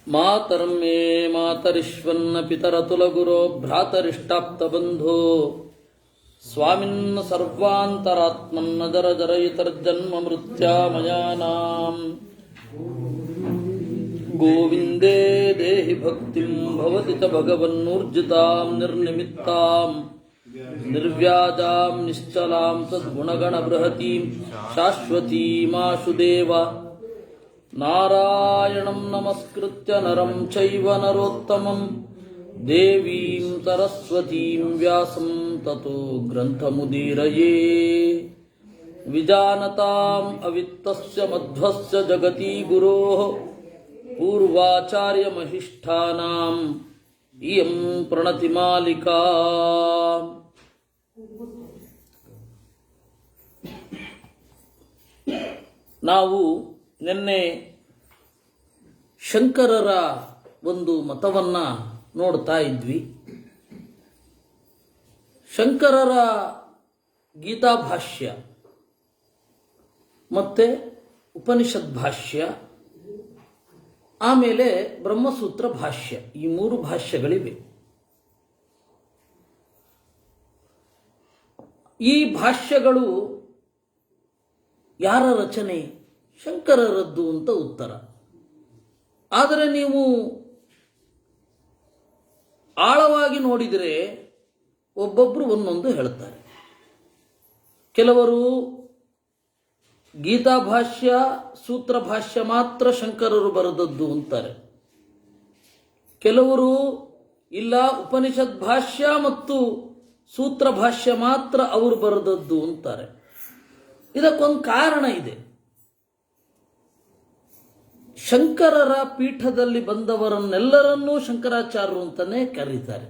ಮಾತರಂ ಮೇ ಮಾತರಿಶ್ವನ್ನ ಪಿತರತುಲಗುರೋ ಭ್ರಾತರಿಷ್ಟಾಪ್ತಬಂಧೋ ಸ್ವಾಮಿನ್ನ ಸರ್ವಾಂತರಾತ್ಮನ್ನ ಜರ ಜರಯಿತರ್ಜನ್ಮ ಮೃತ್ಯಾಮಯಾನಾಂ ಗೋವಿಂದೇ ದೇಹಿ ಭಕ್ತಿಂ ಭವತಿ ಚ ಭಗವನ್ನೂರ್ಜಿತಾಂ ನಿರ್ನಿಮಿತ್ತಾಂ ನಿರ್ವ್ಯಾಜಾಂ ನಿಶ್ಚಲಾಂ ಸದ್ಗುಣಗಣ ಬೃಹತೀಂ ಶಾಶ್ವತೀಮಾಶು ದೇವ ನಾರಾಯಣಂ ನಮಸ್ಕೃತ್ಯ ನರಂ ಚೈವ ನರೋತ್ತಮಂ ದೇವೀಂ ಸರಸ್ವತೀಂ ವ್ಯಾಸಂ ತತೋ ಗ್ರಂಥಮುದೀರಯೇ ವಿಜಾನತಾಂ ಅವಿತ್ತಸ್ಯ ಮಧ್ವಸ್ಯ ಜಗತಿ ಗುರೋಃ ಪೂರ್ವಾಚಾರ್ಯಮಹಿಷ್ಠಾನಾಂ ಇಯಂ ಪ್ರಣತಿಮಾಲಿಕಾ. ನಾವು ನಿನ್ನೆ ಶಂಕರರ ಒಂದು ಮತವನ್ನು ನೋಡ್ತಾ ಇದ್ವಿ. ಶಂಕರರ ಗೀತಾಭಾಷ್ಯ ಮತ್ತೆ ಉಪನಿಷತ್ ಭಾಷ್ಯ, ಆಮೇಲೆ ಬ್ರಹ್ಮಸೂತ್ರ ಭಾಷ್ಯ, ಈ ಮೂರು ಭಾಷ್ಯಗಳಿವೆ. ಈ ಭಾಷ್ಯಗಳು ಯಾರ ರಚನೆ? ಶಂಕರರದ್ದು ಅಂತ ಉತ್ತರ. ಆದರೆ ನೀವು ಆಳವಾಗಿ ನೋಡಿದರೆ ಒಬ್ಬೊಬ್ಬರು ಒಂದೊಂದು ಹೇಳ್ತಾರೆ. ಕೆಲವರು ಗೀತಾಭಾಷ್ಯ ಸೂತ್ರ ಭಾಷ್ಯ ಮಾತ್ರ ಶಂಕರರು ಬರೆದದ್ದು ಅಂತಾರೆ. ಕೆಲವರು ಇಲ್ಲ, ಉಪನಿಷತ್ ಭಾಷ್ಯ ಮತ್ತು ಸೂತ್ರ ಭಾಷ್ಯ ಮಾತ್ರ ಅವರು ಬರೆದದ್ದು ಅಂತಾರೆ. ಇದಕ್ಕೊಂದು ಕಾರಣ ಇದೆ. ಶಂಕರರ ಪೀಠದಲ್ಲಿ ಬಂದವರನ್ನೆಲ್ಲರನ್ನೂ ಶಂಕರಾಚಾರ್ಯರು ಅಂತಾನೆ ಕರೀತಾರೆ.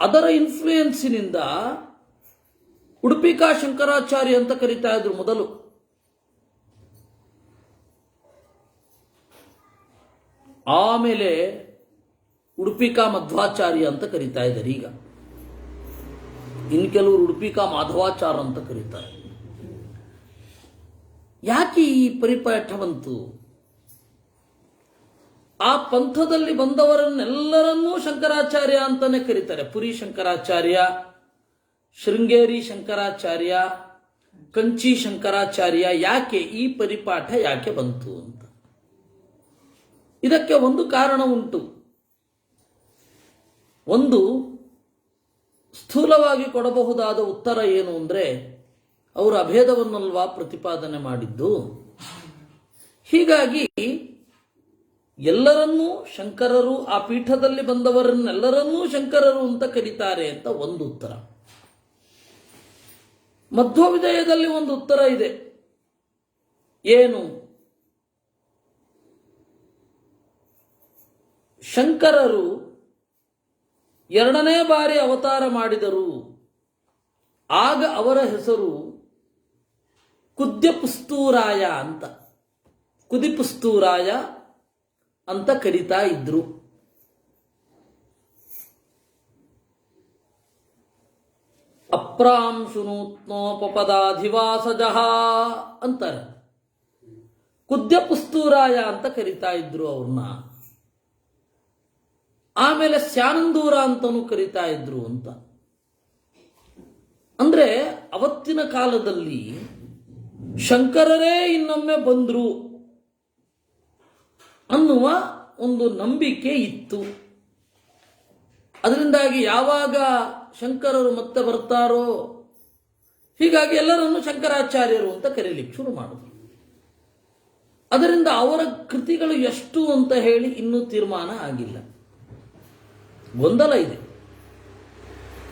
ಅದರ ಇನ್ಫ್ಲೂಯೆನ್ಸಿನಿಂದ ಉಡುಪಿಕಾ ಶಂಕರಾಚಾರ್ಯ ಅಂತ ಕರೀತಾ ಇದ್ರು ಮೊದಲು. ಆಮೇಲೆ ಉಡುಪಿಕಾ ಮಧ್ವಾಚಾರ್ಯ ಅಂತ ಕರೀತಾ ಇದ್ದಾರೆ. ಈಗ ಇನ್ನು ಕೆಲವರು ಉಡುಪಿಕಾ ಮಾಧವಾಚಾರ್ಯ ಅಂತ ಕರೀತಾರೆ. ಯಾಕೆ ಈ ಪರಿಪಾಠ ಬಂತು? ಆ ಪಂಥದಲ್ಲಿ ಬಂದವರನ್ನೆಲ್ಲರನ್ನೂ ಶಂಕರಾಚಾರ್ಯ ಅಂತಾನೆ ಕರೀತಾರೆ. ಪುರಿ ಶಂಕರಾಚಾರ್ಯ, ಶೃಂಗೇರಿ ಶಂಕರಾಚಾರ್ಯ, ಕಂಚಿ ಶಂಕರಾಚಾರ್ಯ. ಯಾಕೆ ಈ ಪರಿಪಾಠ ಯಾಕೆ ಬಂತು ಅಂತ ಇದಕ್ಕೆ ಒಂದು ಕಾರಣ ಉಂಟು. ಒಂದು ಸ್ಥೂಲವಾಗಿ ಕೊಡಬಹುದಾದ ಉತ್ತರ ಏನು ಅಂದರೆ, ಅವರು ಅಭೇದವನ್ನಲ್ವಾ ಪ್ರತಿಪಾದನೆ ಮಾಡಿದ್ದು. ಹೀಗಾಗಿ ಎಲ್ಲರನ್ನೂ ಶಂಕರರು, ಆ ಪೀಠದಲ್ಲಿ ಬಂದವರನ್ನೆಲ್ಲರನ್ನೂ ಶಂಕರರು ಅಂತ ಕರೀತಾರೆ ಅಂತ ಒಂದು ಉತ್ತರ. ಮಧ್ವವಿಜಯದಲ್ಲಿ ಒಂದು ಉತ್ತರ ಇದೆ. ಏನು? ಶಂಕರರು ಎರಡನೇ ಬಾರಿ ಅವತಾರ ಮಾಡಿದರು. ಆಗ ಅವರ ಹೆಸರು ಕುದ್ಯಪುಸ್ತೂರಾಯ ಅಂತ, ಕುದಿಪುಸ್ತೂರಾಯ ಅಂತ ಕರೀತಾ ಇದ್ರು. ಅಪ್ರಾಂಶುನೂತ್ನೋಪದಾಧಿವಾಸಜಃ ಅಂತಾರೆ. ಕುದ್ಯಪುಸ್ತೂರಾಯ ಅಂತ ಕರೀತಾ ಇದ್ರು ಅವ್ರನ್ನ. ಆಮೇಲೆ ಸ್ಯಾನಂದೂರ ಅಂತನೂ ಕರೀತಾ ಇದ್ರು ಅಂತ. ಅಂದ್ರೆ ಅವತ್ತಿನ ಕಾಲದಲ್ಲಿ ಶಂಕರರೇ ಇನ್ನೊಮ್ಮೆ ಬಂದ್ರು ಅನ್ನುವ ಒಂದು ನಂಬಿಕೆ ಇತ್ತು. ಅದರಿಂದಾಗಿ ಯಾವಾಗ ಶಂಕರರು ಮತ್ತೆ ಬರ್ತಾರೋ, ಹೀಗಾಗಿ ಎಲ್ಲರನ್ನು ಶಂಕರಾಚಾರ್ಯರು ಅಂತ ಕರೀಲಿಕ್ಕೆ ಶುರು ಮಾಡಿದ್ರು. ಅದರಿಂದ ಅವರ ಕೃತಿಗಳು ಎಷ್ಟು ಅಂತ ಹೇಳಿ ಇನ್ನೂ ತೀರ್ಮಾನ ಆಗಿಲ್ಲ, ಗೊಂದಲ ಇದೆ.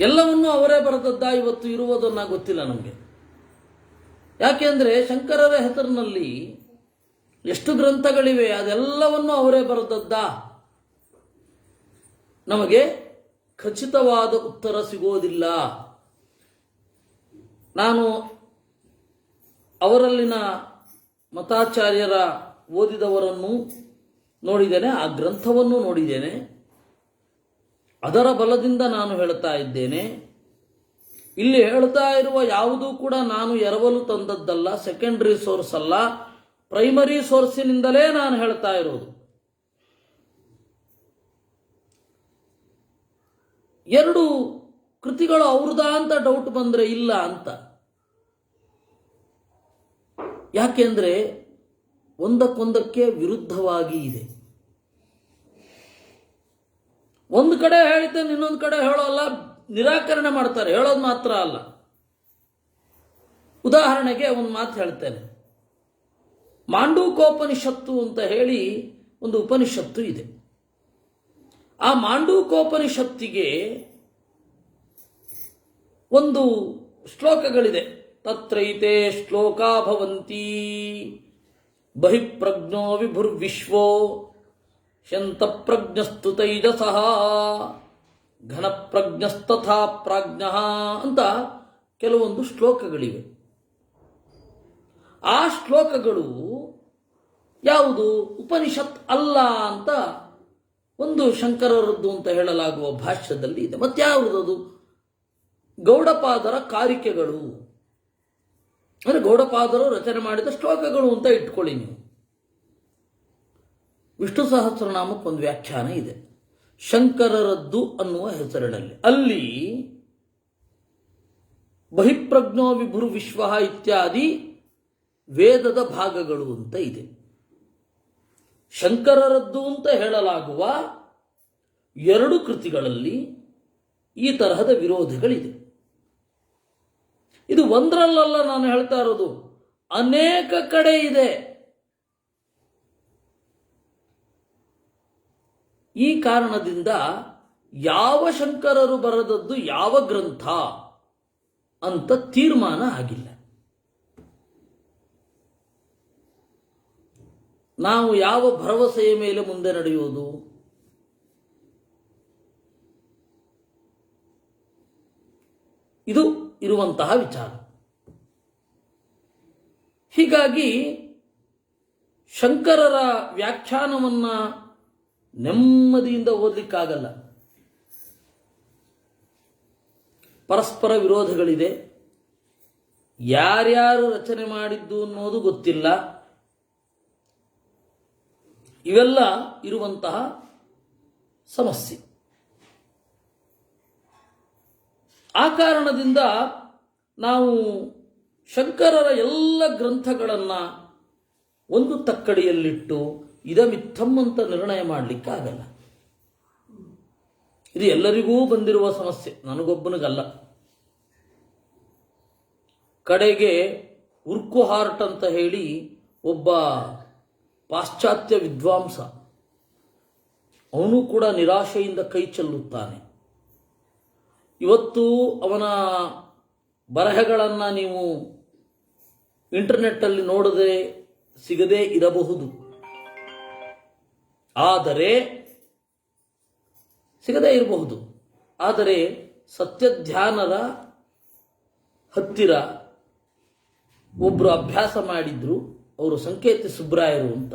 ಎಲ್ಲವನ್ನೂ ಅವರೇ ಬರೆದದ್ದ ಇವತ್ತು ಇರುವುದನ್ನ ಗೊತ್ತಿಲ್ಲ ನಮಗೆ. ಯಾಕೆಂದ್ರೆ ಶಂಕರರ ಹೆಸರಿನಲ್ಲಿ ಎಷ್ಟು ಗ್ರಂಥಗಳಿವೆ, ಅದೆಲ್ಲವನ್ನು ಅವರೇ ಬರೆದದ್ದ? ನಮಗೆ ಖಚಿತವಾದ ಉತ್ತರ ಸಿಗೋದಿಲ್ಲ. ನಾನು ಅವರಲ್ಲಿನ ಮತಾಚಾರ್ಯರ ಓದಿದವರನ್ನು ನೋಡಿದ್ದೇನೆ, ಆ ಗ್ರಂಥವನ್ನು ನೋಡಿದ್ದೇನೆ. ಅದರ ಬಲದಿಂದ ನಾನು ಹೇಳ್ತಾ ಇದ್ದೇನೆ. ಇಲ್ಲಿ ಹೇಳ್ತಾ ಇರುವ ಯಾವುದೂ ಕೂಡ ನಾನು ಎರವಲು ತಂದದ್ದಲ್ಲ, ಸೆಕೆಂಡರಿ ಸೋರ್ಸ್ ಅಲ್ಲ, ಪ್ರೈಮರಿ ಸೋರ್ಸಿನಿಂದಲೇ ನಾನು ಹೇಳ್ತಾ ಇರೋದು. ಎರಡು ಕೃತಿಗಳು ಅವ್ರದಾ ಅಂತ ಡೌಟ್ ಬಂದರೆ ಇಲ್ಲ ಅಂತ. ಯಾಕೆಂದ್ರೆ ಒಂದಕ್ಕೊಂದಕ್ಕೆ ವಿರುದ್ಧವಾಗಿ ಇದೆ. ಒಂದು ಕಡೆ ಹೇಳಿದ್ದನ್ನು ಇನ್ನೊಂದು ಕಡೆ ಹೇಳೋಲ್ಲ, ನಿರಾಕರಣೆ ಮಾಡ್ತಾರೆ, ಹೇಳೋದು ಮಾತ್ರ ಅಲ್ಲ. ಉದಾಹರಣೆಗೆ ಒಂದು ಮಾತು ಹೇಳ್ತೇನೆ. ಮಾಂಡೂಕೋಪನಿಷತ್ತು ಅಂತ ಹೇಳಿ ಒಂದು ಉಪನಿಷತ್ತು ಇದೆ. ಆ ಮಾಂಡೂಕೋಪನಿಷತ್ತಿಗೆ ಒಂದು ಶ್ಲೋಕಗಳಿದೆ. ತತ್ರೈತೆ ಶ್ಲೋಕಾ ಭವಂತಿ ಬಹಿಪ್ರಜ್ಞೋ ವಿಭುರ್ವಿಶ್ವೋ ಶಂತಪ್ರಜ್ಞಸ್ತು ತೈಜಸಃ ಘನಪ್ರಜ್ಞಸ್ತಥಾ ಪ್ರಾಜ್ಞಃ ಅಂತ ಕೆಲವೊಂದು ಶ್ಲೋಕಗಳಿವೆ. ಆ ಶ್ಲೋಕಗಳು ಯಾವುದು ಉಪನಿಷತ್ ಅಲ್ಲ ಅಂತ ಒಂದು ಶಂಕರರದ್ದು ಅಂತ ಹೇಳಲಾಗುವ ಭಾಷ್ಯದಲ್ಲಿ ಇದೆ. ಮತ್ಯಾವುದದು? ಗೌಡಪಾದರ ಕಾರಿಕೆಗಳು, ಅಂದರೆ ಗೌಡಪಾದರು ರಚನೆ ಮಾಡಿದ ಶ್ಲೋಕಗಳು ಅಂತ ಇಟ್ಕೊಳ್ಳಿ ನೀವು. ವಿಷ್ಣು ಸಹಸ್ರನಾಮಕ್ಕೆ ಒಂದು ವ್ಯಾಖ್ಯಾನ ಇದೆ, ಶಂಕರರದ್ದು ಅನ್ನುವ ಹೆಸರಿನಲ್ಲಿ. ಅಲ್ಲಿ ಬಹಿಪ್ರಜ್ಞೋ ವಿಭುರ್ ವಿಶ್ವ ಇತ್ಯಾದಿ ವೇದದ ಭಾಗಗಳು ಅಂತ ಇದೆ. ಶಂಕರರದ್ದು ಅಂತ ಹೇಳಲಾಗುವ ಎರಡು ಕೃತಿಗಳಲ್ಲಿ ಈ ತರಹದ ವಿರೋಧಗಳಿದೆ. ಇದು ಒಂದರಲ್ಲ ನಾನು ಹೇಳ್ತಾ ಇರೋದು, ಅನೇಕ ಕಡೆ ಇದೆ. ಈ ಕಾರಣದಿಂದ ಯಾವ ಶಂಕರರು ಬರೆದದ್ದು ಯಾವ ಗ್ರಂಥ ಅಂತ ತೀರ್ಮಾನ ಆಗಿಲ್ಲ. ನಾವು ಯಾವ ಭರವಸೆಯ ಮೇಲೆ ಮುಂದೆ ನಡೆಯುವುದು? ಇದು ಇರುವಂತಹ ವಿಚಾರ. ಹೀಗಾಗಿ ಶಂಕರರ ವ್ಯಾಖ್ಯಾನವನ್ನ ನೆಮ್ಮದಿಯಿಂದ ಓದಲಿಕ್ಕಾಗಲ್ಲ. ಪರಸ್ಪರ ವಿರೋಧಗಳಿದೆ. ಯಾರ್ಯಾರು ರಚನೆ ಮಾಡಿದ್ದು ಅನ್ನೋದು ಗೊತ್ತಿಲ್ಲ. ಇವೆಲ್ಲ ಇರುವಂತಹ ಸಮಸ್ಯೆ. ಆ ಕಾರಣದಿಂದ ನಾವು ಶಂಕರರ ಎಲ್ಲ ಗ್ರಂಥಗಳನ್ನು ಒಂದು ತಕ್ಕಡಿಯಲ್ಲಿಟ್ಟು ಇದಮಿತ್ತಂ ಅಂತ ನಿರ್ಣಯ ಮಾಡಲಿಕ್ಕಾಗಲ್ಲ. ಇದು ಎಲ್ಲರಿಗೂ ಬಂದಿರುವ ಸಮಸ್ಯೆ, ನನಗೊಬ್ಬನಿಗಲ್ಲ. ಕಡೆಗೆ ಉರ್ಕುಹಾರ್ಟ್ ಅಂತ ಹೇಳಿ ಒಬ್ಬ ಪಾಶ್ಚಾತ್ಯ ವಿದ್ವಾಂಸ, ಅವನು ಕೂಡ ನಿರಾಶೆಯಿಂದ ಕೈ ಚೆಲ್ಲುತ್ತಾನೆ. ಇವತ್ತು ಅವನ ಬರಹಗಳನ್ನು ನೀವು ಇಂಟರ್ನೆಟ್ಟಲ್ಲಿ ನೋಡದೆ ಸಿಗದೇ ಇರಬಹುದು, ಆದರೆ ಸತ್ಯಧ್ಯಾನರ ಹತ್ತಿರ ಒಬ್ಬರು ಅಭ್ಯಾಸ ಮಾಡಿದ್ರು. ಅವರು ಸಂಕೇತಿ ಸುಬ್ರಾಯರು ಅಂತ.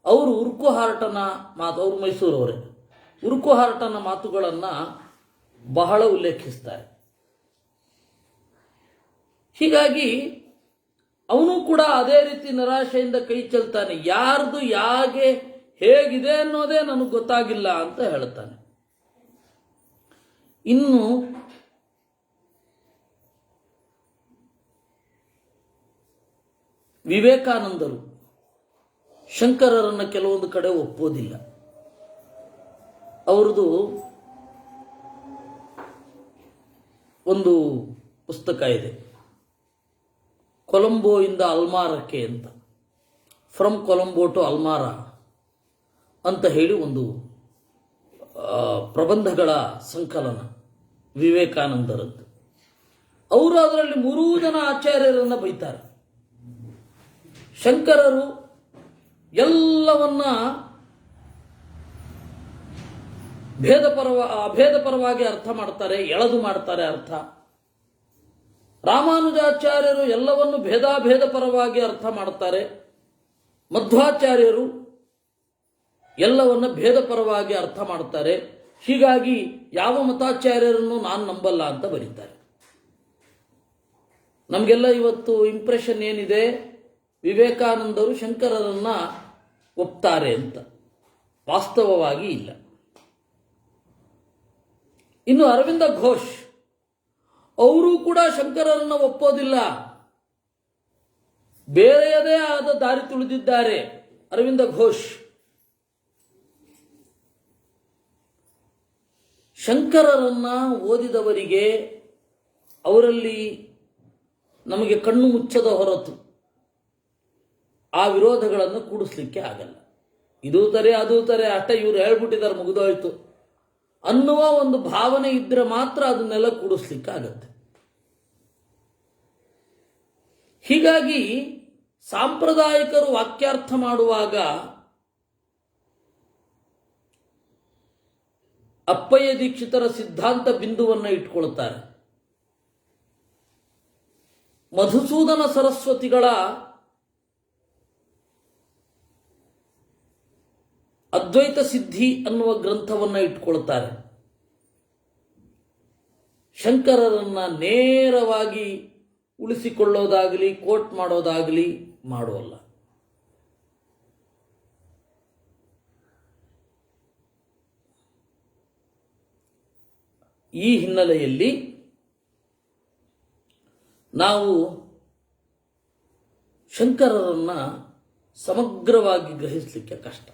ಅವರು ಉರ್ಕುಹಾರ್ಟನ ಮಾತು, ಅವರು ಮೈಸೂರವರೇ, ಉರ್ಕುಹಾರ್ಟನ ಮಾತುಗಳನ್ನು ಬಹಳ ಉಲ್ಲೇಖಿಸ್ತಾರೆ. ಹೀಗಾಗಿ ಅವನು ಕೂಡ ಅದೇ ರೀತಿ ನಿರಾಶೆಯಿಂದ ಕೈ ಚೆಲ್ತಾನೆ. ಯಾರ್ದು ಯಾಗೆ ಹೇಗಿದೆ ಅನ್ನೋದೇ ನನಗೆ ಗೊತ್ತಾಗಿಲ್ಲ ಅಂತ ಹೇಳ್ತಾನೆ. ಇನ್ನು ವಿವೇಕಾನಂದರು ಶಂಕರರನ್ನು ಕೆಲವೊಂದು ಕಡೆ ಒಪ್ಪೋದಿಲ್ಲ. ಅವ್ರದ್ದು ಒಂದು ಪುಸ್ತಕ ಇದೆ, ಕೊಲಂಬೋಯಿಂದ ಅಲ್ಮಾರಕ್ಕೆ ಅಂತ, ಫ್ರಮ್ ಕೊಲಂಬೋ ಟು ಅಲ್ಮಾರ ಅಂತ ಹೇಳಿ ಒಂದು ಪ್ರಬಂಧಗಳ ಸಂಕಲನ ವಿವೇಕಾನಂದರದ್ದು. ಅವರು ಅದರಲ್ಲಿ 3 ಜನ ಆಚಾರ್ಯರನ್ನು ಬೈತಾರೆ. ಶಂಕರರು ಎಲ್ಲವನ್ನ ಅಭೇದಪರವಾಗಿ ಅರ್ಥ ಮಾಡ್ತಾರೆ, ಎಳೆದು ಮಾಡ್ತಾರೆ ಅರ್ಥ. ರಾಮಾನುಜಾಚಾರ್ಯರು ಎಲ್ಲವನ್ನು ಭೇದಾಭೇದ ಪರವಾಗಿ ಅರ್ಥ ಮಾಡ್ತಾರೆ. ಮಧ್ವಾಚಾರ್ಯರು ಎಲ್ಲವನ್ನ ಭೇದ ಪರವಾಗಿ ಅರ್ಥ ಮಾಡ್ತಾರೆ. ಹೀಗಾಗಿ ಯಾವ ಮತಾಚಾರ್ಯರನ್ನು ನಾನು ನಂಬಲ್ಲ ಅಂತ ಬರೀತಾರೆ. ನಮಗೆಲ್ಲ ಇವತ್ತು ಇಂಪ್ರೆಷನ್ ಏನಿದೆ, ವಿವೇಕಾನಂದರು ಶಂಕರರನ್ನ ಒಪ್ತಾರೆ ಅಂತ. ವಾಸ್ತವವಾಗಿ ಇಲ್ಲ. ಇನ್ನು ಅರವಿಂದ ಘೋಷ್ ಅವರು ಕೂಡ ಶಂಕರರನ್ನ ಒಪ್ಪೋದಿಲ್ಲ, ಬೇರೆಯದೇ ಆದ ದಾರಿ ತುಳಿದಿದ್ದಾರೆ ಅರವಿಂದ ಘೋಷ್. ಶಂಕರರನ್ನ ಓದಿದವರಿಗೆ ಅವರಲ್ಲಿ ನಮಗೆ ಕಣ್ಣು ಮುಚ್ಚದ ಹೊರತು ಆ ವಿರೋಧಗಳನ್ನು ಕೂಡಿಸ್ಲಿಕ್ಕೆ ಆಗಲ್ಲ. ಇದೂ ತಾರೆ ಅದೂ ತಾರೆ ಅಷ್ಟೇ, ಇವರು ಹೇಳ್ಬಿಟ್ಟಿದ್ದಾರೆ ಮುಗಿದೋಯ್ತು ಅನ್ನುವ ಒಂದು ಭಾವನೆ ಇದ್ರೆ ಮಾತ್ರ ಅದನ್ನೆಲ್ಲ ಕೂಡಿಸ್ಲಿಕ್ಕೆ ಆಗತ್ತೆ. ಹೀಗಾಗಿ ಸಾಂಪ್ರದಾಯಿಕರು ವಾಕ್ಯಾರ್ಥ ಮಾಡುವಾಗ ಅಪ್ಪಯ್ಯ ದೀಕ್ಷಿತರ ಸಿದ್ಧಾಂತ ಬಿಂದುವನ್ನು ಇಟ್ಕೊಳ್ತಾರೆ. ಮಧುಸೂದನ ಸರಸ್ವತಿಗಳ ಅದ್ವೈತ ಸಿದ್ಧಿ ಅನ್ನುವ ಗ್ರಂಥವನ್ನು ಇಟ್ಕೊಳ್ತಾರೆ. ಶಂಕರರನ್ನ ನೇರವಾಗಿ ಉಳಿಸಿಕೊಳ್ಳೋದಾಗಲಿ ಕೋಟ್ ಮಾಡೋದಾಗಲಿ ಮಾಡೋಲ್ಲ. ಈ ಹಿನ್ನೆಲೆಯಲ್ಲಿ ನಾವು ಶಂಕರರನ್ನ ಸಮಗ್ರವಾಗಿ ಗ್ರಹಿಸಲಿಕ್ಕೆ ಕಷ್ಟ.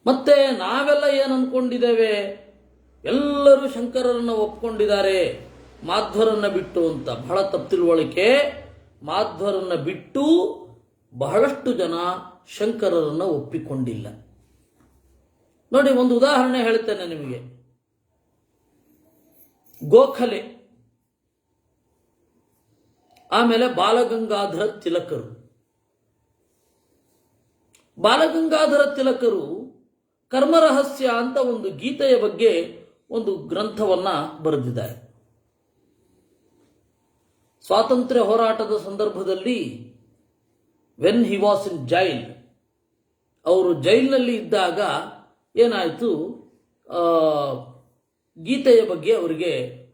ಮತ್ತೆ ನಾವೆಲ್ಲ ಏನು ಅನ್ಕೊಂಡಿದ್ದೇವೆ, ಎಲ್ಲರೂ ಶಂಕರರನ್ನ ಒಪ್ಕೊಂಡಿದ್ದಾರೆ ಮಾಧ್ವರನ್ನ ಬಿಟ್ಟು ಅಂತ. ಬಹಳ ತಪ್ಪು ತಿಳುವಳಿಕೆ. ಮಾಧ್ವರನ್ನ ಬಿಟ್ಟು ಬಹಳಷ್ಟು ಜನ ಶಂಕರರನ್ನ ಒಪ್ಪಿಕೊಂಡಿಲ್ಲ. ನೋಡಿ, ಒಂದು ಉದಾಹರಣೆ ಹೇಳ್ತೇನೆ ನಿಮಗೆ. ಗೋಖಲೆ, ಆಮೇಲೆ ಬಾಲಗಂಗಾಧರ ತಿಲಕರು. ಬಾಲಗಂಗಾಧರ ತಿಲಕರು ಕರ್ಮರಹಸ್ಯ ಅಂತ ಒಂದು ಗೀತೆಯ ಬಗ್ಗೆ ಒಂದು ಗ್ರಂಥವನ್ನ ಬರೆದಿದ್ದಾರೆ. ಸ್ವಾತಂತ್ರ್ಯ ಹೋರಾಟದ ಸಂದರ್ಭದಲ್ಲಿ when he was in jail, ಅವರು ಜೈಲಿನಲ್ಲಿ ಇದ್ದಾಗ ಏನಾಯಿತು, ಗೀತೆಯ ಬಗ್ಗೆ ಅವರಿಗೆ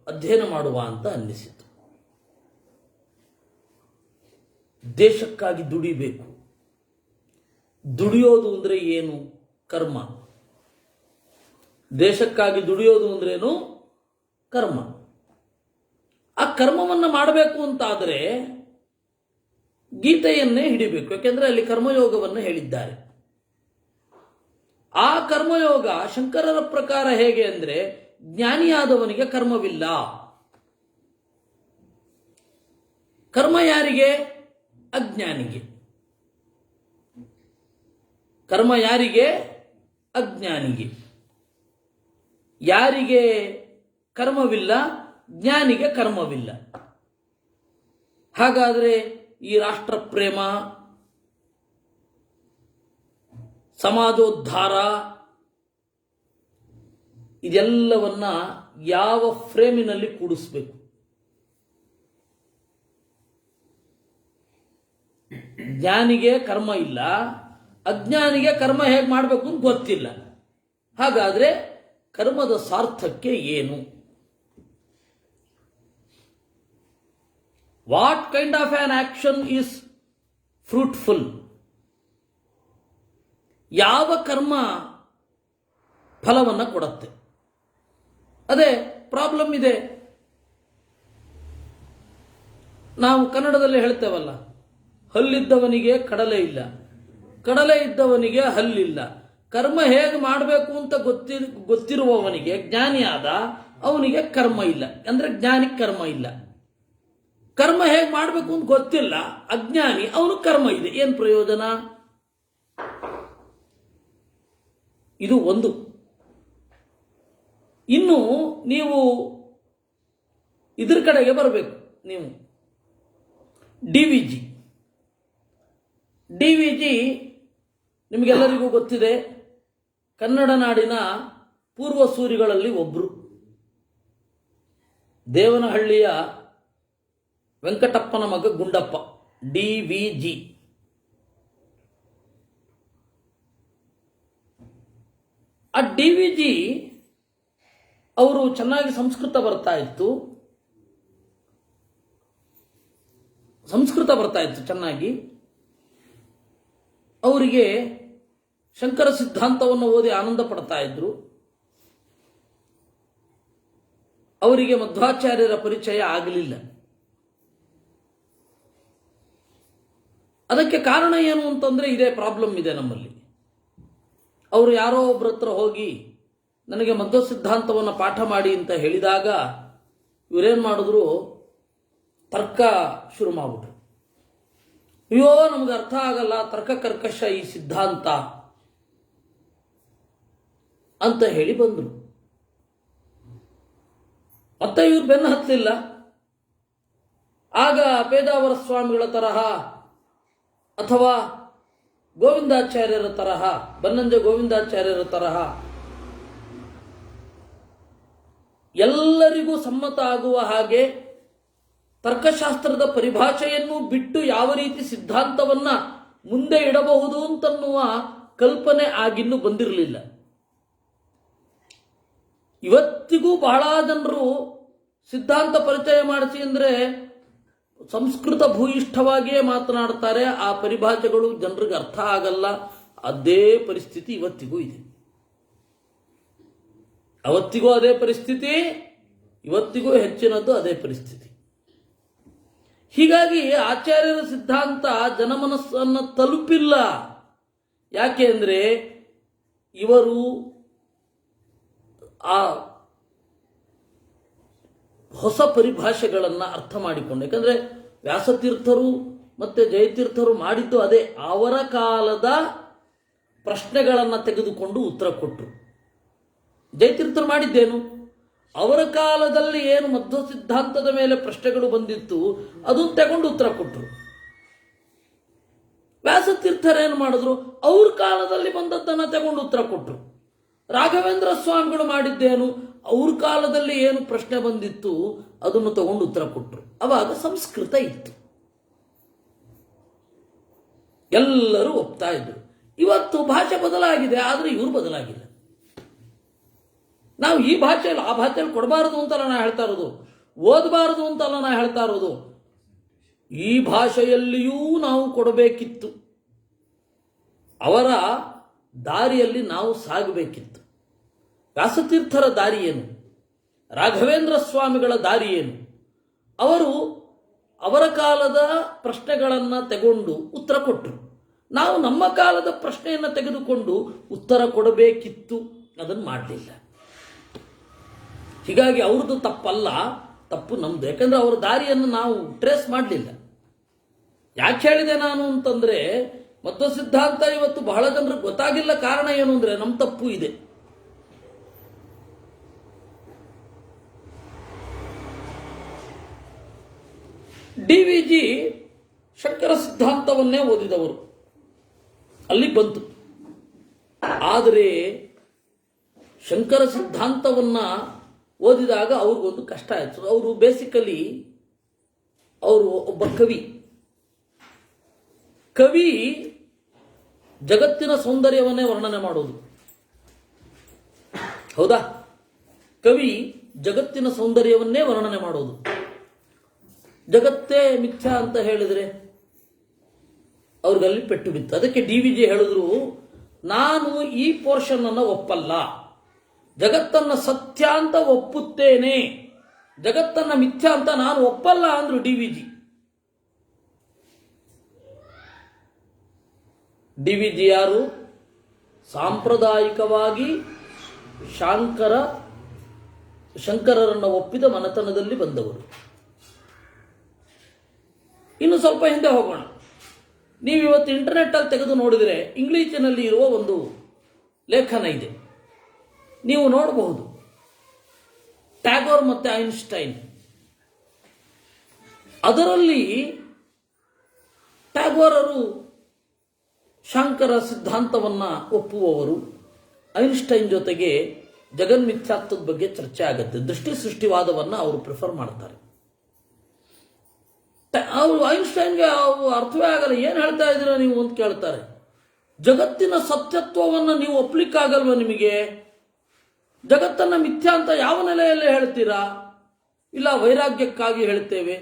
ಅಧ್ಯಯನ ಮಾಡುವ ಅಂತ ಅನ್ನಿಸಿತು. ದೇಶಕ್ಕಾಗಿ ದುಡಿಬೇಕು. ದುಡಿಯೋದು ಅಂದ್ರೆ ಏನು? ಕರ್ಮ. ದೇಶಕ್ಕಾಗಿ ದುಡಿಯೋದು ಅಂದ್ರೇನು? ಕರ್ಮ. ಆ ಕರ್ಮವನ್ನ ಮಾಡಬೇಕು ಅಂತಾದರೆ ಗೀತೆಯನ್ನೇ ಹಿಡಿಬೇಕು, ಯಾಕೆಂದ್ರೆ ಅಲ್ಲಿ ಕರ್ಮಯೋಗವನ್ನು ಹೇಳಿದ್ದಾರೆ. ಆ ಕರ್ಮಯೋಗ ಶಂಕರರ ಪ್ರಕಾರ ಹೇಗೆ ಅಂದ್ರೆ, ಜ್ಞಾನಿಯಾದವನಿಗೆ ಕರ್ಮವಿಲ್ಲ. ಕರ್ಮ ಯಾರಿಗೆ? ಅಜ್ಞಾನಿಗೆ. ಕರ್ಮ ಯಾರಿಗೆ? ಅಜ್ಞಾನಿಗೆ. ಯಾರಿಗೆ ಕರ್ಮವಿಲ್ಲ? ಜ್ಞಾನಿಗೆ ಕರ್ಮವಿಲ್ಲ. ಹಾಗಾದ್ರೆ ಈ ರಾಷ್ಟ್ರ ಪ್ರೇಮ, ಸಮಾಜೋದ್ಧಾರ, ಇದೆಲ್ಲವನ್ನ ಯಾವ ಫ್ರೇಮಿನಲ್ಲಿ ಕೂಡಿಸ್ಬೇಕು? ಜ್ಞಾನಿಗೆ ಕರ್ಮ ಇಲ್ಲ, ಅಜ್ಞಾನಿಗೆ ಕರ್ಮ ಹೇಗೆ ಮಾಡಬೇಕು ಅಂತ ಗೊತ್ತಿಲ್ಲ. ಹಾಗಾದ್ರೆ ಕರ್ಮದ ಸಾರ್ಥಕ್ಯ ಏನು? What kind of on action is fruitful? ಯಾವ ಕರ್ಮ ಫಲವನ್ನು ಕೊಡುತ್ತೆ? ಅದೇ ಪ್ರಾಬ್ಲಮ್ ಇದೆ. ನಾವು ಕನ್ನಡದಲ್ಲಿ ಹೇಳ್ತೇವಲ್ಲ, ಹಲ್ಲಿದ್ದವನಿಗೆ ಕಡಲೆ ಇಲ್ಲ, ಕಡಲೆ ಇದ್ದವನಿಗೆ ಹಲ್ಲಿಲ್ಲ. ಕರ್ಮ ಹೇಗೆ ಮಾಡಬೇಕು ಅಂತ ಗೊತ್ತಿರುವವನಿಗೆ, ಜ್ಞಾನಿಯಾದ ಅವನಿಗೆ ಕರ್ಮ ಇಲ್ಲ, ಅಂದ್ರೆ ಜ್ಞಾನಿಗೆ ಕರ್ಮ ಇಲ್ಲ. ಕರ್ಮ ಹೇಗೆ ಮಾಡಬೇಕು ಅಂತ ಗೊತ್ತಿಲ್ಲ ಅಜ್ಞಾನಿ, ಅವನು ಕರ್ಮ ಇದೆ, ಏನು ಪ್ರಯೋಜನ? ಇದು ಒಂದು. ಇನ್ನು ನೀವು ಇದ್ರ ಕಡೆಗೆ ಬರಬೇಕು. ನೀವು ಡಿ ವಿ ಜಿ ನಿಮಗೆಲ್ಲರಿಗೂ ಗೊತ್ತಿದೆ, ಕನ್ನಡ ನಾಡಿನ ಪೂರ್ವಸೂರಿಗಳಲ್ಲಿ ಒಬ್ಬರು. ದೇವನಹಳ್ಳಿಯ ವೆಂಕಟಪ್ಪನ ಮಗ ಗುಂಡಪ್ಪ, DVG. ಆ DVG ಅವರು ಚೆನ್ನಾಗಿ ಸಂಸ್ಕೃತ ಬರ್ತಾ ಇತ್ತು ಚೆನ್ನಾಗಿ. ಅವರಿಗೆ ಶಂಕರ ಸಿದ್ಧಾಂತವನ್ನು ಓದಿ ಆನಂದ ಪಡ್ತಾ ಇದ್ರು. ಅವರಿಗೆ ಮಧ್ವಾಚಾರ್ಯರ ಪರಿಚಯ ಆಗಲಿಲ್ಲ. ಅದಕ್ಕೆ ಕಾರಣ ಏನು ಅಂತಂದ್ರೆ ಇದೇ ಪ್ರಾಬ್ಲಮ್ ಇದೆ ನಮ್ಮಲ್ಲಿ. ಅವರು ಯಾರೋ ಒಬ್ಬರ ಹತ್ರ ಹೋಗಿ ನನಗೆ ಮಧ್ವ ಸಿದ್ಧಾಂತವನ್ನು ಪಾಠ ಮಾಡಿ ಅಂತ ಹೇಳಿದಾಗ ಇವರೇನು ಮಾಡಿದ್ರು, ತರ್ಕ ಶುರು ಮಾಡ್ಬಿಟ್ರು. ಅಯ್ಯೋ ನಮ್ಗೆ ಅರ್ಥ ಆಗಲ್ಲ, ತರ್ಕ ಕರ್ಕಶ ಈ ಸಿದ್ಧಾಂತ ಅಂತ ಹೇಳಿ ಬಂದರು. ಮತ್ತೆ ಇವ್ರು ಬೆನ್ನು ಹತ್ತಲಿಲ್ಲ. ಆಗ ಪೇದಾವರ ಸ್ವಾಮಿಗಳ ತರಹ ಅಥವಾ ಗೋವಿಂದಾಚಾರ್ಯರ ತರಹ, ಬನ್ನಂಜ ಗೋವಿಂದಾಚಾರ್ಯರ ತರಹ ಎಲ್ಲರಿಗೂ ಸಮ್ಮತ ಆಗುವ ಹಾಗೆ ತರ್ಕಶಾಸ್ತ್ರದ ಪರಿಭಾಷೆಯನ್ನು ಬಿಟ್ಟು ಯಾವ ರೀತಿ ಸಿದ್ಧಾಂತವನ್ನ ಮುಂದೆ ಇಡಬಹುದು ಅಂತನ್ನುವ ಕಲ್ಪನೆ ಆಗಿನ್ನೂ ಬಂದಿರಲಿಲ್ಲ. ಇವತ್ತಿಗೂ ಬಹಳ ಜನರು ಸಿದ್ಧಾಂತ ಪರಿಚಯ ಮಾಡಿಸಿ ಅಂದರೆ ಸಂಸ್ಕೃತ ಭೂಯಿಷ್ಠವಾಗಿಯೇ ಮಾತನಾಡ್ತಾರೆ. ಆ ಪರಿಭಾಷೆಗಳು ಜನರಿಗೆ ಅರ್ಥ ಆಗಲ್ಲ. ಅದೇ ಪರಿಸ್ಥಿತಿ ಇವತ್ತಿಗೂ ಇದೆ. ಅವತ್ತಿಗೂ ಅದೇ ಪರಿಸ್ಥಿತಿ, ಇವತ್ತಿಗೂ ಹೆಚ್ಚಿನದ್ದು ಅದೇ ಪರಿಸ್ಥಿತಿ. ಹೀಗಾಗಿ ಆಚಾರ್ಯರ ಸಿದ್ಧಾಂತ ಜನಮನಸ್ಸನ್ನು ತಲುಪಿಲ್ಲ. ಯಾಕೆ ಅಂದರೆ ಇವರು ಆ ಹೊಸ ಪರಿಭಾಷೆಗಳನ್ನು ಅರ್ಥ ಮಾಡಿಕೊಂಡು, ಯಾಕಂದ್ರೆ ವ್ಯಾಸತೀರ್ಥರು ಮತ್ತೆ ಜಯತೀರ್ಥರು ಮಾಡಿದ್ದು ಅದೇ. ಅವರ ಕಾಲದ ಪ್ರಶ್ನೆಗಳನ್ನು ತೆಗೆದುಕೊಂಡು ಉತ್ತರ ಕೊಟ್ಟರು. ಜಯತೀರ್ಥರು ಮಾಡಿದ್ದೇನು, ಅವರ ಕಾಲದಲ್ಲಿ ಏನು ಮಧ್ವ ಸಿದ್ಧಾಂತದ ಮೇಲೆ ಪ್ರಶ್ನೆಗಳು ಬಂದಿತ್ತು ಅದನ್ನು ತಗೊಂಡು ಉತ್ತರ ಕೊಟ್ಟರು. ವ್ಯಾಸತೀರ್ಥರೇನು ಮಾಡಿದ್ರು, ಅವ್ರ ಕಾಲದಲ್ಲಿ ಬಂದದ್ದನ್ನು ತಗೊಂಡು ಉತ್ತರ ಕೊಟ್ಟರು. ರಾಘವೇಂದ್ರ ಸ್ವಾಮಿಗಳು ಮಾಡಿದ್ದೇನು, ಅವ್ರ ಕಾಲದಲ್ಲಿ ಏನು ಪ್ರಶ್ನೆ ಬಂದಿತ್ತು ಅದನ್ನು ತಗೊಂಡು ಉತ್ತರ ಕೊಟ್ಟರು. ಅವಾಗ ಸಂಸ್ಕೃತ ಇತ್ತು, ಎಲ್ಲರೂ ಒಪ್ತಾ ಇದ್ರು. ಇವತ್ತು ಭಾಷೆ ಬದಲಾಗಿದೆ, ಆದರೆ ಇವರು ಬದಲಾಗಿಲ್ಲ. ನಾವು ಈ ಭಾಷೆಯಲ್ಲಿ ಆ ಭಾಷೆಯಲ್ಲಿ ಕೊಡಬಾರದು ಅಂತಲ್ಲ ನಾ ಹೇಳ್ತಾ ಇರೋದು, ಓದಬಾರದು ಅಂತಲ್ಲ ನಾ ಹೇಳ್ತಾ ಇರೋದು. ಈ ಭಾಷೆಯಲ್ಲಿಯೂ ನಾವು ಕೊಡಬೇಕಿತ್ತು. ಅವರ ದಾರಿಯಲ್ಲಿ ನಾವು ಸಾಗಬೇಕಿತ್ತು. ವ್ಯಾಸತೀರ್ಥರ ದಾರಿ ಏನು, ರಾಘವೇಂದ್ರ ಸ್ವಾಮಿಗಳ ದಾರಿ ಏನು? ಅವರು ಅವರ ಕಾಲದ ಪ್ರಶ್ನೆಗಳನ್ನು ತಗೊಂಡು ಉತ್ತರ ಕೊಟ್ಟರು. ನಾವು ನಮ್ಮ ಕಾಲದ ಪ್ರಶ್ನೆಯನ್ನು ತೆಗೆದುಕೊಂಡು ಉತ್ತರ ಕೊಡಬೇಕಿತ್ತು, ಅದನ್ನು ಮಾಡಲಿಲ್ಲ. ಹೀಗಾಗಿ ಅವ್ರದ್ದು ತಪ್ಪಲ್ಲ, ತಪ್ಪು ನಮ್ದು. ಯಾಕಂದ್ರೆ ಅವರ ದಾರಿಯನ್ನು ನಾವು ಟ್ರೇಸ್ ಮಾಡಲಿಲ್ಲ. ಯಾಕೆ ಹೇಳಿದೆ ನಾನು ಅಂತಂದ್ರೆ, ಮಧ್ವ ಸಿದ್ಧಾಂತ ಇವತ್ತು ಬಹಳ ಜನರಿಗೆ ಗೊತ್ತಾಗಿಲ್ಲ. ಕಾರಣ ಏನು ಅಂದ್ರೆ ನಮ್ಮ ತಪ್ಪು ಇದೆ. DVG ಶಂಕರ ಸಿದ್ಧಾಂತವನ್ನೇ ಓದಿದವರು, ಅಲ್ಲಿ ಬಂತು. ಆದರೆ ಶಂಕರ ಸಿದ್ಧಾಂತವನ್ನ ಓದಿದಾಗ ಅವ್ರಿಗೊಂದು ಕಷ್ಟ ಆಯಿತು. ಅವರು ಬೇಸಿಕಲಿ ಅವರು ಒಬ್ಬ ಕವಿ ಜಗತ್ತಿನ ಸೌಂದರ್ಯವನ್ನೇ ವರ್ಣನೆ ಮಾಡೋದು. ಹೌದಾ? ಕವಿ ಜಗತ್ತಿನ ಸೌಂದರ್ಯವನ್ನೇ ವರ್ಣನೆ ಮಾಡೋದು. ಜಗತ್ತೇ ಮಿಥ್ಯಾ ಅಂತ ಹೇಳಿದ್ರೆ ಅವ್ರಿಗಲ್ಲಿ ಪೆಟ್ಟು ಬಿತ್ತು. ಅದಕ್ಕೆ DVG ಹೇಳಿದ್ರು, ನಾನು ಈ ಪೋರ್ಷನ್ ಅನ್ನು ಒಪ್ಪಲ್ಲ, ಜಗತ್ತನ್ನ ಸತ್ಯ ಅಂತ ಒಪ್ಪುತ್ತೇನೆ, ಜಗತ್ತನ್ನ ಮಿಥ್ಯಾ ಅಂತ ನಾನು ಒಪ್ಪಲ್ಲ ಅಂದ್ರು DVG. DVG ಯಾರು? ಸಾಂಪ್ರದಾಯಿಕವಾಗಿ ಶಂಕರರನ್ನು ಒಪ್ಪಿದ ಮನೆತನದಲ್ಲಿ ಬಂದವರು. ಇನ್ನು ಸ್ವಲ್ಪ ಹಿಂದೆ ಹೋಗೋಣ. ನೀವು ಇವತ್ತು ಇಂಟರ್ನೆಟ್ ಅಲ್ಲಿ ತೆಗೆದು ನೋಡಿದರೆ ಇಂಗ್ಲಿಷಿನಲ್ಲಿ ಇರುವ ಒಂದು ಲೇಖನ ಇದೆ, ನೀವು ನೋಡಬಹುದು. ಟ್ಯಾಗೋರ್ ಮತ್ತೆ ಐನ್ಸ್ಟೈನ್. ಅದರಲ್ಲಿ ಟ್ಯಾಗೋರರು ಶಂಕರ ಸಿದ್ಧಾಂತವನ್ನ ಒಪ್ಪುವವರು. ಐನ್ಸ್ಟೈನ್ ಜೊತೆಗೆ ಜಗನ್ಮಿಥ್ಯಾತ್ವದ ಬಗ್ಗೆ ಚರ್ಚೆ ಆಗುತ್ತೆ. ದೃಷ್ಟಿ ಸೃಷ್ಟಿವಾದವನ್ನ ಅವರು ಪ್ರಿಫರ್ ಮಾಡ್ತಾರೆ. ಅವರು ಐನ್ಸ್ಟೈನ್ಗೆ ಅರ್ಥವೇ ಆಗಲ್ಲ, ಏನು ಹೇಳ್ತಾ ಇದ್ದೀರಾ ನೀವು ಅಂತ ಕೇಳ್ತಾರೆ. ಜಗತ್ತಿನ ಸತ್ಯತ್ವವನ್ನು ನೀವು ಒಪ್ಲಿಕ್ಕಾಗಲ್ವ ನಿಮಗೆ? ಜಗತ್ತನ್ನ ಮಿಥ್ಯಾ ಅಂತ ಯಾವ ನೆಲೆಯಲ್ಲಿ ಹೇಳ್ತೀರಾ? ಇಲ್ಲ, ವೈರಾಗ್ಯಕ್ಕಾಗಿ ಹೇಳ್ತೇವೆ.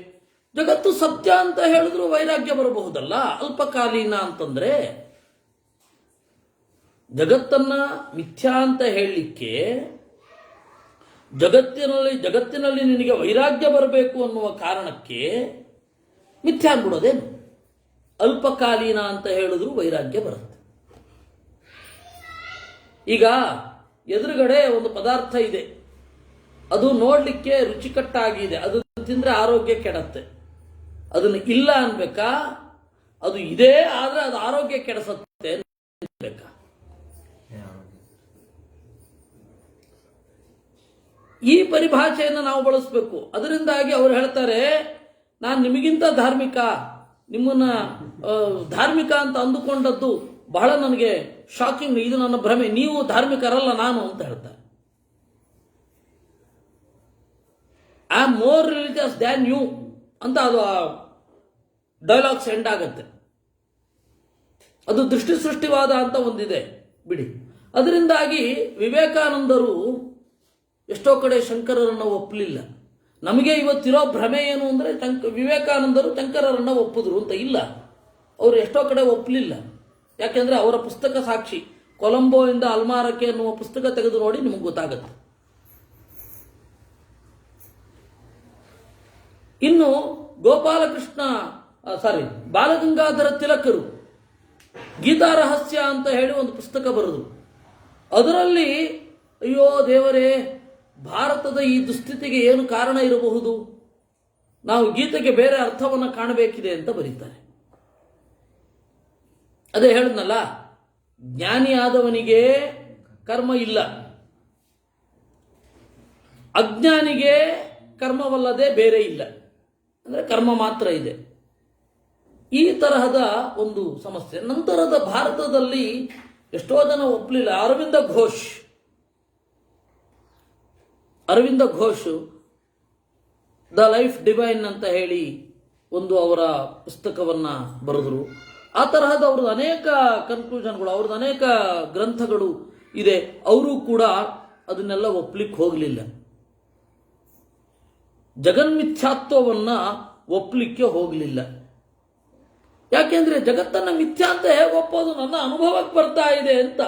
ಜಗತ್ತು ಸತ್ಯ ಅಂತ ಹೇಳಿದ್ರು ವೈರಾಗ್ಯ ಬರಬಹುದಲ್ಲ, ಅಲ್ಪಕಾಲೀನ ಅಂತಂದ್ರೆ. ಜಗತ್ತನ್ನ ಮಿಥ್ಯಾ ಅಂತ ಹೇಳಲಿಕ್ಕೆ ಜಗತ್ತಿನಲ್ಲಿ ನಿನಗೆ ವೈರಾಗ್ಯ ಬರಬೇಕು ಅನ್ನುವ ಕಾರಣಕ್ಕೆ ಮಿಥ್ಯಾ ಅಂದ್ಬಿಡೋದೇನು? ಅಲ್ಪಕಾಲೀನ ಅಂತ ಹೇಳಿದ್ರು ವೈರಾಗ್ಯ ಬರುತ್ತೆ. ಈಗ ಎದುರುಗಡೆ ಒಂದು ಪದಾರ್ಥ ಇದೆ, ಅದು ನೋಡ್ಲಿಕ್ಕೆ ರುಚಿಕಟ್ಟಾಗಿದೆ, ಅದು ತಿಂದ್ರೆ ಆರೋಗ್ಯ ಕೆಡತ್ತೆ. ಅದನ್ನು ಇಲ್ಲ ಅನ್ಬೇಕಾ? ಅದು ಇದೆ ಆದ್ರೆ ಅದು ಆರೋಗ್ಯ ಕೆಡಿಸತ್ತೆ ಅನ್ಬೇಕಾ? ಈ ಪರಿಭಾಷೆಯನ್ನು ನಾವು ಬಳಸಬೇಕು. ಅದರಿಂದಾಗಿ ಅವರು ಹೇಳ್ತಾರೆ, ನಾನು ನಿಮಗಿಂತ ಧಾರ್ಮಿಕ, ನಿಮ್ಮನ್ನ ಧಾರ್ಮಿಕ ಅಂತ ಅಂದುಕೊಂಡದ್ದು ಬಹಳ ನನಗೆ ಶಾಕಿಂಗ್, ಇದು ನನ್ನ ಭ್ರಮೆ, ನೀವು ಧಾರ್ಮಿಕರಲ್ಲ ನಾನು ಅಂತ ಹೇಳ್ತಾರೆ. I am more religious than you ಅಂತ ಅದು ಡೈಲಾಗ್ಸ್ ಎಂಡ್ ಆಗತ್ತೆ. ಅದು ದೃಷ್ಟಿ ಸೃಷ್ಟಿವಾದ ಅಂತ ಒಂದಿದೆ ಬಿಡಿ. ಅದರಿಂದಾಗಿ ವಿವೇಕಾನಂದರು ಎಷ್ಟೋ ಕಡೆ ಶಂಕರರನ್ನ ಒಪ್ಪಲಿಲ್ಲ. ನಮಗೆ ಇವತ್ತಿರೋ ಭ್ರಮೆ ಏನು ಅಂದರೆ ವಿವೇಕಾನಂದರು ಶಂಕರರನ್ನ ಒಪ್ಪಿದ್ರು ಅಂತ ಇಲ್ಲ. ಅವರು ಎಷ್ಟೋ ಕಡೆ ಒಪ್ಪಲಿಲ್ಲ. ಯಾಕೆಂದ್ರೆ ಅವರ ಪುಸ್ತಕ ಸಾಕ್ಷಿ. ಕೊಲಂಬೋ ಇಂದ ಅಲ್ಮಾರಕ್ಕೆ ಅನ್ನುವ ಪುಸ್ತಕ ತೆಗೆದು ನೋಡಿ ನಿಮಗೆ ಗೊತ್ತಾಗುತ್ತೆ. ಇನ್ನು ಬಾಲಗಂಗಾಧರ ತಿಲಕರು ಗೀತಾ ರಹಸ್ಯ ಅಂತ ಹೇಳಿ ಒಂದು ಪುಸ್ತಕ ಬರೆದರು. ಅದರಲ್ಲಿ ಅಯ್ಯೋ ದೇವರೇ, ಭಾರತದ ಈ ದುಸ್ಥಿತಿಗೆ ಏನು ಕಾರಣ ಇರಬಹುದು, ನಾವು ಗೀತೆಗೆ ಬೇರೆ ಅರ್ಥವನ್ನು ಕಾಣಬೇಕಿದೆ ಅಂತ ಬರೀತಾರೆ. ಅದೇ ಹೇಳಿದ್ನಲ್ಲ, ಜ್ಞಾನಿಯಾದವನಿಗೆ ಕರ್ಮ ಇಲ್ಲ, ಅಜ್ಞಾನಿಗೆ ಕರ್ಮವಲ್ಲದೆ ಬೇರೆ ಇಲ್ಲ, ಅಂದರೆ ಕರ್ಮ ಮಾತ್ರ ಇದೆ. ಈ ತರಹದ ಒಂದು ಸಮಸ್ಯೆ ನಂತರದ ಭಾರತದಲ್ಲಿ ಎಷ್ಟೋ ಜನ ಒಪ್ಪಲಿಲ್ಲ. Aurobindo Ghosh the life divine ಅಂತ ಹೇಳಿ ಒಂದು ಅವರ ಪುಸ್ತಕವನ್ನ ಬರೆದರು. ಆ ತರಹದ ಅವ್ರದ್ದು ಅನೇಕ ಕನ್ಕ್ಲೂಷನ್ಗಳು, ಅವ್ರದ್ದು ಅನೇಕ ಗ್ರಂಥಗಳು ಇದೆ. ಅವರು ಕೂಡ ಅದನ್ನೆಲ್ಲ ಒಪ್ಪಲಿಕ್ಕೆ ಹೋಗಲಿಲ್ಲ. ಜಗನ್ಮಿಥ್ಯಾತ್ವವನ್ನ ಒಪ್ಪಲಿಕ್ಕೆ ಹೋಗಲಿಲ್ಲ. ಯಾಕೆಂದ್ರೆ ಜಗತ್ತನ್ನ ಮಿಥ್ಯಾ ಅಂತ ಹೇಗೆ ಒಪ್ಪೋದು, ನನ್ನ ಅನುಭವಕ್ಕೆ ಬರ್ತಾ ಇದೆ ಅಂತ.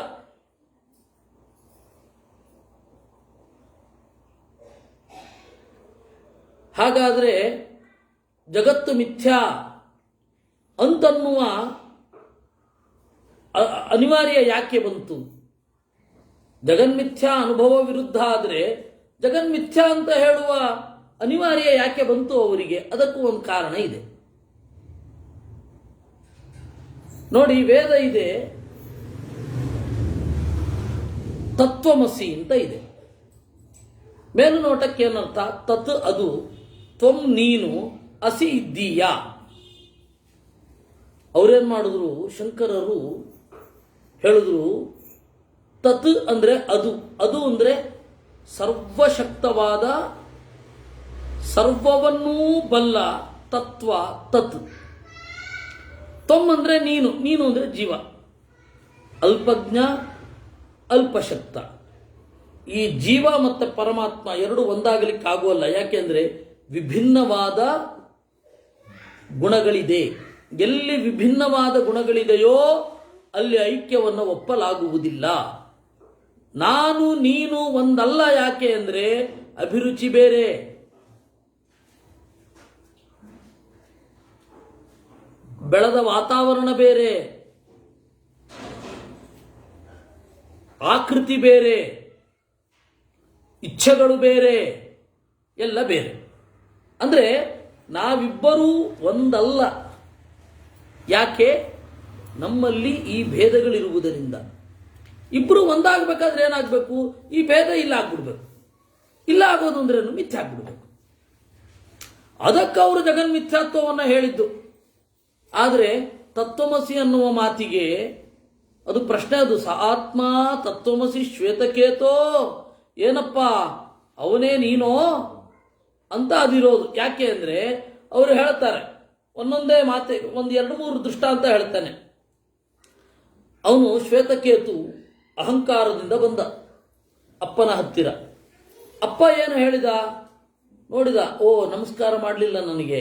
ಹಾಗಾದ್ರೆ ಜಗತ್ತು ಮಿಥ್ಯಾ ಅಂತನ್ನುವ ಅನಿವಾರ್ಯ ಯಾಕೆ ಬಂತು? ಜಗನ್ಮಿಥ್ಯಾ ಅನುಭವ ವಿರುದ್ಧ ಆದರೆ ಜಗನ್ಮಿಥ್ಯಾ ಅಂತ ಹೇಳುವ ಅನಿವಾರ್ಯ ಯಾಕೆ ಬಂತು ಅವರಿಗೆ? ಅದಕ್ಕೂ ಒಂದು ಕಾರಣ ಇದೆ ನೋಡಿ. ವೇದ ಇದೆ, ತತ್ವಮಸಿ ಅಂತ ಇದೆ. ಮೇಲು ನೋಟಕ್ಕೆ ಏನರ್ಥ? ತತ್ ಅದು, ತ್ವಂ ನೀನು, ಅಸಿ ಇದ್ದೀಯಾ. ಅವರೇನ್ ಮಾಡಿದ್ರು, ಶಂಕರರು ಹೇಳಿದ್ರು, ತತ್ ಅಂದ್ರೆ ಅದು, ಅದು ಅಂದ್ರೆ ಸರ್ವಶಕ್ತವಾದ, ಸರ್ವವನ್ನೂ ಬಲ್ಲ ತತ್ವ ತತ್. ತ್ವಂ ಅಂದ್ರೆ ನೀನು, ನೀನು ಅಂದ್ರೆ ಜೀವ, ಅಲ್ಪಜ್ಞ ಅಲ್ಪಶಕ್ತ. ಈ ಜೀವ ಮತ್ತು ಪರಮಾತ್ಮ ಎರಡು ಒಂದಾಗಲಿಕ್ಕೆ ಆಗುವಲ್ಲ. ಯಾಕೆಂದ್ರೆ ವಿಭಿನ್ನವಾದ ಗುಣಗಳಿದೆ. ಎಲ್ಲಿ ವಿಭಿನ್ನವಾದ ಗುಣಗಳಿದೆಯೋ ಅಲ್ಲಿ ಐಕ್ಯವನ್ನು ಒಪ್ಪಲಾಗುವುದಿಲ್ಲ. ನಾನು ನೀನು ಒಂದಲ್ಲ. ಯಾಕೆ ಅಂದ್ರೆ ಅಭಿರುಚಿ ಬೇರೆ, ಬೆಳೆದ ವಾತಾವರಣ ಬೇರೆ, ಆಕೃತಿ ಬೇರೆ, ಇಚ್ಛೆಗಳು ಬೇರೆ, ಎಲ್ಲ ಬೇರೆ. ಅಂದ್ರೆ ನಾವಿಬ್ಬರೂ ಒಂದಲ್ಲ. ಯಾಕೆ? ನಮ್ಮಲ್ಲಿ ಈ ಭೇದಗಳಿರುವುದರಿಂದ. ಇಬ್ಬರು ಒಂದಾಗಬೇಕಾದ್ರೆ ಏನಾಗಬೇಕು? ಈ ಭೇದ ಇಲ್ಲ ಆಗ್ಬಿಡ್ಬೇಕು. ಇಲ್ಲ ಆಗೋದು ಅಂದ್ರೇನು? ಮಿಥ್ಯೆ ಆಗ್ಬಿಡ್ಬೇಕು. ಅದಕ್ಕೆ ಅವರು ಜಗನ್ಮಿಥ್ಯಾತ್ವವನ್ನು ಹೇಳಿದ್ದು. ಆದರೆ ತತ್ವಮಸಿ ಅನ್ನುವ ಮಾತಿಗೆ ಅದು ಪ್ರಶ್ನೆ. ಅದು ಸ ಆತ್ಮ ತತ್ವಮಸಿ ಶ್ವೇತಕೇತೋ, ಏನಪ್ಪ ಅವನೇ ನೀನೋ ಅಂತ ಅದಿರೋದು. ಯಾಕೆ ಅಂದ್ರೆ ಅವರು ಹೇಳ್ತಾರೆ, ಒಂದೊಂದೇ ಮಾತೆ ಒಂದು 2-3 ದೃಷ್ಟಾಂತ ಹೇಳ್ತಾನೆ. ಅವನು ಶ್ವೇತಕೇತು ಅಹಂಕಾರದಿಂದ ಬಂದ ಅಪ್ಪನ ಹತ್ತಿರ. ಅಪ್ಪ ಏನು ಹೇಳಿದ? ನೋಡಿದ, ಓ ನಮಸ್ಕಾರ ಮಾಡಲಿಲ್ಲ ನನಗೆ,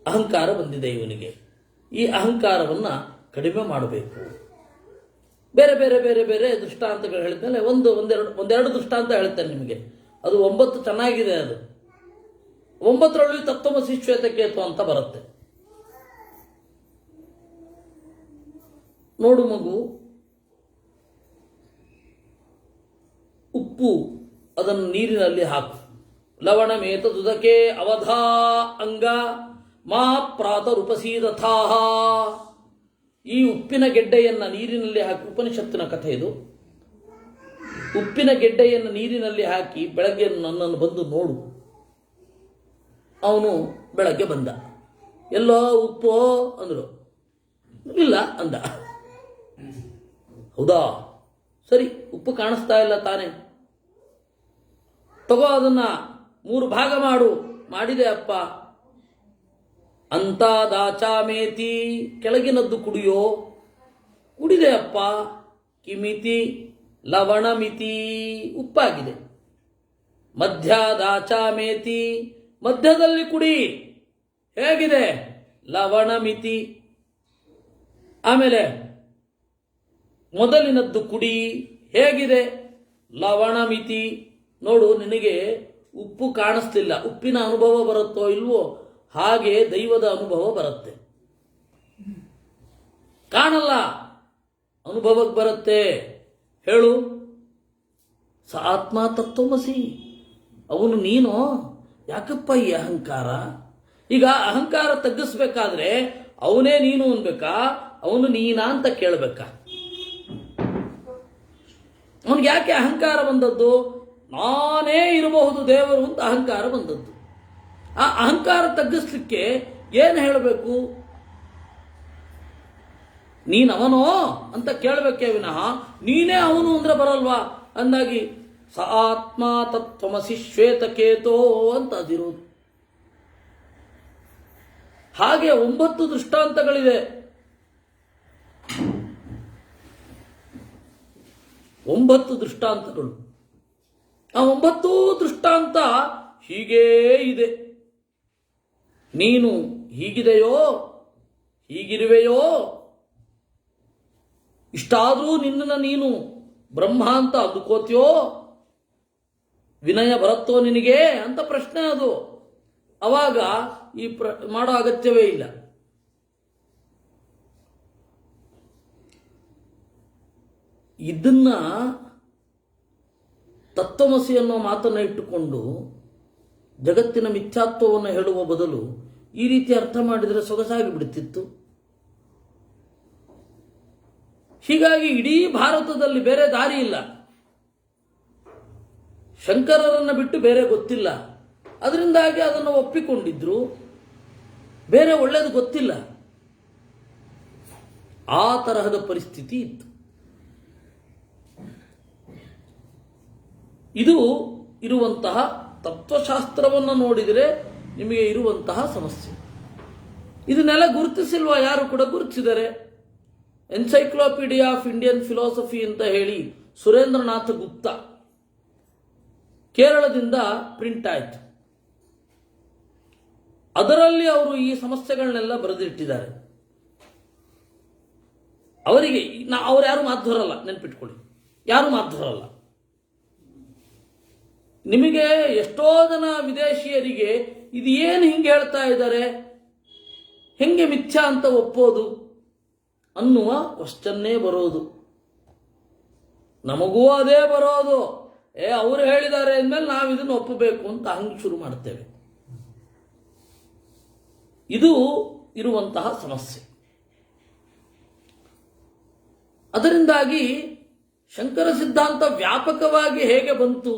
ಅಹಂಕಾರ ಬಂದಿದೆ ಇವನಿಗೆ, ಈ ಅಹಂಕಾರವನ್ನ ಕಡಿಮೆ ಮಾಡಬೇಕು. ಬೇರೆ ಬೇರೆ ಬೇರೆ ಬೇರೆ ದೃಷ್ಟಾಂತಗಳು ಹೇಳಿದ್ಮೇಲೆ ಒಂದೆರಡು ದೃಷ್ಟಾಂತ ಹೇಳ್ತೇನೆ ನಿಮಗೆ. ಅದು 9 ಚೆನ್ನಾಗಿದೆ. ಅದು 9ರಲ್ಲಿ ತತ್ವಮಸಿ ಶ್ವೇತಕೇತು ಅಂತ ಬರುತ್ತೆ. ನೋಡು ಮಗು, ಉಪ್ಪು ಅದನ್ನು ನೀರಿನಲ್ಲಿ ಹಾಕು. ಲವಣ ಮೇತದುದಕೆ ಅವಧಾ ಅಂಗ ಮಾ ಪ್ರಾತರುಪಸೀದಥಾ. ಈ ಉಪ್ಪಿನ ಗೆಡ್ಡೆಯನ್ನು ನೀರಿನಲ್ಲಿ ಹಾಕಿ, ಉಪನಿಷತ್ತಿನ ಕಥೆ ಇದು. ಉಪ್ಪಿನ ಗೆಡ್ಡೆಯನ್ನು ನೀರಿನಲ್ಲಿ ಹಾಕಿ ಬೆಳಗ್ಗೆ ನನ್ನನ್ನು ಬಂದು ನೋಡು. ಅವನು ಬೆಳಗ್ಗೆ ಬಂದ. ಎಲ್ಲೋ ಉಪ್ಪು ಅಂದರು. ಇಲ್ಲ ಅಂದ. ಹೌದಾ, ಸರಿ, ಉಪ್ಪು ಕಾಣಿಸ್ತಾ ಇಲ್ಲ ತಾನೆ, ತಗೋ ಅದನ್ನ 3 ಭಾಗ ಮಾಡು. ಮಾಡಿದೆ ಅಪ್ಪ. ಅಂತ ದಾಚಾಮೇತಿ, ಕೆಳಗಿನದ್ದು ಕುಡಿಯೋ. ಕುಡಿದೆ ಅಪ್ಪ. ಕಿಮಿತಿ ಲವಣಮಿತಿ, ಉಪ್ಪಾಗಿದೆ. ಮಧ್ಯ ದಾಚಾಮೇತಿ, ಮಧ್ಯದಲ್ಲಿ ಕುಡಿ. ಹೇಗಿದೆ? ಲವಣಮಿತಿ. ಆಮೇಲೆ ಮೊದಲಿನದ್ದು ಕುಡಿ. ಹೇಗಿದೆ? ಲವಣಮಿತಿ. ನೋಡು, ನಿನಗೆ ಉಪ್ಪು ಕಾಣಿಸ್ತಿಲ್ಲ. ಉಪ್ಪಿನ ಅನುಭವ ಬರುತ್ತೋ ಇಲ್ವೋ, ಹಾಗೆ ದೈವದ ಅನುಭವ ಬರುತ್ತೆ. ಕಾಣಲ್ಲ, ಅನುಭವಕ್ಕೆ ಬರುತ್ತೆ. ಹೇಳು, ಸ ಆತ್ಮ ತತ್ವಮಸಿ. ಅವನು ನೀನು. ಯಾಕಪ್ಪ ಈ ಅಹಂಕಾರ? ಈಗ ಅಹಂಕಾರ ತಗ್ಗಿಸ್ಬೇಕಾದ್ರೆ ಅವನೇ ನೀನು ಅನ್ಬೇಕಾ, ಅವನು ನೀನಾ ಅಂತ ಕೇಳಬೇಕಾ? ಅವನಿಗೆ ಯಾಕೆ ಅಹಂಕಾರ ಬಂದದ್ದು? ನಾನೇ ಇರಬಹುದು ದೇವರು ಅಂತ ಅಹಂಕಾರ ಬಂದದ್ದು. ಆ ಅಹಂಕಾರ ತಗ್ಗಿಸ್ಲಿಕ್ಕೆ ಏನು ಹೇಳಬೇಕು? ನೀನವನೋ ಅಂತ ಕೇಳಬೇಕೇ ವಿನಃ ನೀನೇ ಅವನು ಅಂದ್ರೆ ಬರಲ್ವಾ? ಅಂದಾಗಿ ಸ ಆತ್ಮ ತತ್ವಮಸಿ ಶ್ವೇತಕೇತೋ ಅಂತ ಅದಿರೋದು. ಹಾಗೆ 9 ದೃಷ್ಟಾಂತಗಳಿವೆ. 9 ದೃಷ್ಟಾಂತಗಳು. ಆ 9 ದೃಷ್ಟಾಂತ ಹೀಗೇ ಇದೆ. ನೀನು ಹೀಗಿದೆಯೋ, ಹೀಗಿರುವೆಯೋ, ಇಷ್ಟಾದರೂ ನಿನ್ನನ್ನು ನೀನು ಬ್ರಹ್ಮ ಅಂತ ಅಂದುಕೋತೀಯೋ, ವಿನಯ ಬರುತ್ತೋ ನಿನಗೆ ಅಂತ ಪ್ರಶ್ನೆ ಅದು. ಅವಾಗ ಈ ಮಾಡೋ ಅಗತ್ಯವೇ ಇಲ್ಲ. ಇದನ್ನ ತತ್ವಮಸಿ ಅನ್ನೋ ಮಾತನ್ನು ಇಟ್ಟುಕೊಂಡು ಜಗತ್ತಿನ ಮಿಥ್ಯಾತ್ವವನ್ನು ಹೇಳುವ ಬದಲು ಈ ರೀತಿ ಅರ್ಥ ಮಾಡಿದರೆ ಸೊಗಸಾಗಿ ಬಿಡುತ್ತಿತ್ತು. ಹೀಗಾಗಿ ಇಡೀ ಭಾರತದಲ್ಲಿ ಬೇರೆ ದಾರಿ ಇಲ್ಲ. ಶಂಕರರನ್ನು ಬಿಟ್ಟು ಬೇರೆ ಗೊತ್ತಿಲ್ಲ. ಅದರಿಂದಾಗಿ ಅದನ್ನು ಒಪ್ಪಿಕೊಂಡಿದ್ರು. ಬೇರೆ ಒಳ್ಳೆಯದು ಗೊತ್ತಿಲ್ಲ. ಆ ತರಹದ ಪರಿಸ್ಥಿತಿ ಇತ್ತು. ಇದು ಇರುವಂತಹ ತತ್ವಶಾಸ್ತ್ರವನ್ನು ನೋಡಿದರೆ ನಿಮಗೆ ಇರುವಂತಹ ಸಮಸ್ಯೆ. ಇದನ್ನೆಲ್ಲ ಗುರುತಿಸಿಲ್ವಾ? ಯಾರು ಕೂಡ ಗುರುತಿಸಿದರೆ. ಎನ್ಸೈಕ್ಲೋಪೀಡಿಯಾ ಆಫ್ ಇಂಡಿಯನ್ ಫಿಲಾಸಫಿ ಅಂತ ಹೇಳಿ ಸುರೇಂದ್ರನಾಥ್ ಗುಪ್ತಾ ಕೇರಳದಿಂದ ಪ್ರಿಂಟ್ ಆಯಿತು. ಅದರಲ್ಲಿ ಅವರು ಈ ಸಮಸ್ಯೆಗಳನ್ನೆಲ್ಲ ಬರೆದಿಟ್ಟಿದ್ದಾರೆ. ಅವರಿಗೆ ಅವ್ರು ಯಾರು ಮಾಧ್ವರಲ್ಲ, ನೆನ್ಪಿಟ್ಕೊಳ್ಳಿ, ಯಾರು ಮಾಧ್ವರಲ್ಲ. ನಿಮಗೆ ಎಷ್ಟೋ ಜನ ವಿದೇಶಿಯರಿಗೆ ಇದು ಏನು ಹಿಂಗೆ ಹೇಳ್ತಾ ಇದ್ದಾರೆ, ಹೆಂಗೆ ಮಿಥ್ಯಾ ಅಂತ ಒಪ್ಪೋದು ಅನ್ನುವ ಕ್ವಶ್ಚನ್ನೇ ಬರೋದು. ನಮಗೂ ಅದೇ ಬರೋದು. ಅವರು ಹೇಳಿದ್ದಾರೆ ಅಂದಮೇಲೆ ನಾವು ಇದನ್ನು ಒಪ್ಪಬೇಕು ಅಂತ ಹಂಗೆ ಶುರು ಮಾಡ್ತೇವೆ. ಇದು ಇರುವಂತಹ ಸಮಸ್ಯೆ. ಅದರಿಂದಾಗಿ ಶಂಕರ ಸಿದ್ಧಾಂತ ವ್ಯಾಪಕವಾಗಿ ಹೇಗೆ ಬಂತು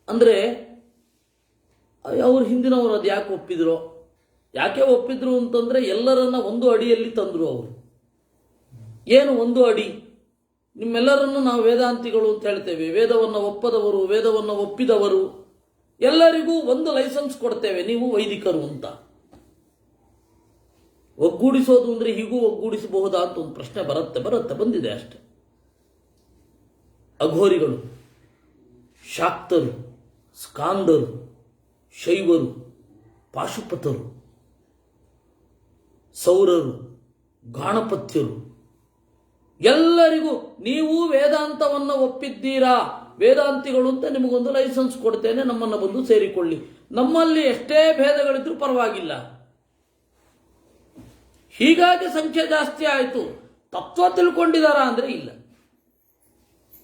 ಅಂದರೆ, ಅವ್ರ ಹಿಂದಿನವರು ಅದು ಯಾಕೆ ಒಪ್ಪಿದ್ರು? ಯಾಕೆ ಒಪ್ಪಿದ್ರು ಅಂತಂದ್ರೆ ಎಲ್ಲರನ್ನ ಒಂದು ಅಡಿಯಲ್ಲಿ ತಂದ್ರು ಅವರು. ಏನು ಒಂದು ಅಡಿ? ನಿಮ್ಮೆಲ್ಲರನ್ನು ನಾವು ವೇದಾಂತಿಗಳು ಅಂತ ಹೇಳ್ತೇವೆ. ವೇದವನ್ನು ಒಪ್ಪದವರು, ವೇದವನ್ನು ಒಪ್ಪಿದವರು ಎಲ್ಲರಿಗೂ ಒಂದು ಲೈಸೆನ್ಸ್ ಕೊಡ್ತೇವೆ, ನೀವು ವೈದಿಕರು ಅಂತ. ಒಗ್ಗೂಡಿಸೋದು ಅಂದ್ರೆ ಹೀಗೂ ಒಗ್ಗೂಡಿಸಬಹುದಾ ಅಂತ ಒಂದು ಪ್ರಶ್ನೆ ಬರುತ್ತೆ, ಬಂದಿದೆ ಅಷ್ಟೆ. ಅಘೋರಿಗಳು, ಶಾಕ್ತರು, ಸ್ಕಾಂದರು, ಶೈವರು, ಪಾಶುಪತರು, ಸೌರರು, ಗಾಣಪತ್ಯರು, ಎಲ್ಲರಿಗೂ ನೀವು ವೇದಾಂತವನ್ನು ಒಪ್ಪಿದ್ದೀರಾ, ವೇದಾಂತಿಗಳು ಅಂತ ನಿಮಗೊಂದು ಲೈಸೆನ್ಸ್ ಕೊಡ್ತೇನೆ, ನಮ್ಮನ್ನು ಬಂದು ಸೇರಿಕೊಳ್ಳಿ. ನಮ್ಮಲ್ಲಿ ಎಷ್ಟೇ ಭೇದಗಳಿದ್ರೂ ಪರವಾಗಿಲ್ಲ. ಹೀಗಾಗಿ ಸಂಖ್ಯೆ ಜಾಸ್ತಿ ಆಯಿತು. ತತ್ವ ತಿಳ್ಕೊಂಡಿದಾರಾ ಅಂದರೆ ಇಲ್ಲ.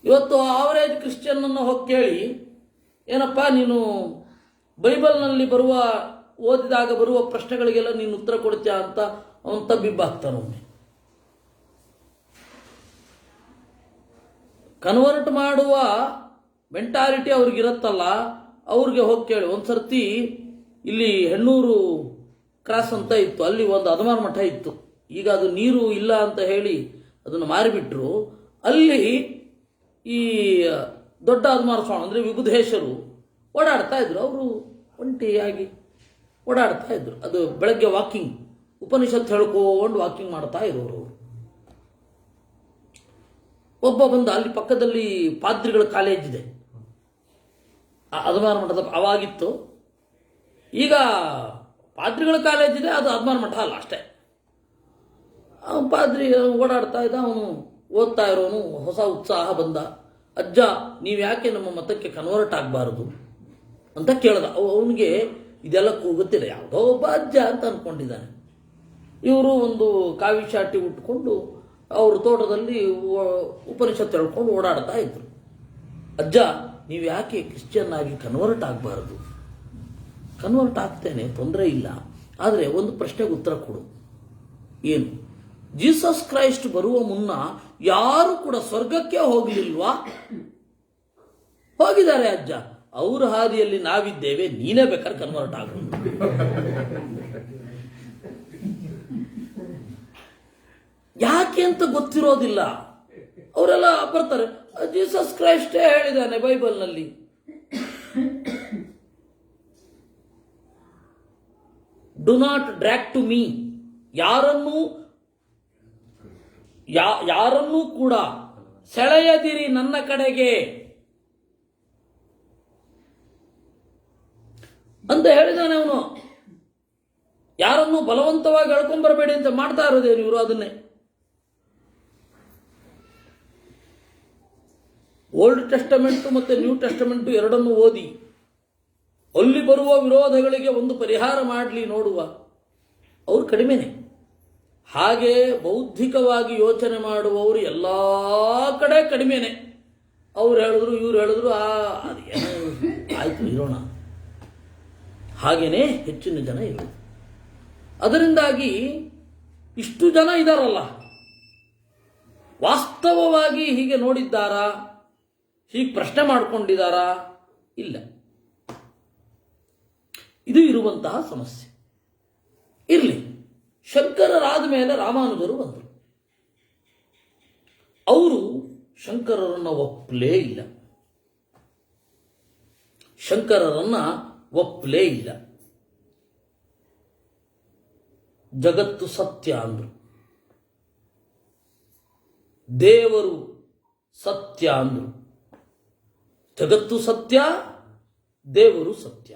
ಇವತ್ತು ಆವರೇಜ್ ಕ್ರಿಶ್ಚಿಯನ್ ಅನ್ನು ಹೋಗಿ ಕೇಳಿ, ಏನಪ್ಪ ನೀನು ಬೈಬಲ್ನಲ್ಲಿ ಓದಿದಾಗ ಬರುವ ಪ್ರಶ್ನೆಗಳಿಗೆಲ್ಲ ನೀನು ಉತ್ತರ ಕೊಡ್ತೀಯ ಅಂತ ಅವನು ತಬ್ಬಿಬ್ಬಾಗ್ತಾನೊಮ್ಮೆ. ಕನ್ವರ್ಟ್ ಮಾಡುವ ಮೆಂಟಾಲಿಟಿ ಅವ್ರಿಗಿರತ್ತಲ್ಲ, ಅವ್ರಿಗೆ ಹೋಗಿ ಕೇಳಿ. ಒಂದ್ಸರ್ತಿ ಇಲ್ಲಿ ಹೆಣ್ಣೂರು ಕ್ರಾಸ್ ಅಂತ ಇತ್ತು, ಅಲ್ಲಿ ಒಂದು ಅದಮಾರ್ ಮಠ ಇತ್ತು. ಈಗ ಅದು ನೀರು ಇಲ್ಲ ಅಂತ ಹೇಳಿ ಅದನ್ನು ಮಾರಿಬಿಟ್ರು. ಅಲ್ಲಿ ಈ ದೊಡ್ಡ ಅದಮಾರ ಸ್ವಾಮಿ ಅಂದರೆ ವಿಬುಧೇಶರು ಓಡಾಡ್ತಾ ಇದ್ರು. ಅವರು ಒಂಟಿಯಾಗಿ ಓಡಾಡ್ತಾ ಇದ್ರು. ಅದು ಬೆಳಗ್ಗೆ ವಾಕಿಂಗ್, ಉಪನಿಷತ್ ಹೇಳ್ಕೊಂಡು ವಾಕಿಂಗ್ ಮಾಡ್ತಾ ಇರೋರು. ಒಬ್ಬ ಬಂದ, ಅಲ್ಲಿ ಪಕ್ಕದಲ್ಲಿ ಪಾದ್ರಿಗಳ ಕಾಲೇಜ್ ಇದೆ, ಅದಮಾರ ಮಠದ ಅವಾಗಿತ್ತು. ಈಗ ಪಾದ್ರಿಗಳ ಕಾಲೇಜ್ ಇದೆ, ಅದು ಅದಮಾರ ಮಠ ಅಲ್ಲ ಅಷ್ಟೇ. ಪಾದ್ರಿ ಓಡಾಡ್ತಾ ಇದ್ದ, ಅವನು ಓದ್ತಾ ಇರೋನು. ಹೊಸ ಉತ್ಸಾಹ ಬಂದ. ಅಜ್ಜ, ನೀವು ಯಾಕೆ ನಮ್ಮ ಮತಕ್ಕೆ ಕನ್ವರ್ಟ್ ಆಗಬಾರದು ಅಂತ ಕೇಳ್ದ. ಅವನಿಗೆ ಇದೆಲ್ಲ ಗೊತ್ತಿಲ್ಲ, ಯಾವುದೋ ಒಬ್ಬ ಅಜ್ಜ ಅಂತ ಅಂದ್ಕೊಂಡಿದ್ದಾನೆ. ಇವರು ಒಂದು ಕಾವಿ ಶಾಟಿ ಉಟ್ಕೊಂಡು ಅವ್ರ ತೋಟದಲ್ಲಿ ಉಪನಿಷತ್ ಹೇಳ್ಕೊಂಡು ಓಡಾಡ್ತಾ ಇದ್ರು. ಅಜ್ಜ, ನೀವು ಯಾಕೆ ಕ್ರಿಶ್ಚಿಯನ್ ಆಗಿ ಕನ್ವರ್ಟ್ ಆಗಬಾರದು? ಕನ್ವರ್ಟ್ ಆಗ್ತೇನೆ, ತೊಂದರೆ ಇಲ್ಲ, ಆದರೆ ಒಂದು ಪ್ರಶ್ನೆಗೆ ಉತ್ತರ ಕೊಡು. ಏನು? ಜೀಸಸ್ ಕ್ರೈಸ್ಟ್ ಬರುವ ಮುನ್ನ ಯಾರು ಕೂಡ ಸ್ವರ್ಗಕ್ಕೆ ಹೋಗಲಿಲ್ವಾ? ಹೋಗಿದ್ದಾರೆ ಅಜ್ಜ. ಅವ್ರ ಹಾದಿಯಲ್ಲಿ ನಾವಿದ್ದೇವೆ, ನೀನೇ ಬೇಕಾದ್ರೆ ಕನ್ವರ್ಟ್ ಆಗ. ಯಾಕೆ ಅಂತ ಗೊತ್ತಿರೋದಿಲ್ಲ. ಅವರೆಲ್ಲ ಬರ್ತಾರೆ, ಜೀಸಸ್ ಕ್ರೈಸ್ಟೇ ಹೇಳಿದ್ದಾನೆ ಬೈಬಲ್ನಲ್ಲಿ. Do not drag to me. ಯಾರನ್ನೂ ಕೂಡ ಸೆಳೆಯದಿರಿ ನನ್ನ ಕಡೆಗೆ ಅಂತ ಹೇಳಿದಾನೆ ಅವನು. ಯಾರನ್ನೂ ಬಲವಂತವಾಗಿ ಎಳ್ಕೊಂಡ್ಬರಬೇಡಿ ಅಂತ ಮಾಡ್ತಾ ಇರೋದೇನು ಇವರು? ಅದನ್ನೇ ಓಲ್ಡ್ ಟೆಸ್ಟಮೆಂಟು ಮತ್ತು ನ್ಯೂ ಟೆಸ್ಟಮೆಂಟು ಎರಡನ್ನೂ ಓದಿ ಅಲ್ಲಿ ಬರುವ ವಿರೋಧಗಳಿಗೆ ಒಂದು ಪರಿಹಾರ ಮಾಡಲಿ ನೋಡುವ. ಅವರು ಕಡಿಮೆನೆ. ಹಾಗೆ ಬೌದ್ಧಿಕವಾಗಿ ಯೋಚನೆ ಮಾಡುವವರು ಎಲ್ಲ ಕಡೆ ಕಡಿಮೆನೆ. ಅವ್ರು ಹೇಳಿದ್ರು, ಇವ್ರು ಹೇಳಿದ್ರು, ಆಯ್ತು ಇರೋಣ. ಹಾಗೇನೆ ಹೆಚ್ಚಿನ ಜನ ಇರೋದು. ಅದರಿಂದಾಗಿ ಇಷ್ಟು ಜನ ಇದಾರಲ್ಲ, ವಾಸ್ತವವಾಗಿ ಹೀಗೆ ನೋಡಿದ್ದಾರಾ? ಹೀಗೆ ಪ್ರಶ್ನೆ ಮಾಡಿಕೊಂಡಿದ್ದಾರಾ? ಇಲ್ಲ. ಇದು ಇರುವಂತಹ ಸಮಸ್ಯೆ. ಇರಲಿ, ಶಂಕರರಾದ ಮೇಲೆ ರಾಮಾನುಜರು ಬಂದರು. ಅವರು ಶಂಕರರನ್ನು ಒಪ್ಪಲೇ ಇಲ್ಲ. ಶಂಕರರನ್ನ ಒಪ್ಪಲೇ ಇಲ್ಲ. ಜಗತ್ತು ಸತ್ಯ ಅಂದ್ರು, ದೇವರು ಸತ್ಯ ಅಂದ್ರು. ಜಗತ್ತು ಸತ್ಯ, ದೇವರು ಸತ್ಯ.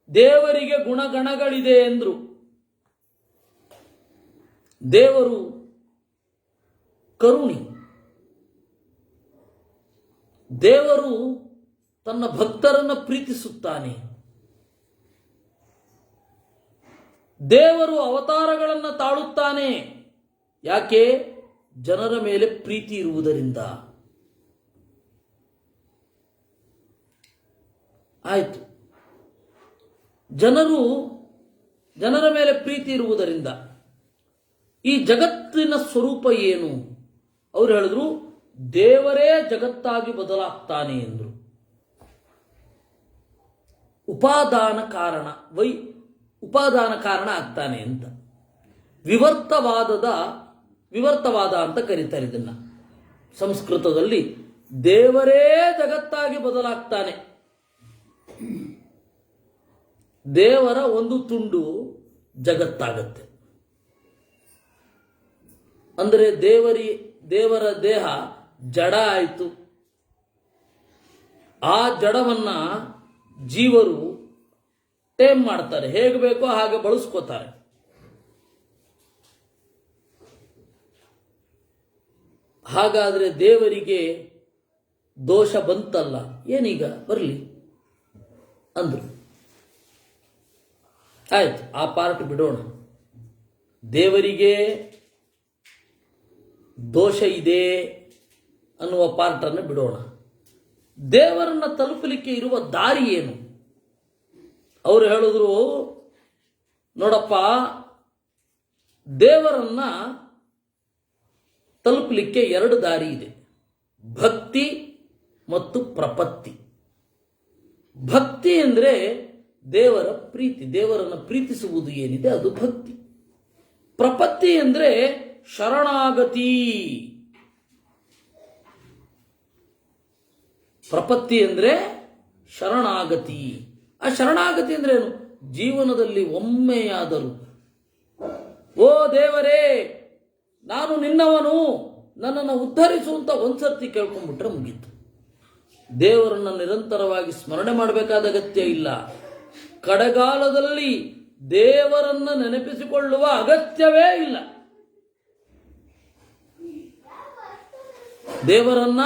ದೇವರಿಗೆ ಗುಣಗಣಗಳಿದೆ ಎಂದ್ರು. ದೇವರು ಕರುಣಿ. ದೇವರು ತನ್ನ ಭಕ್ತರನ್ನು ಪ್ರೀತಿಸುತ್ತಾನೆ. ದೇವರು ಅವತಾರಗಳನ್ನು ತಾಳುತ್ತಾನೆ. ಯಾಕೆ? ಜನರ ಮೇಲೆ ಪ್ರೀತಿ ಇರುವುದರಿಂದ. ಆಯಿತು, ಜನರ ಮೇಲೆ ಪ್ರೀತಿ ಇರುವುದರಿಂದ. ಈ ಜಗತ್ತಿನ ಸ್ವರೂಪ ಏನು? ಅವರು ಹೇಳಿದ್ರು, ದೇವರೇ ಜಗತ್ತಾಗಿ ಬದಲಾಗ್ತಾನೆ ಎಂದರು. ಉಪಾದಾನ ಕಾರಣ ಆಗ್ತಾನೆ ಅಂತ. ವಿವರ್ತವಾದ ಅಂತ ಕರೀತಾರೆ ಇದನ್ನ ಸಂಸ್ಕೃತದಲ್ಲಿ. ದೇವರೇ ಜಗತ್ತಾಗಿ ಬದಲಾಗ್ತಾನೆ. ದೇವರ ಒಂದು ತುಂಡು ಜಗತ್ತಾಗತ್ತೆ. ಅಂದರೆ ದೇವರ ದೇಹ ಜಡ ಆಯಿತು. ಆ ಜಡವನ್ನ ಜೀವರು ಟೇಮ್ ಮಾಡ್ತಾರೆ, ಹೇಗೆ ಬೇಕೋ ಹಾಗೆ ಬಳಸ್ಕೋತಾರೆ. ಹಾಗಾದರೆ ದೇವರಿಗೆ ದೋಷ ಬಂತಲ್ಲ, ಏನೀಗ ಬರಲಿ ಅಂದರು. ಆಯ್ತು, ಆ ಪಾರ್ಟ್ ಬಿಡೋಣ. ದೇವರಿಗೆ ದೋಷ ಇದೆ ಅನ್ನುವ ಪಾರ್ಟನ್ನು ಬಿಡೋಣ. ದೇವರನ್ನ ತಲುಪಲಿಕ್ಕೆ ಇರುವ ದಾರಿ ಏನು? ಅವರು ಹೇಳಿದ್ರು, ನೋಡಪ್ಪ, ದೇವರನ್ನ ತಲುಪಲಿಕ್ಕೆ ಎರಡು ದಾರಿ ಇದೆ, ಭಕ್ತಿ ಮತ್ತು ಪ್ರಪತ್ತಿ. ಭಕ್ತಿ ಅಂದರೆ ದೇವರ ಪ್ರೀತಿ, ದೇವರನ್ನು ಪ್ರೀತಿಸುವುದು ಏನಿದೆ ಅದು ಭಕ್ತಿ. ಪ್ರಪತ್ತಿ ಅಂದರೆ ಶರಣಾಗತಿ. ಪ್ರಪತ್ತಿ ಅಂದರೆ ಶರಣಾಗತಿ. ಆ ಶರಣಾಗತಿ ಅಂದ್ರೆ ಏನು? ಜೀವನದಲ್ಲಿ ಒಮ್ಮೆಯಾದರೂ ಓ ದೇವರೇ, ನಾನು ನಿನ್ನವನು, ನನ್ನನ್ನು ಉದ್ಧರಿಸುವಂತ ಒಂದ್ಸರ್ತಿ ಕೇಳ್ಕೊಂಡ್ಬಿಟ್ರೆ ಮುಗೀತು. ದೇವರನ್ನು ನಿರಂತರವಾಗಿ ಸ್ಮರಣೆ ಮಾಡಬೇಕಾದ ಅಗತ್ಯ ಇಲ್ಲ. ಕಡೆಗಾಲದಲ್ಲಿ ದೇವರನ್ನ ನೆನಪಿಸಿಕೊಳ್ಳುವ ಅಗತ್ಯವೇ ಇಲ್ಲ. ದೇವರನ್ನ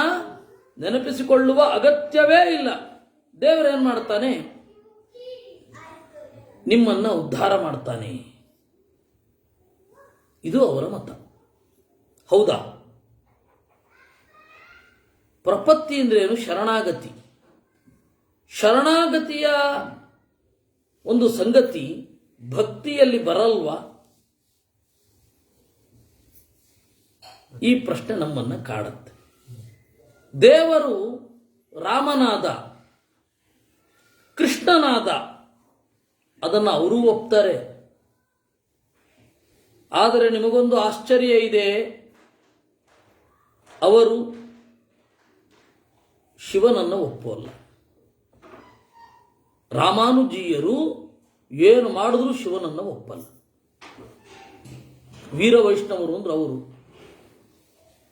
ನೆನಪಿಸಿಕೊಳ್ಳುವ ಅಗತ್ಯವೇ ಇಲ್ಲ. ದೇವರೇನ್ ಮಾಡ್ತಾನೆ? ನಿಮ್ಮನ್ನ ಉದ್ಧಾರ ಮಾಡ್ತಾನೆ. ಇದು ಅವರ ಮತ. ಹೌದಾ? ಪ್ರಪತ್ತಿ ಅಂದ್ರೆ ಏನು? ಶರಣಾಗತಿ. ಶರಣಾಗತಿಯ ಒಂದು ಸಂಗತಿ ಭಕ್ತಿಯಲ್ಲಿ ಬರಲ್ವಾ? ಈ ಪ್ರಶ್ನೆ ನಮ್ಮನ್ನ ಕಾಡುತ್ತೆ. ದೇವರು ರಾಮನಾದ, ಕೃಷ್ಣನಾದ, ಅದನ್ನು ಅವರೂ ಒಪ್ತಾರೆ. ಆದರೆ ನಿಮಗೊಂದು ಆಶ್ಚರ್ಯ ಇದೆ, ಅವರು ಶಿವನನ್ನು ಒಪ್ಪುವಲ್ಲ. ರಾಮಾನುಜೀಯರು ಏನು ಮಾಡಿದ್ರು ಶಿವನನ್ನು ಒಪ್ಪಲ್ಲ. ವೀರ ವೈಷ್ಣವರು ಅಂದ್ರೆ ಅವರು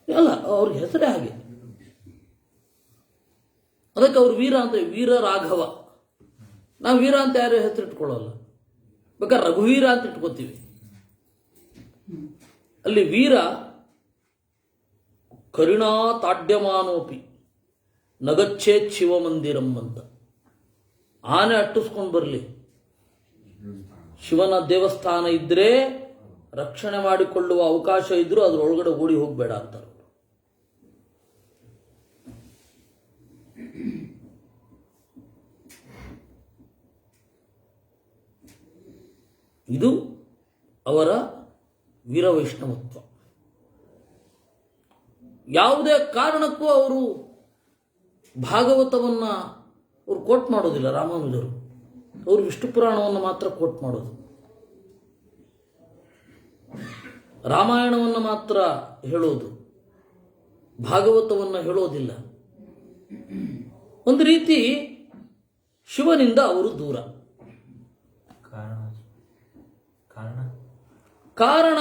ಅಲ್ಲ, ಅವ್ರಿಗೆ ಹೆಸರೇ ಹಾಗೆ. ಅದಕ್ಕೆ ಅವ್ರು ವೀರ ಅಂತ, ವೀರ ರಾಘವ. ನಾವು ವೀರ ಅಂತ ಯಾರು ಹೆಸರು ಇಟ್ಕೊಳ್ಳಲ್ಲ, ಬೇಕಾದ್ರೆ ರಘುವೀರ ಅಂತ ಇಟ್ಕೋತೀವಿ. ಅಲ್ಲಿ ವೀರ ಕರುಣಾ ತಾಡ್ಯಮಾನೋಪಿ ನಗಚ್ಚೇತ್ ಶಿವ ಮಂದಿರಂ ಅಂತ. ಆನೆ ಅಟ್ಟಿಸ್ಕೊಂಡು ಬರಲಿ, ಶಿವನ ದೇವಸ್ಥಾನ ಇದ್ರೆ ರಕ್ಷಣೆ ಮಾಡಿಕೊಳ್ಳುವ ಅವಕಾಶ ಇದ್ರೂ ಅದರೊಳಗಡೆ ಓಡಿ ಹೋಗಬೇಡ ಅಂತಾರೆ. ಇದು ಅವರ ವೀರವೈಷ್ಣವತ್ವ. ಯಾವುದೇ ಕಾರಣಕ್ಕೂ ಅವರು ಭಾಗವತವನ್ನ ಅವರು ಕೋಟ್ ಮಾಡೋದಿಲ್ಲ. ರಾಮಾನುಜರು ಅವರು ವಿಷ್ಣು ಪುರಾಣವನ್ನು ಮಾತ್ರ ಕೋಟ್ ಮಾಡೋದು, ರಾಮಾಯಣವನ್ನು ಮಾತ್ರ ಹೇಳೋದು, ಭಾಗವತವನ್ನು ಹೇಳೋದಿಲ್ಲ. ಒಂದು ರೀತಿ ಶಿವನಿಂದ ಅವರು ದೂರ. ಕಾರಣ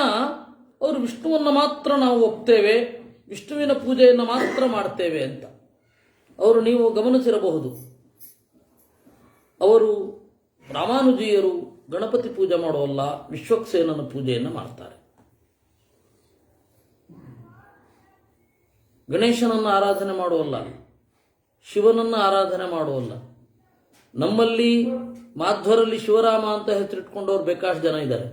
ಅವರು ವಿಷ್ಣುವನ್ನು ಮಾತ್ರ ನಾವು ಒಪ್ತೇವೆ, ವಿಷ್ಣುವಿನ ಪೂಜೆಯನ್ನು ಮಾತ್ರ ಮಾಡ್ತೇವೆ ಅಂತ. ಅವರು, ನೀವು ಗಮನಿಸಿರಬಹುದು, ಅವರು ರಾಮಾನುಜೀಯರು ಗಣಪತಿ ಪೂಜೆ ಮಾಡುವಲ್ಲ, ವಿಶ್ವಕ್ಸೇನನ ಪೂಜೆಯನ್ನು ಮಾಡ್ತಾರೆ. ಗಣೇಶನನ್ನು ಆರಾಧನೆ ಮಾಡುವಲ್ಲ, ಶಿವನನ್ನು ಆರಾಧನೆ ಮಾಡುವಲ್ಲ. ನಮ್ಮಲ್ಲಿ ಮಾಧ್ವರಲ್ಲಿ ಶಿವರಾಮ ಅಂತ ಹೆಸರಿಟ್ಕೊಂಡವ್ರು ಬೇಕಾಷ್ಟು ಜನ ಇದ್ದಾರೆ.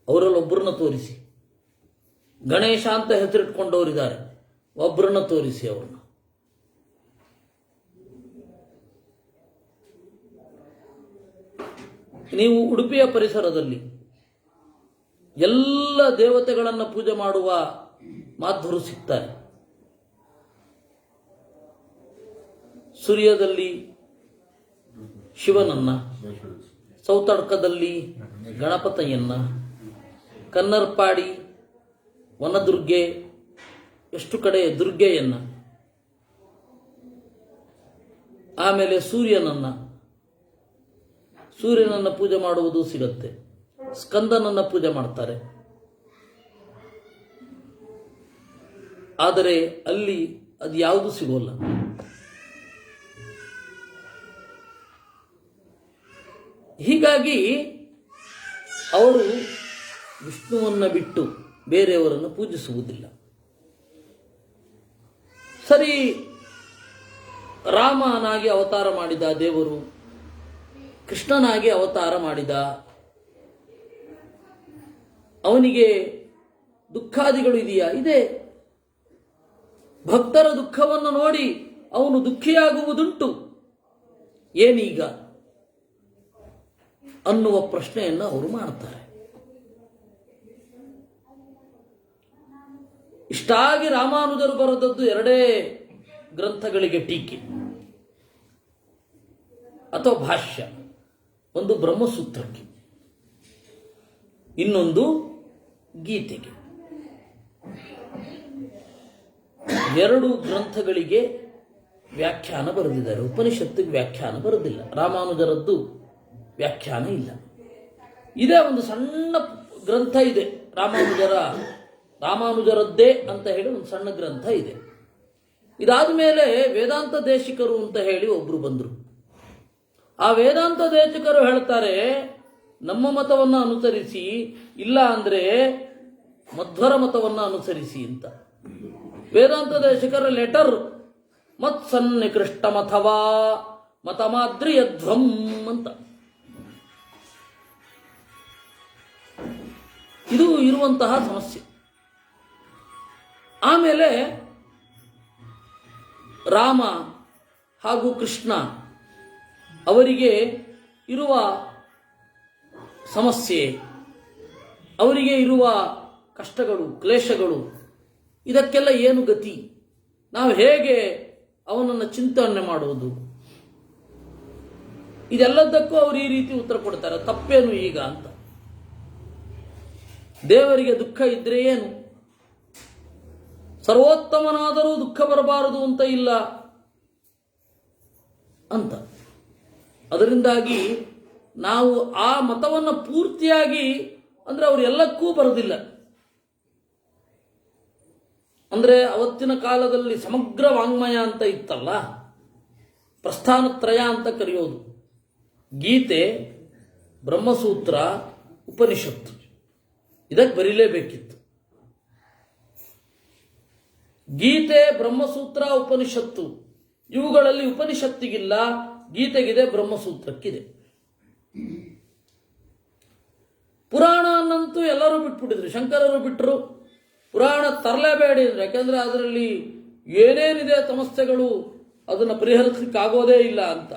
ಅವರಲ್ಲಿ ಒಬ್ಬರನ್ನ ತೋರಿಸಿ. ಗಣೇಶ ಅಂತ ಹೆಸರಿಟ್ಕೊಂಡವರಿದ್ದಾರೆ, ಒಬ್ಬರನ್ನ ತೋರಿಸಿ ಅವ್ರನ್ನ. ನೀವು ಉಡುಪಿಯ ಪರಿಸರದಲ್ಲಿ ಎಲ್ಲ ದೇವತೆಗಳನ್ನು ಪೂಜೆ ಮಾಡುವ ಮಾಧ್ವರು ಸಿಗ್ತಾರೆ. ಸೂರ್ಯದಲ್ಲಿ ಶಿವನನ್ನ, ಸೌತಡ್ಕದಲ್ಲಿ ಗಣಪತಿಯನ್ನ, ಕನ್ನರ್ಪಾಡಿ ವನದುರ್ಗೆ, ಎಷ್ಟು ಕಡೆ ದುರ್ಗೆಯನ್ನ, ಆಮೇಲೆ ಸೂರ್ಯನನ್ನ ಪೂಜೆ ಮಾಡುವುದು ಸಿಗುತ್ತೆ. ಸ್ಕಂದನನ್ನ ಪೂಜೆ ಮಾಡ್ತಾರೆ. ಆದರೆ ಅಲ್ಲಿ ಅದು ಯಾವುದು ಸಿಗೋಲ್ಲ. ಹೀಗಾಗಿ ಅವರು ವಿಷ್ಣುವನ್ನ ಬಿಟ್ಟು ಬೇರೆಯವರನ್ನು ಪೂಜಿಸುವುದಿಲ್ಲ. ಸರಿ, ರಾಮನಾಗಿ ಅವತಾರ ಮಾಡಿದ ದೇವರು, ಕೃಷ್ಣನಾಗಿ ಅವತಾರ ಮಾಡಿದ, ಅವನಿಗೆ ದುಃಖಾದಿಗಳು ಇದೆಯಾ? ಇದೆ. ಭಕ್ತರ ದುಃಖವನ್ನು ನೋಡಿ ಅವನು ದುಃಖಿಯಾಗುವುದುಂಟು. ಏನೀಗ ಅನ್ನುವ ಪ್ರಶ್ನೆಯನ್ನು ಅವರು ಮಾಡ್ತಾರೆ. ಇಷ್ಟಾಗಿ ರಾಮಾನುಜರು ಬರೆದದ್ದು 2 ಗ್ರಂಥಗಳಿಗೆ ಟೀಕೆ ಅಥವಾ ಭಾಷ್ಯ. ಒಂದು ಬ್ರಹ್ಮಸೂತ್ರಕ್ಕೆ, ಇನ್ನೊಂದು ಗೀತೆಗೆ. 2 ಗ್ರಂಥಗಳಿಗೆ ವ್ಯಾಖ್ಯಾನ ಬರೆದಿದ್ದಾರೆ. ಉಪನಿಷತ್ತಿಗೆ ವ್ಯಾಖ್ಯಾನ ಬರೆದಿಲ್ಲ. ರಾಮಾನುಜರದ್ದು ವ್ಯಾಖ್ಯಾನ ಇಲ್ಲ. ಇದೇ ಒಂದು ಸಣ್ಣ ಗ್ರಂಥ ಇದೆ, ರಾಮಾನುಜರದ್ದೇ ಅಂತ ಹೇಳಿ ಒಂದು ಸಣ್ಣ ಗ್ರಂಥ ಇದೆ. ಇದಾದ ಮೇಲೆ ವೇದಾಂತ ದೇಶಿಕರು ಅಂತ ಹೇಳಿ ಒಬ್ರು ಬಂದರು. ಆ ವೇದಾಂತ ದೇಶಿಕರು ಹೇಳ್ತಾರೆ, ನಮ್ಮ ಮತವನ್ನು ಅನುಸರಿಸಿ, ಇಲ್ಲ ಅಂದ್ರೆ ಮಧ್ವರ ಮತವನ್ನು ಅನುಸರಿಸಿ ಅಂತ. ವೇದಾಂತ ದೇಶಿಕರ ಲೆಟರ್ ಮತ್ಸನ್ನಿಕೃಷ್ಟಮಥವಾ ಮತಮಾದ್ರಿಯಧ್ವಂ ಅಂತ. ಇದು ಇರುವಂತಹ ಸಮಸ್ಯೆ. ಆಮೇಲೆ ರಾಮ ಹಾಗೂ ಕೃಷ್ಣ ಅವರಿಗೆ ಇರುವ ಸಮಸ್ಯೆ, ಅವರಿಗೆ ಇರುವ ಕಷ್ಟಗಳು, ಕ್ಲೇಶಗಳು, ಇದಕ್ಕೆಲ್ಲ ಏನು ಗತಿ? ನಾವು ಹೇಗೆ ಅವನನ್ನು ಚಿಂತನೆ ಮಾಡುವುದು? ಇದೆಲ್ಲದಕ್ಕೂ ಅವರು ಈ ರೀತಿ ಉತ್ತರ ಕೊಡ್ತಾರೆ. ತಪ್ಪೇನು ಈಗ ಅಂತ. ದೇವರಿಗೆ ದುಃಖ ಇದ್ರೆ ಏನು? ಸರ್ವೋತ್ತಮನಾದರೂ ದುಃಖ ಬರಬಾರದು ಅಂತ ಇಲ್ಲ ಅಂತ. ಅದರಿಂದಾಗಿ ನಾವು ಆ ಮತವನ್ನು ಪೂರ್ತಿಯಾಗಿ, ಅಂದ್ರೆ ಅವರು ಎಲ್ಲಕ್ಕೂ ಬರೋದಿಲ್ಲ. ಅಂದ್ರೆ ಅವತ್ತಿನ ಕಾಲದಲ್ಲಿ ಸಮಗ್ರ ವಾಂಗ್ಮಯ ಅಂತ ಇತ್ತಲ್ಲ, ಪ್ರಸ್ಥಾನತ್ರಯ ಅಂತ ಕರೆಯೋದು. ಗೀತೆ, ಬ್ರಹ್ಮಸೂತ್ರ, ಉಪನಿಷತ್ತು, ಇದಕ್ಕೆ ಬರೀಲೇಬೇಕಿತ್ತು. ಗೀತೆ, ಬ್ರಹ್ಮಸೂತ್ರ, ಉಪನಿಷತ್ತು, ಇವುಗಳಲ್ಲಿ ಉಪನಿಷತ್ತಿಗಿಲ್ಲ, ಗೀತೆಗಿದೆ, ಬ್ರಹ್ಮಸೂತ್ರಕ್ಕಿದೆ. ಪುರಾಣ ಅನ್ನಂತೂ ಎಲ್ಲರೂ ಬಿಟ್ಬಿಟ್ಟಿದ್ರು. ಶಂಕರರು ಬಿಟ್ಟರು. ಪುರಾಣ ತರಲೇಬೇಡಿ ಅಂದ್ರೆ, ಯಾಕಂದ್ರೆ ಅದರಲ್ಲಿ ಏನೇನಿದೆ ಸಮಸ್ಯೆಗಳು ಅದನ್ನು ಪರಿಹರಿಸಲಿಕ್ಕಾಗೋದೇ ಇಲ್ಲ ಅಂತ.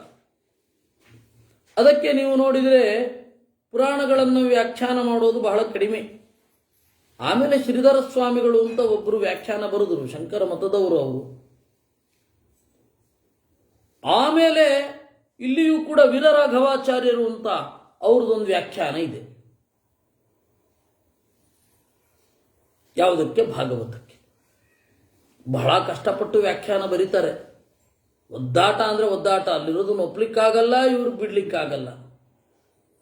ಅದಕ್ಕೆ ನೀವು ನೋಡಿದರೆ ಪುರಾಣಗಳನ್ನು ವ್ಯಾಖ್ಯಾನ ಮಾಡೋದು ಬಹಳ ಕಡಿಮೆ. ಆಮೇಲೆ ಶ್ರೀಧರ ಸ್ವಾಮಿಗಳು ಅಂತ ಒಬ್ಬರು ವ್ಯಾಖ್ಯಾನ ಬರೆದರು, ಶಂಕರ ಮತದವರು ಅವರು. ಆಮೇಲೆ ಇಲ್ಲಿಯೂ ಕೂಡ ವೀರರಾಘವಾಚಾರ್ಯರು ಅಂತ ಅವ್ರದ್ದೊಂದು ವ್ಯಾಖ್ಯಾನ ಇದೆ. ಯಾವುದಕ್ಕೆ? ಭಾಗವತಕ್ಕೆ. ಬಹಳ ಕಷ್ಟಪಟ್ಟು ವ್ಯಾಖ್ಯಾನ ಬರೀತಾರೆ. ಒದ್ದಾಟ ಅಂದ್ರೆ ಒದ್ದಾಟ, ಅಲ್ಲಿರೋದನ್ನು ಒಪ್ಲಿಕ್ಕಾಗಲ್ಲ, ಇವ್ರಿಗೆ ಬಿಡ್ಲಿಕ್ಕಾಗಲ್ಲ.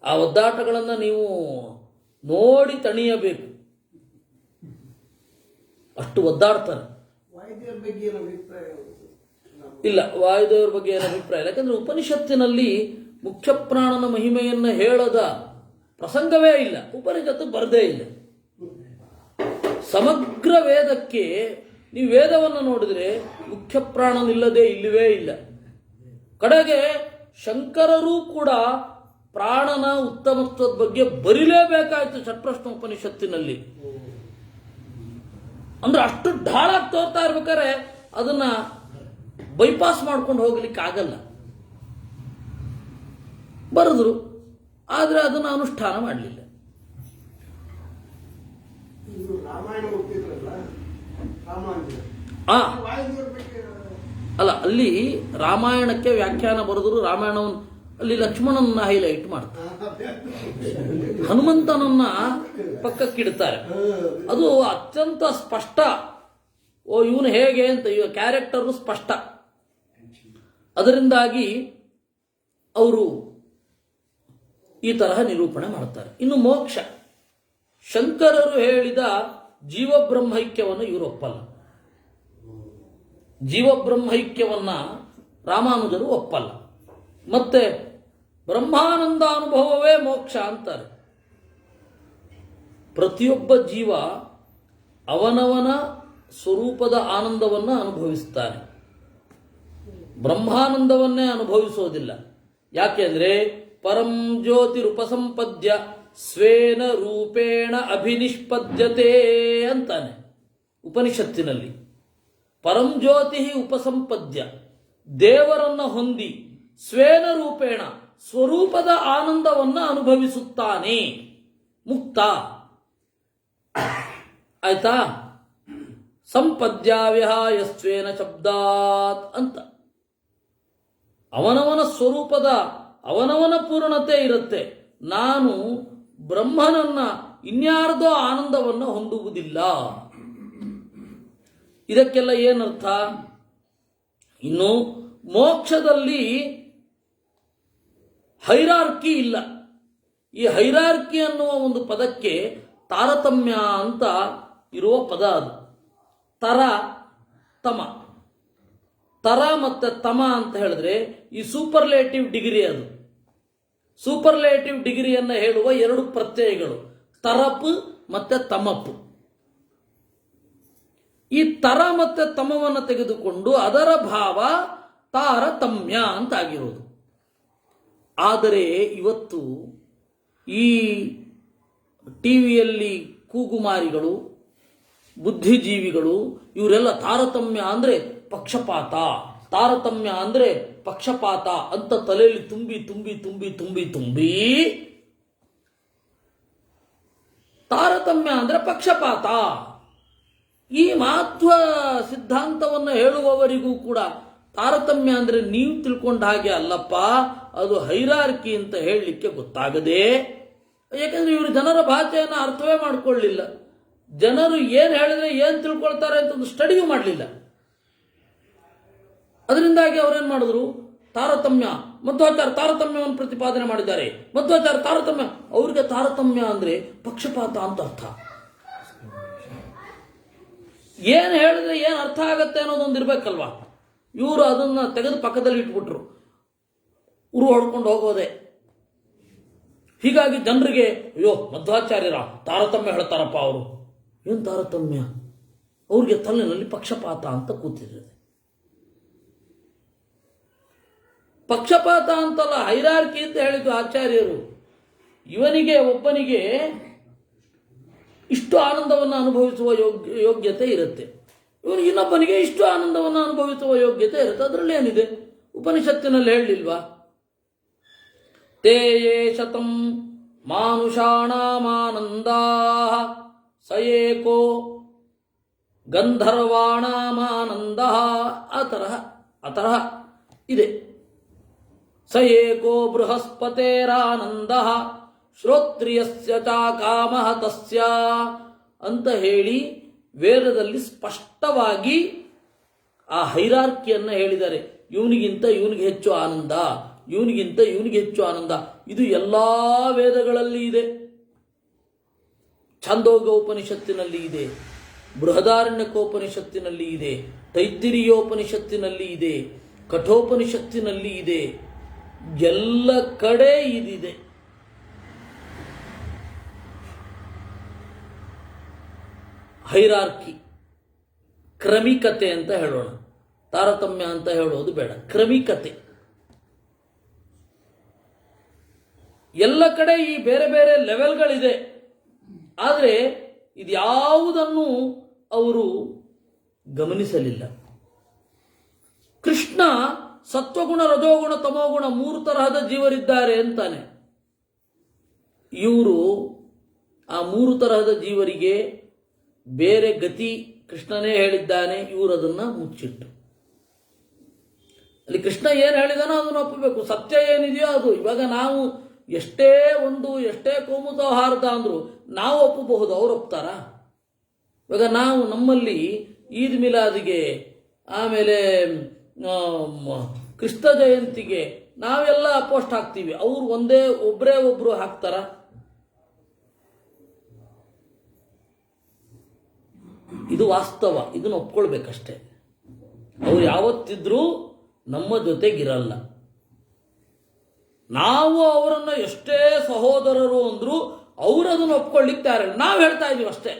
ಆ ಒದ್ದಾಟಗಳನ್ನು ನೀವು ನೋಡಿ ತಣಿಯಬೇಕು, ಅಷ್ಟು ಒದ್ದಾಡ್ತಾರೆ. ಇಲ್ಲ, ವಾಯುದೇವರ ಬಗ್ಗೆ ಏನು ಅಭಿಪ್ರಾಯ ಇಲ್ಲ. ಯಾಕಂದ್ರೆ ಉಪನಿಷತ್ತಿನಲ್ಲಿ ಮುಖ್ಯ ಪ್ರಾಣನ ಮಹಿಮೆಯನ್ನು ಹೇಳದ ಪ್ರಸಂಗವೇ ಇಲ್ಲ. ಉಪನಿಷತ್ತು ಬರದೇ ಇಲ್ಲ. ಸಮಗ್ರ ವೇದಕ್ಕೆ ನೀವು ವೇದವನ್ನು ನೋಡಿದ್ರೆ ಮುಖ್ಯ ಪ್ರಾಣನಿಲ್ಲದೆ ಇಲ್ಲವೇ ಇಲ್ಲ. ಕಡೆಗೆ ಶಂಕರರೂ ಕೂಡ ಪ್ರಾಣನ ಉತ್ತಮತ್ವದ ಬಗ್ಗೆ ಬರೀಲೇಬೇಕಾಯ್ತು ಷಟ್ಪ್ರಶ್ನ ಉಪನಿಷತ್ತಿನಲ್ಲಿ. ಅಂದ್ರೆ ಅಷ್ಟು ಢಾಳಾಗಿ ತೋರ್ತಾ ಇರ್ಬೇಕಾದ್ರೆ ಅದನ್ನ ಬೈಪಾಸ್ ಮಾಡ್ಕೊಂಡು ಹೋಗ್ಲಿಕ್ಕೆ ಆಗಲ್ಲ. ಬರೆದ್ರು, ಆದ್ರೆ ಅದನ್ನು ಅನುಷ್ಠಾನ ಮಾಡಲಿಲ್ಲ. ಅಲ್ಲ, ಅಲ್ಲಿ ರಾಮಾಯಣಕ್ಕೆ ವ್ಯಾಖ್ಯಾನ ಬರೆದ್ರು. ರಾಮಾಯಣವನ್ನು ಅಲ್ಲಿ ಲಕ್ಷ್ಮಣನನ್ನ ಹೈಲೈಟ್ ಮಾಡ್ತಾರೆ, ಹನುಮಂತನನ್ನ ಪಕ್ಕಕ್ಕಿಡ್ತಾರೆ. ಅದು ಅತ್ಯಂತ ಸ್ಪಷ್ಟ. ಓ, ಇವನು ಹೇಗೆ ಅಂತ, ಇವ ಕ್ಯಾರೆಕ್ಟರ್ ಸ್ಪಷ್ಟ. ಅದರಿಂದಾಗಿ ಅವರು ಈ ತರಹ ನಿರೂಪಣೆ ಮಾಡ್ತಾರೆ. ಇನ್ನು ಮೋಕ್ಷ, ಶಂಕರರು ಹೇಳಿದ ಜೀವಬ್ರಹ್ಮೈಕ್ಯವನ್ನು ಇವರು ಒಪ್ಪಲ್ಲ. ಜೀವಬ್ರಹ್ಮೈಕ್ಯವನ್ನ ರಾಮಾನುಜರು ಒಪ್ಪಲ್ಲ. ಮತ್ತೆ ಬ್ರಹ್ಮಾನಂದ ಅನುಭವವೇ ಮೋಕ್ಷ ಅಂತಾರೆ. ಪ್ರತಿಯೊಬ್ಬ ಜೀವ ಅವನವನ ಸ್ವರೂಪದ ಆನಂದವನ್ನು ಅನುಭವಿಸ್ತಾನೆ, ಬ್ರಹ್ಮಾನಂದವನ್ನೇ ಅನುಭವಿಸೋದಿಲ್ಲ. ಯಾಕೆಂದ್ರೆ ಪರಂ ಜ್ಯೋತಿರುಪಸಂಪದ್ಯ ಸ್ವೇನ ರೂಪೇಣ ಅಭಿನಿಷ್ಪದ್ಯತೆ ಅಂತಾನೆ ಉಪನಿಷತ್ತಿನಲ್ಲಿ. ಪರಂ ಜ್ಯೋತಿ ಉಪಸಂಪದ್ಯ, ದೇವರನ್ನ ಹೊಂದಿ ಸ್ವೇನ ರೂಪೇಣ ಸ್ವರೂಪದ ಆನಂದವನ್ನ ಅನುಭವಿಸುತ್ತಾನೆ, ಮುಕ್ತ. ಆಯ್ತಾ? ಸಂಪದ್ಯ ವಿಹಾಯ ಸ್ವೇನ ಶಬ್ದಾತ್ ಅಂತ ಅವನವನ ಸ್ವರೂಪದ ಅವನವನ ಪೂರ್ಣತೆ ಇರುತ್ತೆ. ನಾನು ಬ್ರಹ್ಮನನ್ನ ಇನ್ಯಾರ್ದೋ ಆನಂದವನ್ನು ಹೊಂದುವುದಿಲ್ಲ. ಇದಕ್ಕೆಲ್ಲ ಏನರ್ಥ? ಇನ್ನು ಮೋಕ್ಷದಲ್ಲಿ ಹೈರಾರ್ಕಿ ಇಲ್ಲ. ಈ ಹೈರಾರ್ಕಿ ಅನ್ನುವ ಒಂದು ಪದಕ್ಕೆ ತಾರತಮ್ಯ ಅಂತ ಇರುವ ಪದ ಅದು. ತರ ತಮ, ತರ ಮತ್ತೆ ತಮ ಅಂತ ಹೇಳಿದ್ರೆ ಈ ಸೂಪರ್ಲೇಟಿವ್ ಡಿಗ್ರಿ. ಅದು ಸೂಪರ್ಲೇಟಿವ್ ಡಿಗ್ರಿಯನ್ನು ಹೇಳುವ ಎರಡು ಪ್ರತ್ಯಯಗಳು, ತರಪ್ ಮತ್ತೆ ತಮಪ್. ಈ ತರ ಮತ್ತೆ ತಮವನ್ನು ತೆಗೆದುಕೊಂಡು ಅದರ ಭಾವ ತಾರತಮ್ಯ ಅಂತ ಆಗಿರೋದು. ಆದರೆ ಇವತ್ತು ಈ ಟಿವಿಯಲ್ಲಿ ಕೂಗುಮಾರಿಗಳು, ಬುದ್ಧಿಜೀವಿಗಳು ಇವರೆಲ್ಲ ತಾರತಮ್ಯ ಅಂದ್ರೆ ಪಕ್ಷಪಾತ, ತಾರತಮ್ಯ ಅಂದ್ರೆ ಪಕ್ಷಪಾತ ಅಂತ ತಲೆಯಲ್ಲಿ ತುಂಬಿ ತುಂಬಿ ತುಂಬಿ ತುಂಬಿ ತುಂಬಿ ತಾರತಮ್ಯ ಅಂದ್ರೆ ಪಕ್ಷಪಾತ. ಈ ಮಹತ್ವ ಸಿದ್ಧಾಂತವನ್ನು ಹೇಳುವವರಿಗೂ ಕೂಡ ತಾರತಮ್ಯ ಅಂದ್ರೆ ನೀವು ತಿಳ್ಕೊಂಡ ಹಾಗೆ ಅಲ್ಲಪ್ಪ, ಅದು ಹೈರಾರ್ಕಿ ಅಂತ ಹೇಳಲಿಕ್ಕೆ ಗೊತ್ತಾಗದೆ. ಯಾಕಂದ್ರೆ ಇವರು ಜನರ ಭಾಷೆಯನ್ನು ಅರ್ಥವೇ ಮಾಡಿಕೊಳ್ಳಿಲ್ಲ. ಜನರು ಏನು ಹೇಳಿದ್ರೆ ಏನು ತಿಳ್ಕೊಳ್ತಾರೆ ಅಂತ ಒಂದು ಸ್ಟಡಿಯೂ ಮಾಡಲಿಲ್ಲ. ಅದರಿಂದಾಗಿ ಅವ್ರೇನ್ ಮಾಡಿದ್ರು? ತಾರತಮ್ಯ, ಮಧ್ವಾಚಾರ್ಯ ತಾರತಮ್ಯವನ್ನು ಪ್ರತಿಪಾದನೆ ಮಾಡಿದ್ದಾರೆ. ಮಧ್ವಾಚಾರ್ಯ ತಾರತಮ್ಯ, ಅವ್ರಿಗೆ ತಾರತಮ್ಯ ಅಂದ್ರೆ ಪಕ್ಷಪಾತ ಅಂತ ಅರ್ಥ. ಏನು ಹೇಳಿದ್ರೆ ಏನು ಅರ್ಥ ಆಗತ್ತೆ ಅನ್ನೋದೊಂದು ಇರ್ಬೇಕಲ್ವಾ? ಇವರು ಅದನ್ನ ತೆಗೆದು ಪಕ್ಕದಲ್ಲಿ ಇಟ್ಬಿಟ್ರು, ಉರು ಹೊಡ್ಕೊಂಡು ಹೋಗೋದೆ. ಹೀಗಾಗಿ ಜನರಿಗೆ ಅಯ್ಯೋ ಮಧ್ವಾಚಾರ್ಯರ ತಾರತಮ್ಯ ಹೇಳ್ತಾರಪ್ಪ ಅವರು. ಏನು ತಾರತಮ್ಯ? ಅವ್ರಿಗೆ ತಲೆನಲ್ಲಿ ಪಕ್ಷಪಾತ ಅಂತ ಕೂತಿರ್ತದೆ. ಪಕ್ಷಪಾತ ಅಂತಲ್ಲ, ಹೈರಾರ್ಕಿ ಅಂತ ಹೇಳಿದ್ದು ಆಚಾರ್ಯರು. ಇವನಿಗೆ ಒಬ್ಬನಿಗೆ ಇಷ್ಟು ಆನಂದವನ್ನು ಅನುಭವಿಸುವ ಯೋಗ್ಯತೆ ಇರುತ್ತೆ, ಇವನಿಗೆ ಇನ್ನೊಬ್ಬನಿಗೆ ಇಷ್ಟು ಆನಂದವನ್ನು ಅನುಭವಿಸುವ ಯೋಗ್ಯತೆ ಇರುತ್ತೆ. ಅದರಲ್ಲಿ ಏನಿದೆ? ಉಪನಿಷತ್ತಿನಲ್ಲಿ ಹೇಳಲಿಲ್ವಾ? ತೇ ಯೇ ಶತಂ ಮಾನುಷಾಣಾಮಾನಂದಾ ಸ ಏಕೋ ಗಂಧರ್ವಾಣಾಮಾನಂದ. ಆ ತರಹ ಇದೆ. ಸ ಏಕೋ ಬೃಹಸ್ಪತೇರಾನಂದ ಶ್ರೋತ್ರಿಯಸ್ಯ ಚ ಕಾಮಃ ತಸ್ಯ ಅಂತ ಹೇಳಿ ವೇದದಲ್ಲಿ ಸ್ಪಷ್ಟವಾಗಿ ಆ ಹೈರಾರ್ಕಿಯನ್ನು ಹೇಳಿದ್ದಾರೆ. ಇವನಿಗಿಂತ ಇವನಿಗೆ ಹೆಚ್ಚು ಆನಂದ, ಇವನಿಗಿಂತ ಇವನಿಗೆ ಹೆಚ್ಚು ಆನಂದ. ಇದು ಎಲ್ಲಾ ವೇದಗಳಲ್ಲಿ ಇದೆ. ಛಾಂದೋಗ್ಯೋಪನಿಷತ್ತಿನಲ್ಲಿ ಇದೆ, ಬೃಹದಾರಣ್ಯಕೋಪನಿಷತ್ತಿನಲ್ಲಿ ಇದೆ, ತೈತ್ತಿರೀಯೋಪನಿಷತ್ತಿನಲ್ಲಿ ಇದೆ, ಕಠೋಪನಿಷತ್ತಿನಲ್ಲಿ ಇದೆ. ಎಲ್ಲ ಕಡೆ ಇದಿದೆ. ಹೈರಾರ್ಕಿ, ಕ್ರಮಿಕತೆ ಅಂತ ಹೇಳೋಣ, ತಾರತಮ್ಯ ಅಂತ ಹೇಳೋದು ಬೇಡ, ಕ್ರಮಿಕತೆ. ಎಲ್ಲ ಕಡೆ ಈ ಬೇರೆ ಬೇರೆ ಲೆವೆಲ್ಗಳಿದೆ. ಆದರೆ ಇದ್ಯಾವುದನ್ನು ಅವರು ಗಮನಿಸಲಿಲ್ಲ. ಕೃಷ್ಣ ಸತ್ವಗುಣ, ರಜೋಗುಣ, ತಮೋಗುಣ ಮೂರು ತರಹದ ಜೀವರಿದ್ದಾರೆ ಅಂತಾನೆ. ಇವರು ಆ ಮೂರು ತರಹದ ಜೀವರಿಗೆ ಬೇರೆ ಗತಿ ಕೃಷ್ಣನೇ ಹೇಳಿದ್ದಾನೆ, ಇವರು ಅದನ್ನ ಮುಚ್ಚಿಟ್ಟು. ಅಲ್ಲಿ ಕೃಷ್ಣ ಏನು ಹೇಳಿದಾನೋ ಅದನ್ನು ಒಪ್ಪಬೇಕು. ಸತ್ಯ ಏನಿದೆಯೋ ಅದು. ಇವಾಗ ನಾವು ಎಷ್ಟೇ ಕೋಮು ಸೌಹಾರ್ದ ಅಂದ್ರು ನಾವು ಒಪ್ಪಬಹುದು, ಅವ್ರು ಒಪ್ತಾರ? ಇವಾಗ ನಾವು ನಮ್ಮಲ್ಲಿ ಈದ್ ಮಿಲಾದಿಗೆ, ಆಮೇಲೆ ಕೃಷ್ಣ ಜಯಂತಿಗೆ ನಾವೆಲ್ಲ ಪೋಸ್ಟ್ ಹಾಕ್ತೀವಿ, ಅವ್ರು ಒಬ್ರು ಹಾಕ್ತಾರ? ಇದು ವಾಸ್ತವ, ಇದನ್ನ ಒಪ್ಕೊಳ್ಬೇಕಷ್ಟೇ. ಅವ್ರು ಯಾವತ್ತಿದ್ರೂ ನಮ್ಮ ಜೊತೆಗಿರಲ್ಲ. ನಾವು ಅವರನ್ನ ಎಷ್ಟೇ ಸಹೋದರರು ಅಂದ್ರು ಅವರು ಅದನ್ನು ಒಪ್ಕೊಳ್ಳಿಕ್ಕೆ ತಯಾರಿಲ್ಲ. ನಾವು ಹೇಳ್ತಾ ಇದೀವಿ ಅಷ್ಟೇ.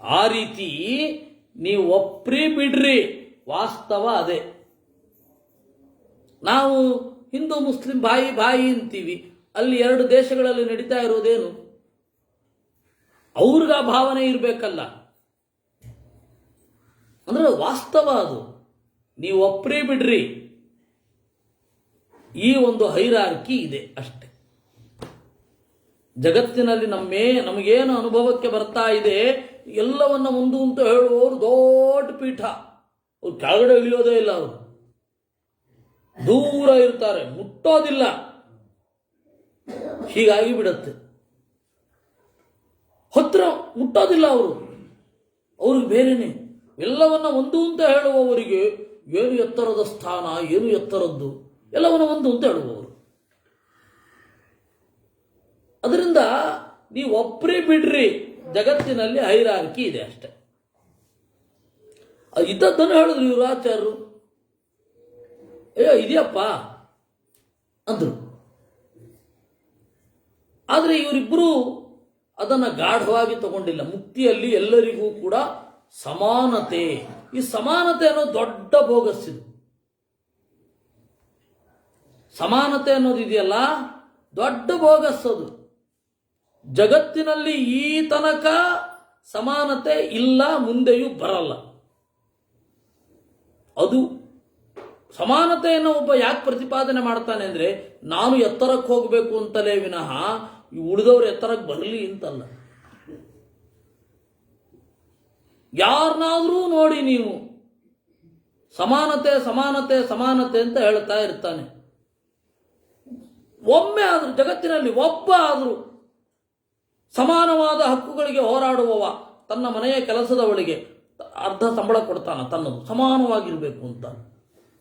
ಆ ರೀತಿ ನೀವು ಒಪ್ರಿ ಬಿಡ್ರಿ, ವಾಸ್ತವ ಅದೇ. ನಾವು ಹಿಂದೂ ಮುಸ್ಲಿಂ ಬಾಯಿ ಬಾಯಿ ಅಂತೀವಿ, ಅಲ್ಲಿ ಎರಡು ದೇಶಗಳಲ್ಲಿ ನಡೀತಾ ಇರೋದೇನು? ಅವ್ರಿಗ ಆ ಭಾವನೆ ಇರಬೇಕಲ್ಲ. ಅಂದ್ರೆ ವಾಸ್ತವ ಅದು. ನೀವು ಒಪ್ರಿ ಬಿಡ್ರಿ, ಈ ಒಂದು ಹೈರಾರ್ಕಿ ಇದೆ ಅಷ್ಟೆ. ಜಗತ್ತಿನಲ್ಲಿ ನಮಗೇನು ಅನುಭವಕ್ಕೆ ಬರ್ತಾ ಇದೆ ಎಲ್ಲವನ್ನ ಮುಂದು ಅಂತ ಹೇಳುವವರು ದೊಡ್ಡ ಪೀಠ. ಅವ್ರು ಕೆಳಗಡೆ ಇಳಿಯೋದೇ ಇಲ್ಲ, ಅವರು ದೂರ ಇರ್ತಾರೆ, ಮುಟ್ಟೋದಿಲ್ಲ. ಹೀಗಾಗಿ ಬಿಡತ್ತೆ. ಹತ್ರ ಮುಟ್ಟೋದಿಲ್ಲ ಅವರು, ಅವ್ರಿಗೆ ಬೇರೆನೆ. ಎಲ್ಲವನ್ನ ಒಂದು ಅಂತ ಹೇಳುವವರಿಗೆ ಏನು ಎತ್ತರದ ಸ್ಥಾನ, ಏನು ಎತ್ತರದ್ದು, ಎಲ್ಲವನ್ನ ಒಂದು ಅಂತ ಹೇಳುವವರು. ಅದರಿಂದ ನೀವು ಒಪ್ರಿ ಬಿಡ್ರಿ, ಜಗತ್ತಿನಲ್ಲಿ ಹೈರಾರ್ಕಿ ಇದೆ ಅಷ್ಟೆ. ಇದ್ದದ್ದನ್ನು ಹೇಳಿದ್ರು ಇವರು ಆಚಾರ್ಯರು. ಅಯ್ಯೋ ಇದೆಯಪ್ಪ ಅಂದ್ರು. ಆದರೆ ಇವರಿಬ್ಬರು ಅದನ್ನು ಗಾಢವಾಗಿ ತಗೊಂಡಿಲ್ಲ. ಮುಕ್ತಿಯಲ್ಲಿ ಎಲ್ಲರಿಗೂ ಕೂಡ ಸಮಾನತೆ, ಈ ಸಮಾನತೆ ಅನ್ನೋದು ದೊಡ್ಡ ಬೋಗಸ್ಸಿದು. ಸಮಾನತೆ ಅನ್ನೋದು ಇದೆಯಲ್ಲ, ದೊಡ್ಡ ಬೋಗಸ್ಸದು. ಜಗತ್ತಿನಲ್ಲಿ ಈ ತನಕ ಸಮಾನತೆ ಇಲ್ಲ, ಮುಂದೆಯೂ ಬರಲ್ಲ. ಅದು ಸಮಾನತೆಯನ್ನು ಒಬ್ಬ ಯಾಕೆ ಪ್ರತಿಪಾದನೆ ಮಾಡ್ತಾನೆ ಅಂದ್ರೆ, ನಾನು ಎತ್ತರಕ್ಕೆ ಹೋಗಬೇಕು ಅಂತಲೇ ವಿನಃ ಈ ಉಳಿದವರು ಎತ್ತರಕ್ಕೆ ಬರಲಿ ಅಂತಲ್ಲ. ಯಾರನ್ನಾದ್ರೂ ನೋಡಿ ನೀವು ಸಮಾನತೆ ಸಮಾನತೆ ಸಮಾನತೆ ಅಂತ ಹೇಳ್ತಾ ಇರ್ತಾನೆ. ಒಮ್ಮೆ ಆದ್ರೂ ಜಗತ್ತಿನಲ್ಲಿ ಒಬ್ಬ ಆದ್ರೂ ಸಮಾನವಾದ ಹಕ್ಕುಗಳಿಗೆ ಹೋರಾಡುವವ ತನ್ನ ಮನೆಯ ಕೆಲಸದವಳಿಗೆ ಅರ್ಧ ಸಂಬಳ ಕೊಡ್ತಾನ, ತನ್ನದು ಸಮಾನವಾಗಿರ್ಬೇಕು ಅಂತ.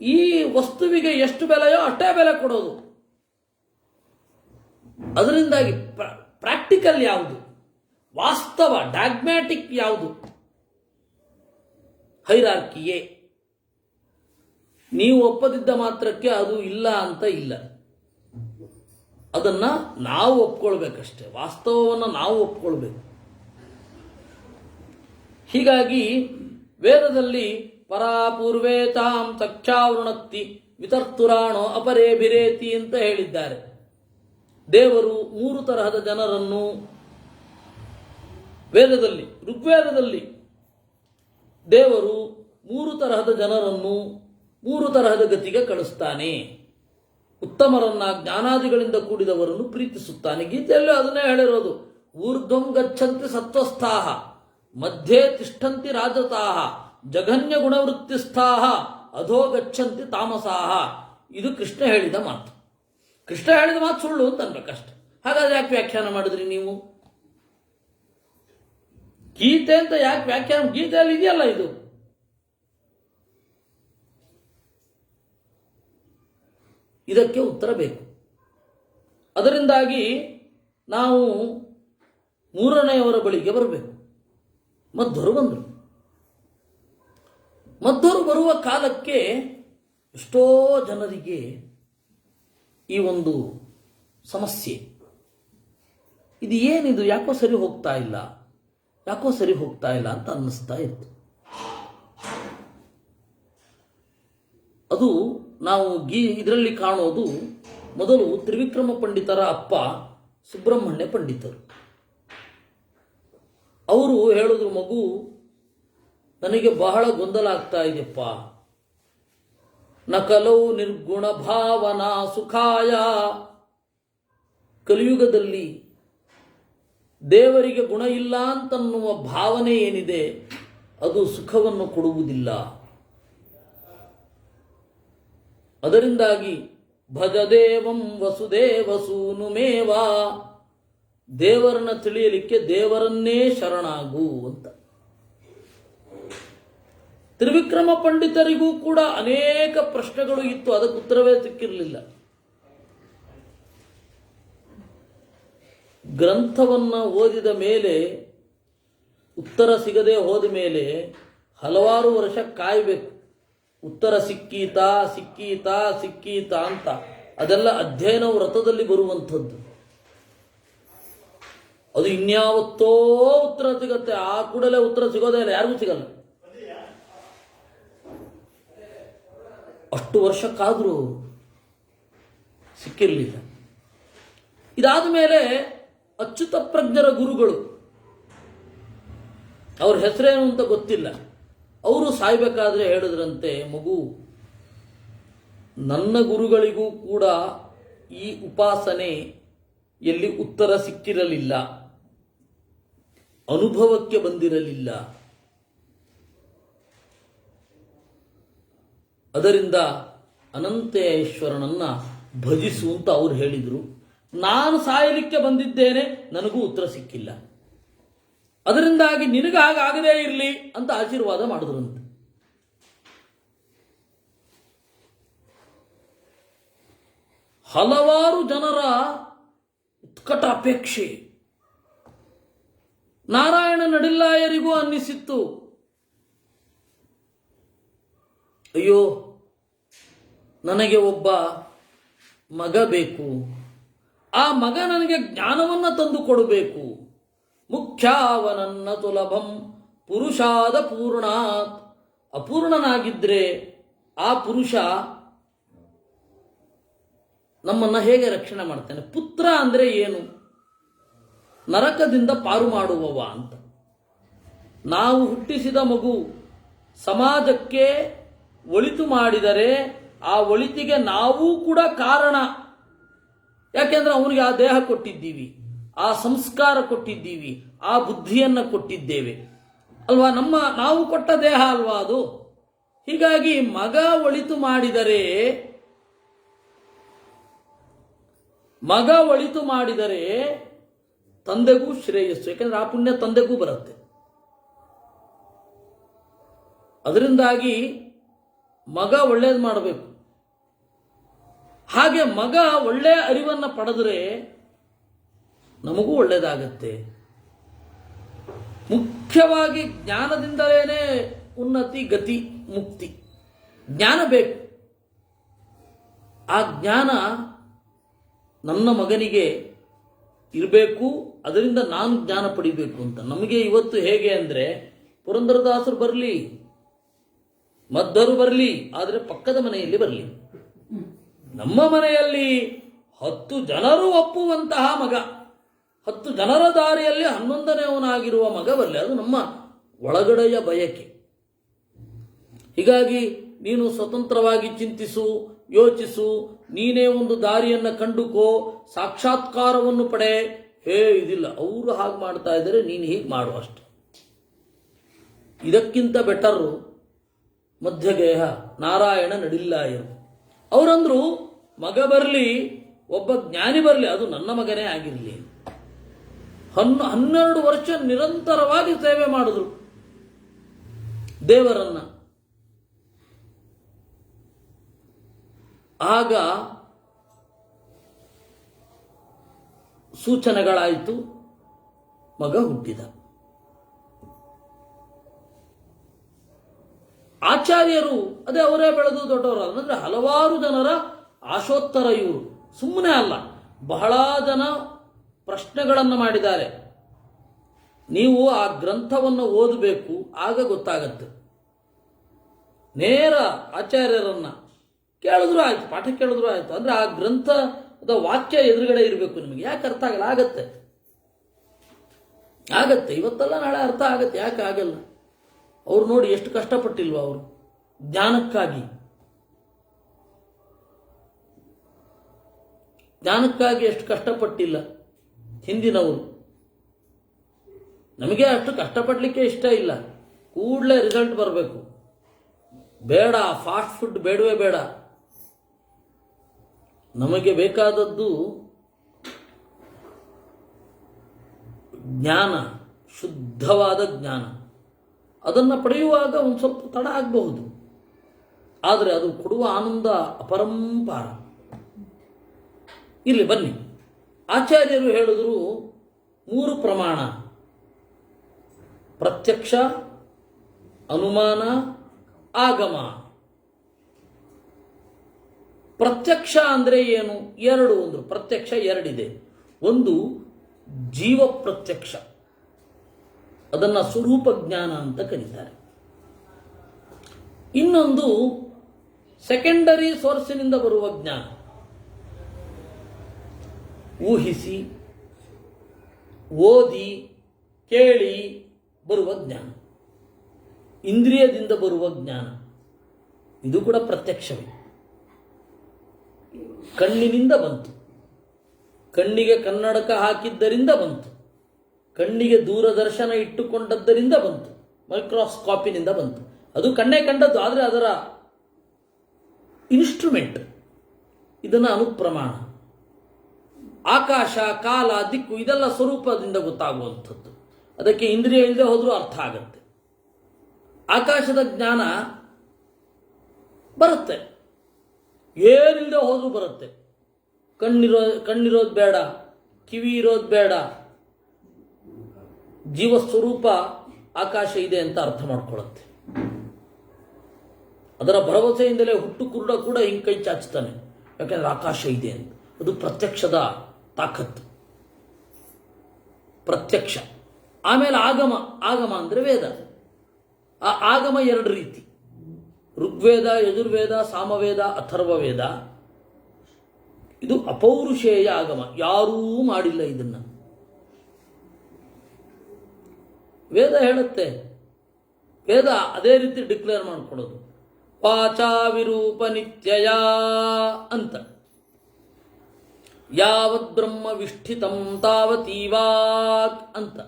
ಈ ವಸ್ತುವಿಗೆ ಎಷ್ಟು ಬೆಲೆಯೋ ಅಷ್ಟೇ ಬೆಲೆ ಕೊಡೋದು. ಅದರಿಂದಾಗಿ ಪ್ರಾಕ್ಟಿಕಲ್ ಯಾವುದು, ವಾಸ್ತವ ಡಾಗ್ಮ್ಯಾಟಿಕ್ ಯಾವುದು? ಹೈರಾರ್ಕಿಯೇ. ನೀವು ಒಪ್ಪದಿದ್ದ ಮಾತ್ರಕ್ಕೆ ಅದು ಇಲ್ಲ ಅಂತ ಇಲ್ಲ. ಅದನ್ನ ನಾವು ಒಪ್ಕೊಳ್ಬೇಕಷ್ಟೆ, ವಾಸ್ತವವನ್ನು ನಾವು ಒಪ್ಕೊಳ್ಬೇಕು. ಹೀಗಾಗಿ ವೇದದಲ್ಲಿ ಪರಾಪೂರ್ವೇತಾಂ ಚಕ್ಷಾವೃಣಕ್ತಿ ವಿತರ್ತುರಾಣೋ ಅಪರೇ ಬಿರೇತಿ ಅಂತ ಹೇಳಿದ್ದಾರೆ. ದೇವರು 3 ತರಹದ ಜನರನ್ನು ವೇದದಲ್ಲಿ, ಋಗ್ವೇದದಲ್ಲಿ ದೇವರು 3 ತರಹದ ಜನರನ್ನು 3 ತರಹದ ಗತಿಗೆ ಕಳಿಸ್ತಾನೆ. ಉತ್ತಮರನ್ನ, ಜ್ಞಾನಾದಿಗಳಿಂದ ಕೂಡಿದವರನ್ನು ಪ್ರೀತಿಸುತ್ತಾನೆ. ಗೀತೆಯಲ್ಲೂ ಅದನ್ನೇ ಹೇಳಿರೋದು. ಊರ್ಧ್ವಂ ಗಚ್ಚಂತಿ ಸತ್ವಸ್ಥಾಹ, ಮಧ್ಯೆ ತಿಷ್ಠಂತಿ ರಾಜತಾಹ, ಜಘನ್ಯ ಗುಣವೃತ್ತಿಸ್ಥಾಹ, ಅಧೋ ಗಚ್ಚಂತಿ ತಾಮಸಾಹ. ಇದು ಕೃಷ್ಣ ಹೇಳಿದ ಮಾತು. ಕೃಷ್ಣ ಹೇಳಿದ ಮಾತು ಸುಳ್ಳು ಅಂತ ಅನ್ಬೇಕಷ್ಟೆ. ಹಾಗಾದ್ರೆ ಯಾಕೆ ವ್ಯಾಖ್ಯಾನ ಮಾಡಿದ್ರಿ ನೀವು? ಗೀತೆ ಅಂತ ಯಾಕೆ ವ್ಯಾಖ್ಯಾನ? ಗೀತೆಯಲ್ಲಿ ಇದೆಯಲ್ಲ ಇದು. ಇದಕ್ಕೆ ಉತ್ತರ ಬೇಕು. ಅದರಿಂದಾಗಿ ನಾವು 3ನೇಯವರ ಬಳಿಗೆ ಬರಬೇಕು. ಮಧ್ವರು ಬಂದರು. ಮಧ್ವರು ಬರುವ ಕಾಲಕ್ಕೆ ಎಷ್ಟೋ ಜನರಿಗೆ ಈ ಒಂದು ಸಮಸ್ಯೆ, ಇದು ಏನಿದು, ಯಾಕೋ ಸರಿ ಹೋಗ್ತಾ ಇಲ್ಲ, ಯಾಕೋ ಸರಿ ಹೋಗ್ತಾ ಇಲ್ಲ ಅಂತ ಅನ್ನಿಸ್ತಾ ಇತ್ತು. ಅದು ನಾವು ಇದರಲ್ಲಿ ಕಾಣೋದು, ಮೊದಲು ತ್ರಿವಿಕ್ರಮ ಪಂಡಿತರ ಅಪ್ಪ ಸುಬ್ರಹ್ಮಣ್ಯ ಪಂಡಿತರು. ಅವರು ಹೇಳಿದ್ರು, ಮಗು ನನಗೆ ಬಹಳ ಗೊಂದಲ ಆಗ್ತಾ ಇದೆಯಪ್ಪ. ನಕಲೌ ನಿರ್ಗುಣ ಭಾವನಾ ಸುಖಾಯ. ಕಲಿಯುಗದಲ್ಲಿ ದೇವರಿಗೆ ಗುಣ ಇಲ್ಲ ಅಂತನ್ನುವ ಭಾವನೆ ಏನಿದೆ ಅದು ಸುಖವನ್ನು ಕೊಡುವುದಿಲ್ಲ. ಅದರಿಂದಾಗಿ ಭಜದೇವಂ ವಸುದೇವಸೂನುಮೇವ, ದೇವರನ್ನ ತಿಳಿಯಲಿಕ್ಕೆ ದೇವರನ್ನೇ ಶರಣಾಗು ಅಂತ. ತ್ರಿವಿಕ್ರಮ ಪಂಡಿತರಿಗೂ ಕೂಡ ಅನೇಕ ಪ್ರಶ್ನೆಗಳು ಇತ್ತು, ಅದಕ್ಕೆ ಉತ್ತರವೇ ಸಿಕ್ಕಿರಲಿಲ್ಲ. ಗ್ರಂಥವನ್ನು ಓದಿದ ಮೇಲೆ ಉತ್ತರ ಸಿಗದೆ ಹೋದ ಮೇಲೆ ಹಲವಾರು ವರ್ಷ ಕಾಯಬೇಕು. ಉತ್ತರ ಸಿಕ್ಕೀತಾ ಸಿಕ್ಕೀತಾ ಸಿಕ್ಕೀತಾ ಅಂತ. ಅದೆಲ್ಲ ಅಧ್ಯಯನ ವ್ರತದಲ್ಲಿ ಬರುವಂಥದ್ದು. ಅದು ಇನ್ಯಾವತ್ತೋ ಉತ್ತರ ಸಿಗತ್ತೆ. ಆ ಕೂಡಲೇ ಉತ್ತರ ಸಿಗೋದೇ ಇಲ್ಲ, ಯಾರಿಗೂ ಸಿಗಲ್ಲ. ಅಷ್ಟು ವರ್ಷಕ್ಕಾದರೂ ಸಿಕ್ಕಿರಲಿಲ್ಲ. ಇದಾದ ಮೇಲೆ ಅಚ್ಯುತ ಪ್ರಜ್ಞರ ಗುರುಗಳು, ಅವ್ರ ಹೆಸರೇನು ಅಂತ ಗೊತ್ತಿಲ್ಲ, ಅವರು ಸಾಯ್ಬೇಕಾದ್ರೆ ಹೇಳಿದ್ರಂತೆ, ಮಗು, ನನ್ನ ಗುರುಗಳಿಗೂ ಕೂಡ ಈ ಉಪಾಸನೆಯಲ್ಲಿ ಉತ್ತರ ಸಿಕ್ಕಿರಲಿಲ್ಲ, ಅನುಭವಕ್ಕೆ ಬಂದಿರಲಿಲ್ಲ. ಅದರಿಂದ ಅನಂತೇಶ್ವರನನ್ನ ಭಜಿಸು ಅಂತ ಅವ್ರು ಹೇಳಿದರು. ನಾನು ಸಾಯಲಿಕ್ಕೆ ಬಂದಿದ್ದೇನೆ, ನನಗೂ ಉತ್ತರ ಸಿಕ್ಕಿಲ್ಲ, ಅದರಿಂದಾಗಿ ನಿನಗೆ ಹಾಗಾಗದೇ ಇರಲಿ ಅಂತ ಆಶೀರ್ವಾದ ಮಾಡಿದ್ರಂತೆ. ಹಲವಾರು ಜನರ ಉತ್ಕಟ ಅಪೇಕ್ಷೆ ನಾರಾಯಣ ನಡಿಲ್ಲಾಯರಿಗೂ ಅನ್ನಿಸಿತ್ತು, ಅಯ್ಯೋ ನನಗೆ ಒಬ್ಬ ಮಗ ಬೇಕು, ಆ ಮಗ ನನಗೆ ಜ್ಞಾನವನ್ನು ತಂದು ಕೊಡಬೇಕು. ಮುಖ್ಯಾವನನ್ನ ಸುಲಭಂ ಪುರುಷಾದ ಪೂರ್ಣಾತ್. ಅಪೂರ್ಣನಾಗಿದ್ರೆ ಆ ಪುರುಷ ನಮ್ಮನ್ನ ಹೇಗೆ ರಕ್ಷಣೆ ಮಾಡ್ತಾನೆ? ಪುತ್ರ ಅಂದ್ರೆ ಏನು? ನರಕದಿಂದ ಪಾರು ಮಾಡುವವ ಅಂತ. ನಾವು ಹುಟ್ಟಿಸಿದ ಮಗು ಸಮಾಜಕ್ಕೆ ಒಳಿತು ಮಾಡಿದರೆ ಆ ಒಳಿತಿಗೆ ನಾವೂ ಕೂಡ ಕಾರಣ. ಯಾಕೆಂದ್ರೆ ಅವನಿಗೆ ಆ ದೇಹ ಕೊಟ್ಟಿದ್ದೀವಿ, ಆ ಸಂಸ್ಕಾರ ಕೊಟ್ಟಿದ್ದೀವಿ, ಆ ಬುದ್ಧಿಯನ್ನು ಕೊಟ್ಟಿದ್ದೇವೆ ಅಲ್ವಾ? ನಾವು ಕೊಟ್ಟ ದೇಹ ಅಲ್ವಾ ಅದು. ಹೀಗಾಗಿ ಮಗ ಒಳಿತು ಮಾಡಿದರೆ ತಂದೆಗೂ ಶ್ರೇಯಸ್ಸು, ಯಾಕೆಂದ್ರೆ ಆ ಪುಣ್ಯ ತಂದೆಗೂ ಬರುತ್ತೆ. ಅದರಿಂದಾಗಿ ಮಗ ಒಳ್ಳೇದು ಮಾಡಬೇಕು. ಹಾಗೆ ಮಗ ಒಳ್ಳೆಯ ಅರಿವನ್ನು ಪಡೆದರೆ ನಮಗೂ ಒಳ್ಳೆಯದಾಗತ್ತೆ. ಮುಖ್ಯವಾಗಿ ಜ್ಞಾನದಿಂದಲೇ ಉನ್ನತಿ, ಗತಿ, ಮುಕ್ತಿ. ಜ್ಞಾನ ಬೇಕು. ಆ ಜ್ಞಾನ ನನ್ನ ಮಗನಿಗೆ ಇರಬೇಕು, ಅದರಿಂದ ನಾನು ಜ್ಞಾನ ಪಡಿಬೇಕು ಅಂತ. ನಮಗೆ ಇವತ್ತು ಹೇಗೆ ಅಂದರೆ, ಪುರಂದರದಾಸರು ಬರಲಿ, ಮದ್ದರು ಬರಲಿ, ಆದರೆ ಪಕ್ಕದ ಮನೆಯಲ್ಲಿ ಬರಲಿ. ನಮ್ಮ ಮನೆಯಲ್ಲಿ 10 ಜನರು ಒಪ್ಪುವಂತಹ ಮಗ, 10 ಜನರ ದಾರಿಯಲ್ಲಿ 11ನೇವನಾಗಿರುವ ಮಗ ಬರಲಿ, ಅದು ನಮ್ಮ ಒಳಗಡೆಯ ಬಯಕೆ. ಹೀಗಾಗಿ ನೀನು ಸ್ವತಂತ್ರವಾಗಿ ಚಿಂತಿಸು, ಯೋಚಿಸು, ನೀನೇ ಒಂದು ದಾರಿಯನ್ನು ಕಂಡುಕೋ, ಸಾಕ್ಷಾತ್ಕಾರವನ್ನು ಪಡೆ. ಇದಿಲ್ಲ, ಅವರು ಹಾಗೆ ಮಾಡ್ತಾ ಇದ್ದಾರೆ, ನೀನು ಹೀಗೆ ಮಾಡು ಅಷ್ಟೆ. ಇದಕ್ಕಿಂತ ಬೆಟರು ಮಧ್ಯಗೇಹ ನಾರಾಯಣ ನಡಿಲ್ಲಾಯರು. ಅವರಂದ್ರು, ಮಗ ಬರಲಿ, ಒಬ್ಬ ಜ್ಞಾನಿ ಬರಲಿ, ಅದು ನನ್ನ ಮಗನೇ ಆಗಿರಲಿ. 12 ವರ್ಷ ನಿರಂತರವಾಗಿ ಸೇವೆ ಮಾಡಿದ್ರು ದೇವರನ್ನ. ಆಗ ಸೂಚನೆಗಳಾಯಿತು, ಮಗ ಹುಟ್ಟಿದ. ಆಚಾರ್ಯರು ಅದೇ ಅವರೇ ಬೆಳೆದು ದೊಡ್ಡವರು, ಅಂದ್ರೆ ಹಲವಾರು ಜನರ ಆಶೋತ್ತರ ಇವರು. ಸುಮ್ಮನೆ ಅಲ್ಲ, ಬಹಳ ಜನ ಪ್ರಶ್ನೆಗಳನ್ನು ಮಾಡಿದ್ದಾರೆ. ನೀವು ಆ ಗ್ರಂಥವನ್ನು ಓದಬೇಕು, ಆಗ ಗೊತ್ತಾಗತ್ತೆ. ನೇರ ಆಚಾರ್ಯರನ್ನ ಕೇಳಿದ್ರು ಆಯ್ತು, ಪಾಠ ಕೇಳಿದ್ರು ಆಯ್ತು, ಅಂದ್ರೆ ಆ ಗ್ರಂಥದ ವಾಕ್ಯ ಎದುರುಗಡೆ ಇರಬೇಕು ನಿಮಗೆ. ಯಾಕೆ ಅರ್ಥ ಆಗಲ್ಲ? ಆಗತ್ತೆ, ಇವತ್ತಲ್ಲ ನಾಳೆ ಅರ್ಥ ಆಗತ್ತೆ. ಯಾಕೆ ಆಗಲ್ಲ? ಅವ್ರು ನೋಡಿ ಎಷ್ಟು ಕಷ್ಟಪಟ್ಟಿಲ್ವ ಅವರು ಜ್ಞಾನಕ್ಕಾಗಿ ಎಷ್ಟು ಕಷ್ಟಪಟ್ಟಿಲ್ಲ ಹಿಂದಿನವರು. ನಮಗೆ ಅಷ್ಟು ಕಷ್ಟಪಡಲಿಕ್ಕೆ ಇಷ್ಟ ಇಲ್ಲ, ಕೂಡಲೇ ರಿಸಲ್ಟ್ ಬರಬೇಕು. ಬೇಡ, ಫಾಸ್ಟ್ ಫುಡ್ ಬೇಡವೇ ಬೇಡ. ನಮಗೆ ಬೇಕಾದದ್ದು ಜ್ಞಾನ, ಶುದ್ಧವಾದ ಜ್ಞಾನ. ಅದನ್ನು ಪಡೆಯುವಾಗ ಒಂದು ಸ್ವಲ್ಪ ತಡ ಆಗಬಹುದು, ಆದರೆ ಅದು ಕೊಡುವ ಆನಂದ ಅಪರಂಪಾರ. ಇಲ್ಲಿ ಬನ್ನಿ, ಆಚಾರ್ಯರು ಹೇಳಿದ್ರು 3 ಪ್ರಮಾಣ: ಪ್ರತ್ಯಕ್ಷ, ಅನುಮಾನ, ಆಗಮ. ಪ್ರತ್ಯಕ್ಷ ಅಂದರೆ ಏನು? 2. ಒಂದು ಪ್ರತ್ಯಕ್ಷ 2 ಇದೆ. ಒಂದು ಜೀವ ಪ್ರತ್ಯಕ್ಷ, ಅದನ್ನು ಸ್ವರೂಪ ಜ್ಞಾನ ಅಂತ ಕರೀತಾರೆ. ಇನ್ನೊಂದು ಸೆಕೆಂಡರಿ ಸೋರ್ಸಿನಿಂದ ಬರುವ ಜ್ಞಾನ, ಊಹಿಸಿ ಓದಿ ಕೇಳಿ ಬರುವ ಜ್ಞಾನ, ಇಂದ್ರಿಯದಿಂದ ಬರುವ ಜ್ಞಾನ. ಇದು ಕೂಡ ಪ್ರತ್ಯಕ್ಷವೇ. ಕಣ್ಣಿನಿಂದ ಬಂತು, ಕಣ್ಣಿಗೆ ಕನ್ನಡಕ ಹಾಕಿದ್ದರಿಂದ ಬಂತು, ಕಣ್ಣಿಗೆ ದೂರದರ್ಶನ ಇಟ್ಟುಕೊಂಡದ್ದರಿಂದ ಬಂತು, ಮೈಕ್ರೋಸ್ಕೋಪಿನಿಂದ ಬಂತು. ಅದು ಕಣ್ಣೇ ಕಂಡದ್ದು, ಆದರೆ ಅದರ ಇನ್ಸ್ಟ್ರೂಮೆಂಟ್, ಇದನ್ನು ಅನುಪ್ರಮಾಣ. ಆಕಾಶ, ಕಾಲ, ದಿಕ್ಕು ಇದೆಲ್ಲ ಸ್ವರೂಪದಿಂದ ಗೊತ್ತಾಗುವಂಥದ್ದು. ಅದಕ್ಕೆ ಇಂದ್ರಿಯ ಇಲ್ಲದೆ ಹೋದರೂ ಅರ್ಥ ಆಗತ್ತೆ. ಆಕಾಶದ ಜ್ಞಾನ ಬರುತ್ತೆ, ಏನಿಲ್ಲದೆ ಹೋದ್ರೂ ಬರುತ್ತೆ. ಕಣ್ಣಿರೋದು ಬೇಡ, ಕಿವಿ ಇರೋದು ಬೇಡ, ಜೀವಸ್ವರೂಪ ಆಕಾಶ ಇದೆ ಅಂತ ಅರ್ಥ ಮಾಡ್ಕೊಳ್ಳುತ್ತೆ. ಅದರ ಭರವಸೆಯಿಂದಲೇ ಹುಟ್ಟು ಕುರುಡ ಕೂಡ ಹಿಂಗೆ ಕೈ ಚಾಚ್ತಾನೆ, ಯಾಕಂದ್ರೆ ಆಕಾಶ ಇದೆ ಅಂತ. ಅದು ಪ್ರತ್ಯಕ್ಷದ ತಾಕತ್ತು, ಪ್ರತ್ಯಕ್ಷ. ಆಮೇಲೆ ಆಗಮ. ಆಗಮ ಅಂದರೆ ವೇದ. ಆ ಆಗಮ ಎರಡು ರೀತಿ: ಋಗ್ವೇದ, ಯಜುರ್ವೇದ, ಸಾಮವೇದ, ಅಥರ್ವವೇದ. ಇದು ಅಪೌರುಷೇಯ ಆಗಮ, ಯಾರೂ ಮಾಡಿಲ್ಲ ಇದನ್ನ. ವೇದ ಹೇಳುತ್ತೆ, ವೇದ ಅದೇ ರೀತಿ ಡಿಕ್ಲೇರ್ ಮಾಡ್ಕೊಡೋದು, ವಾಚಾ ವಿರೂಪ ನಿತ್ಯಯ ಅಂತ. ಯಾವದ್ ಬ್ರಹ್ಮ ವಿಷ್ಠಿತಂ ತಾವತೀವಾಕ್ ಅಂತ.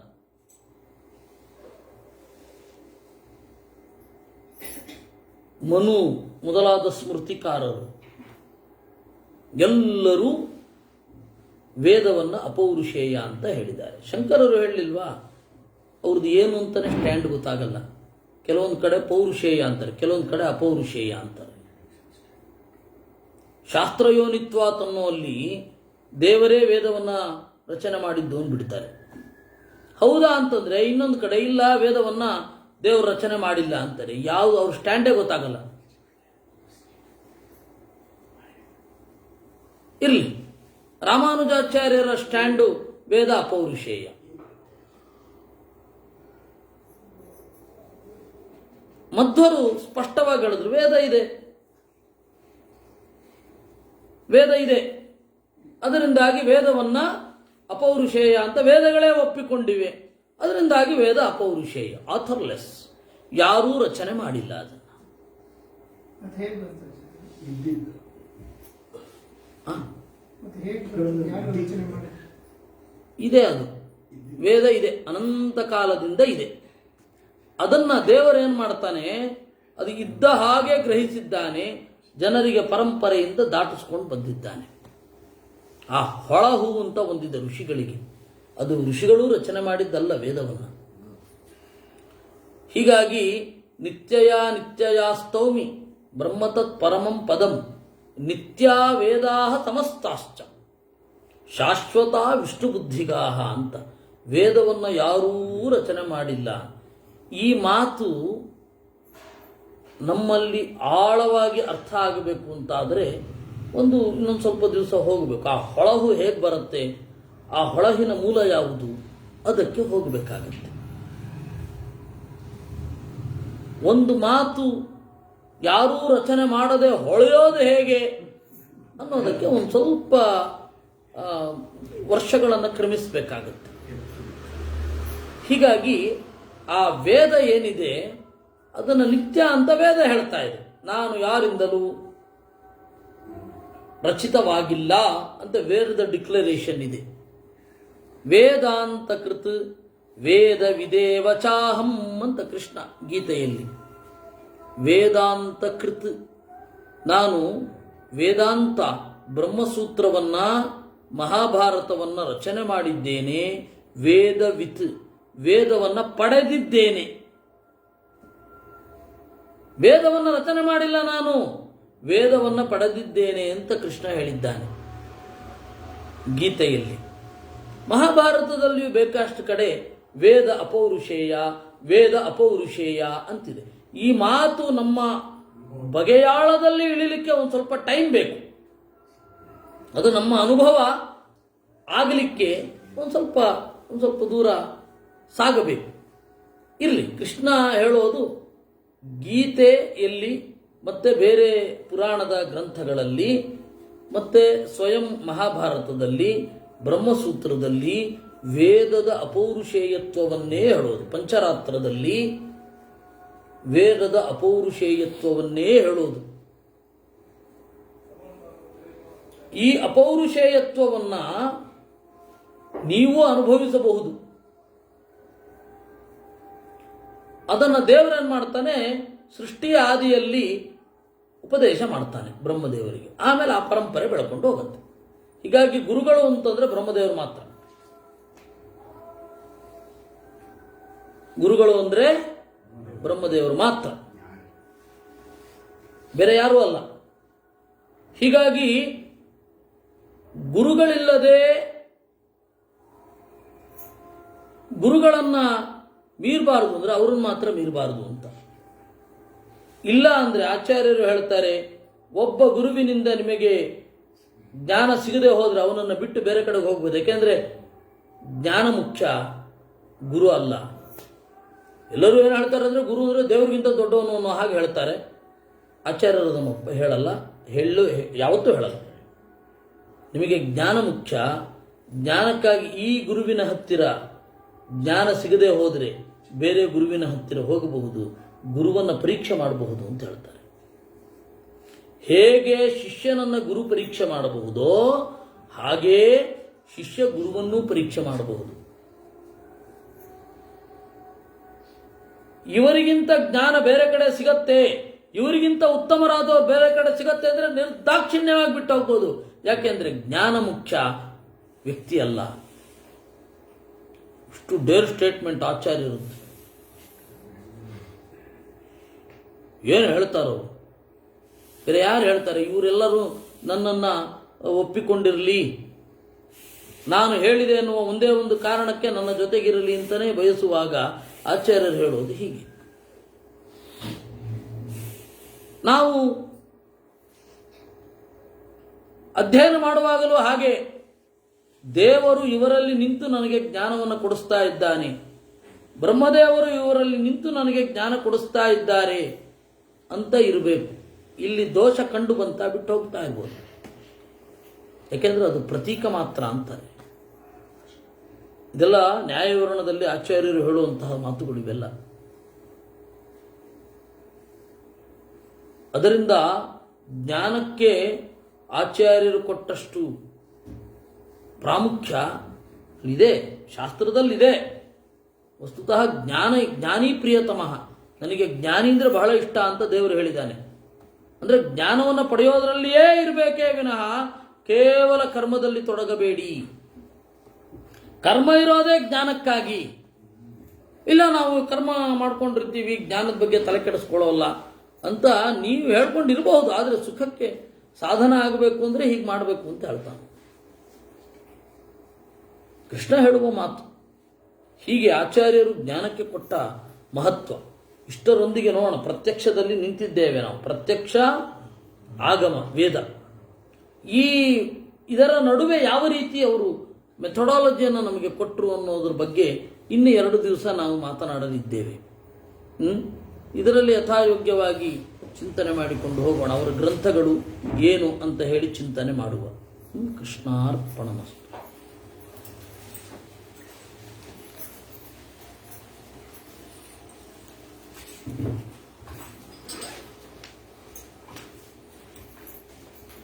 ಮನು ಮೊದಲಾದ ಸ್ಮೃತಿಕಾರರು ಎಲ್ಲರೂ ವೇದವನ್ನು ಅಪೌರುಷೇಯ ಅಂತ ಹೇಳಿದ್ದಾರೆ. ಶಂಕರರು ಹೇಳಲಿಲ್ವಾ? ಅವ್ರದ್ದು ಏನು ಅಂತಾನೆ ಸ್ಟ್ಯಾಂಡ್ ಗೊತ್ತಾಗಲ್ಲ. ಕೆಲವೊಂದು ಕಡೆ ಪೌರುಷೇಯ ಅಂತಾರೆ, ಕೆಲವೊಂದು ಕಡೆ ಅಪೌರುಷೇಯ ಅಂತಾರೆ. ಶಾಸ್ತ್ರಯೋನಿತ್ವಾತ್ ಅನ್ನೋಲ್ಲಿ ದೇವರೇ ವೇದವನ್ನು ರಚನೆ ಮಾಡಿದ್ದು ಬಿಡ್ತಾರೆ. ಹೌದಾ ಅಂತಂದ್ರೆ ಇನ್ನೊಂದು ಕಡೆ ಇಲ್ಲ, ವೇದವನ್ನು ದೇವರು ರಚನೆ ಮಾಡಿಲ್ಲ ಅಂತಾರೆ. ಯಾವುದು ಅವ್ರ ಸ್ಟ್ಯಾಂಡೇ ಗೊತ್ತಾಗಲ್ಲ. ಇರಲಿ, ರಾಮಾನುಜಾಚಾರ್ಯರ ಸ್ಟ್ಯಾಂಡು ವೇದ ಅಪೌರುಷೇಯ. ಮಧ್ವರು ಸ್ಪಷ್ಟವಾಗಿ ಹೇಳಿದ್ರು, ವೇದ ಇದೆ, ವೇದ ಇದೆ, ಅದರಿಂದಾಗಿ ವೇದವನ್ನ ಅಪೌರುಷೇಯ ಅಂತ ವೇದಗಳೇ ಒಪ್ಪಿಕೊಂಡಿವೆ. ಅದರಿಂದಾಗಿ ವೇದ ಅಪೌರುಷೇಯ, ಆಥರ್ಲೆಸ್, ಯಾರೂ ರಚನೆ ಮಾಡಿಲ್ಲ ಅದನ್ನು. ಇದೆ, ಅದು ವೇದ ಇದೆ, ಅನಂತ ಕಾಲದಿಂದ ಇದೆ. ಅದನ್ನ ದೇವರೇನು ಮಾಡ್ತಾನೆ, ಅದು ಇದ್ದ ಹಾಗೆ ಗ್ರಹಿಸಿದ್ದಾನೆ, ಜನರಿಗೆ ಪರಂಪರೆಯಿಂದ ದಾಟಿಸ್ಕೊಂಡು ಬಂದಿದ್ದಾನೆ. ಆ ಹೊಳಹು ಅಂತ ಒಂದಿದೆ ಋಷಿಗಳಿಗೆ, ಅದು ಋಷಿಗಳು ರಚನೆ ಮಾಡಿದ್ದಲ್ಲ ವೇದವನ್ನು. ಹೀಗಾಗಿ ನಿತ್ಯಯಾಸ್ತೌಮಿ ಬ್ರಹ್ಮತತ್ ಪರಮಂ ಪದಂ ನಿತ್ಯಾ ವೇದಾಹ ಸಮಸ್ತಾಶ್ಚ ಶಾಶ್ವತ ವಿಷ್ಣು ಬುದ್ಧಿಗಾಹ ಅಂತ. ವೇದವನ್ನು ಯಾರೂ ರಚನೆ ಮಾಡಿಲ್ಲ. ಈ ಮಾತು ನಮ್ಮಲ್ಲಿ ಆಳವಾಗಿ ಅರ್ಥ ಆಗಬೇಕು ಅಂತಾದರೆ ಇನ್ನೊಂದು ಸ್ವಲ್ಪ ದಿವಸ ಹೋಗಬೇಕು. ಆ ಹೊಳಹು ಹೇಗೆ ಬರುತ್ತೆ, ಆ ಹೊಳಹಿನ ಮೂಲ ಯಾವುದು, ಅದಕ್ಕೆ ಹೋಗಬೇಕಾಗತ್ತೆ. ಒಂದು ಮಾತು ಯಾರೂ ರಚನೆ ಮಾಡದೆ ಹೊಳೆಯೋದು ಹೇಗೆ ಅನ್ನೋದಕ್ಕೆ ಒಂದು ಸ್ವಲ್ಪ ವರ್ಷಗಳನ್ನು ಕ್ರಮಿಸಬೇಕಾಗತ್ತೆ. ಹೀಗಾಗಿ ಆ ವೇದ ಏನಿದೆ ಅದನ್ನು ನಿತ್ಯ ಅಂತ ವೇದ ಹೇಳ್ತಾ ಇದೆ. ನಾನು ಯಾರಿಂದಲೂ ರಚಿತವಾಗಿಲ್ಲ ಅಂತ ವೇದದ ಡಿಕ್ಲರೇಷನ್ ಇದೆ. ವೇದಾಂತ ಕೃತ್ ವೇದ ವಿದೇವಚಾಹಂ ಅಂತ ಕೃಷ್ಣ ಗೀತೆಯಲ್ಲಿ. ವೇದಾಂತ ಕೃತ್, ನಾನು ವೇದಾಂತ ಬ್ರಹ್ಮಸೂತ್ರವನ್ನ ಮಹಾಭಾರತವನ್ನ ರಚನೆ ಮಾಡಿದ್ದೇನೆ. ವೇದವಿತ್, ವೇದವನ್ನ ಪಡೆದಿದ್ದೇನೆ. ವೇದವನ್ನು ರಚನೆ ಮಾಡಿಲ್ಲ, ನಾನು ವೇದವನ್ನು ಪಡೆದಿದ್ದೇನೆ ಅಂತ ಕೃಷ್ಣ ಹೇಳಿದ್ದಾನೆ ಗೀತೆಯಲ್ಲಿ. ಮಹಾಭಾರತದಲ್ಲಿಯೂ ಬೇಕಷ್ಟು ಕಡೆ ವೇದ ಅಪೌರುಷೇಯ, ವೇದ ಅಪೌರುಷೇಯ ಅಂತಿದೆ. ಈ ಮಾತು ನಮ್ಮ ಬಗೆಯಾಳದಲ್ಲಿ ಇಳಿಲಿಕ್ಕೆ ಒಂದು ಸ್ವಲ್ಪ ಟೈಮ್ ಬೇಕು. ಅದು ನಮ್ಮ ಅನುಭವ ಆಗಲಿಕ್ಕೆ ಒಂದು ಸ್ವಲ್ಪ ದೂರ ಸಾಗಬೇಕು. ಇರಲಿ, ಕೃಷ್ಣ ಹೇಳೋದು ಗೀತೆಯಲ್ಲಿ ಮತ್ತೆ ಬೇರೆ ಪುರಾಣದ ಗ್ರಂಥಗಳಲ್ಲಿ ಮತ್ತೆ ಸ್ವಯಂ ಮಹಾಭಾರತದಲ್ಲಿ ಬ್ರಹ್ಮಸೂತ್ರದಲ್ಲಿ ವೇದದ ಅಪೌರುಷೇಯತ್ವವನ್ನೇ ಹೇಳೋದು. ಪಂಚರಾತ್ರದಲ್ಲಿ ವೇದದ ಅಪೌರುಷೇಯತ್ವವನ್ನೇ ಹೇಳೋದು. ಈ ಅಪೌರುಷೇಯತ್ವವನ್ನ ನೀವು ಅನುಭವಿಸಬಹುದು. ಅದನ್ನು ದೇವರೇನು ಮಾಡ್ತಾನೆ, ಸೃಷ್ಟಿಯ ಆದಿಯಲ್ಲಿ ಉಪದೇಶ ಮಾಡ್ತಾನೆ ಬ್ರಹ್ಮದೇವರಿಗೆ. ಆಮೇಲೆ ಆ ಪರಂಪರೆ ಬೆಳ್ಕೊಂಡು ಹೋಗುತ್ತೆ. ಹೀಗಾಗಿ ಗುರುಗಳು ಅಂತಂದ್ರೆ ಬ್ರಹ್ಮದೇವರು ಮಾತ್ರ. ಗುರುಗಳು ಅಂದ್ರೆ ಬ್ರಹ್ಮದೇವರು ಮಾತ್ರ, ಬೇರೆ ಯಾರೂ ಅಲ್ಲ. ಹೀಗಾಗಿ ಗುರುಗಳಿಲ್ಲದೆ ಗುರುಗಳನ್ನ ಮೀರಬಾರದು ಅಂದ್ರೆ ಅವ್ರನ್ನ ಮಾತ್ರ ಮೀರಬಾರದು ಅಂತ. ಇಲ್ಲ ಅಂದ್ರೆ ಆಚಾರ್ಯರು ಹೇಳ್ತಾರೆ, ಒಬ್ಬ ಗುರುವಿನಿಂದ ನಿಮಗೆ ಜ್ಞಾನ ಸಿಗದೆ ಹೋದ್ರೆ ಅವನನ್ನು ಬಿಟ್ಟು ಬೇರೆ ಕಡೆಗೆ ಹೋಗ್ಬೋದು. ಯಾಕೆಂದ್ರೆ ಜ್ಞಾನ ಮುಖ್ಯ, ಗುರು ಅಲ್ಲ. ಎಲ್ಲರೂ ಏನು ಹೇಳ್ತಾರೆ ಅಂದ್ರೆ ಗುರು ಅಂದ್ರೆ ದೇವರಿಗಿಂತ ದೊಡ್ಡವನು ಅನ್ನೋ ಹಾಗೆ ಹೇಳ್ತಾರೆ. ಆಚಾರ್ಯರು ಅದನ್ನು ಹೇಳಲ್ಲ, ಯಾವತ್ತೂ ಹೇಳಲ್ಲ. ನಿಮಗೆ ಜ್ಞಾನ ಮುಖ್ಯ. ಜ್ಞಾನಕ್ಕಾಗಿ ಈ ಗುರುವಿನ ಹತ್ತಿರ ಜ್ಞಾನ ಸಿಗದೆ ಹೋದರೆ ಬೇರೆ ಗುರುವಿನ ಹತ್ತಿರ ಹೋಗಬಹುದು, ಗುರುವನ್ನು ಪರೀಕ್ಷೆ ಮಾಡಬಹುದು ಅಂತ ಹೇಳ್ತಾರೆ. ಹೇಗೆ ಶಿಷ್ಯನನ್ನ ಗುರು ಪರೀಕ್ಷೆ ಮಾಡಬಹುದೋ ಹಾಗೇ ಶಿಷ್ಯ ಗುರುವನ್ನೂ ಪರೀಕ್ಷೆ ಮಾಡಬಹುದು. ಇವರಿಗಿಂತ ಜ್ಞಾನ ಬೇರೆ ಕಡೆ ಸಿಗತ್ತೆ, ಇವರಿಗಿಂತ ಉತ್ತಮರಾದವರು ಬೇರೆ ಕಡೆ ಸಿಗತ್ತೆ ಅಂದ್ರೆ ನಿರ್ದಾಕ್ಷಿಣ್ಯವಾಗಿ ಬಿಟ್ಟು ಹೋಗ್ಬೋದು. ಯಾಕೆಂದ್ರೆ ಜ್ಞಾನ ಮುಖ್ಯ, ವ್ಯಕ್ತಿ ಅಲ್ಲ. ಇಷ್ಟು ಡೇರ್ ಸ್ಟೇಟ್ಮೆಂಟ್ ಆಚಾರ್ಯರು. ಏನು ಹೇಳ್ತಾರೋ, ಬೇರೆ ಯಾರು ಹೇಳ್ತಾರೆ? ಇವರೆಲ್ಲರೂ ನನ್ನನ್ನು ಒಪ್ಪಿಕೊಂಡಿರಲಿ, ನಾನು ಹೇಳಿದೆ ಎನ್ನುವ ಒಂದೇ ಒಂದು ಕಾರಣಕ್ಕೆ ನನ್ನ ಜೊತೆಗಿರಲಿ ಅಂತಲೇ ಬಯಸುವಾಗ ಆಚಾರ್ಯರು ಹೇಳೋದು ಹೀಗೆ. ನಾವು ಅಧ್ಯಯನ ಮಾಡುವಾಗಲೂ ಹಾಗೆ ದೇವರು ಇವರಲ್ಲಿ ನಿಂತು ನನಗೆ ಜ್ಞಾನವನ್ನು ಕೊಡಿಸ್ತಾ ಇದ್ದಾನೆ, ಬ್ರಹ್ಮದೇವರು ಇವರಲ್ಲಿ ನಿಂತು ನನಗೆ ಜ್ಞಾನ ಕೊಡಿಸ್ತಾ ಇದ್ದಾರೆ ಅಂತ ಇರಬೇಕು. ಇಲ್ಲಿ ದೋಷ ಕಂಡು ಬಂತ ಬಿಟ್ಟು ಹೋಗ್ತಾ ಇರ್ಬೋದು. ಯಾಕೆಂದ್ರೆ ಅದು ಪ್ರತೀಕ ಮಾತ್ರ ಅಂತಾರೆ. ಇದೆಲ್ಲ ನ್ಯಾಯವಿವರಣದಲ್ಲಿ ಆಚಾರ್ಯರು ಹೇಳುವಂತಹ ಮಾತುಗಳು ಇವೆಲ್ಲ. ಅದರಿಂದ ಜ್ಞಾನಕ್ಕೆ ಆಚಾರ್ಯರು ಕೊಟ್ಟಷ್ಟು ಪ್ರಾಮುಖ್ಯ ಇದೆ, ಶಾಸ್ತ್ರದಲ್ಲಿದೆ. ವಸ್ತುತಃ ಜ್ಞಾನಿ ಪ್ರಿಯತಮಃ, ನನಗೆ ಜ್ಞಾನಿ ಅಂದ್ರೆ ಬಹಳ ಇಷ್ಟ ಅಂತ ದೇವರು ಹೇಳಿದ್ದಾನೆ. ಅಂದ್ರೆ ಜ್ಞಾನವನ್ನು ಪಡೆಯೋದ್ರಲ್ಲಿಯೇ ಇರಬೇಕೇ ವಿನಃ ಕೇವಲ ಕರ್ಮದಲ್ಲಿ ತೊಡಗಬೇಡಿ. ಕರ್ಮ ಇರೋದೇ ಜ್ಞಾನಕ್ಕಾಗಿ. ಇಲ್ಲ ನಾವು ಕರ್ಮ ಮಾಡ್ಕೊಂಡಿರ್ತೀವಿ, ಜ್ಞಾನದ ಬಗ್ಗೆ ತಲೆ ಕೆಡಿಸ್ಕೊಳ್ಳೋಲ್ಲ ಅಂತ ನೀವು ಹೇಳ್ಕೊಂಡಿರಬಹುದು. ಆದರೆ ಸುಖಕ್ಕೆ ಸಾಧನ ಆಗಬೇಕು ಅಂದ್ರೆ ಹೀಗೆ ಮಾಡಬೇಕು ಅಂತ ಹೇಳ್ತಾನೆ ಕೃಷ್ಣ ಹೇಳುವ ಮಾತು. ಹೀಗೆ ಆಚಾರ್ಯರು ಜ್ಞಾನಕ್ಕೆ ಕೊಟ್ಟ ಮಹತ್ವ. ಇಷ್ಟರೊಂದಿಗೆ ನೋಡೋಣ, ಪ್ರತ್ಯಕ್ಷದಲ್ಲಿ ನಿಂತಿದ್ದೇವೆ ನಾವು. ಪ್ರತ್ಯಕ್ಷ, ಆಗಮ, ವೇದ, ಇದರ ನಡುವೆ ಯಾವ ರೀತಿ ಅವರು ಮೆಥಡಾಲಜಿಯನ್ನು ನಮಗೆ ಕೊಟ್ಟರು ಅನ್ನೋದ್ರ ಬಗ್ಗೆ ಇನ್ನು 2 ದಿವಸ ನಾವು ಮಾತನಾಡಲಿದ್ದೇವೆ. ಇದರಲ್ಲಿ ಯಥಾಯೋಗ್ಯವಾಗಿ ಚಿಂತನೆ ಮಾಡಿಕೊಂಡು ಹೋಗೋಣ. ಅವರ ಗ್ರಂಥಗಳು ಏನು ಅಂತ ಹೇಳಿ ಚಿಂತನೆ ಮಾಡುವ. ಕೃಷ್ಣಾರ್ಪಣಮಸ್ತು.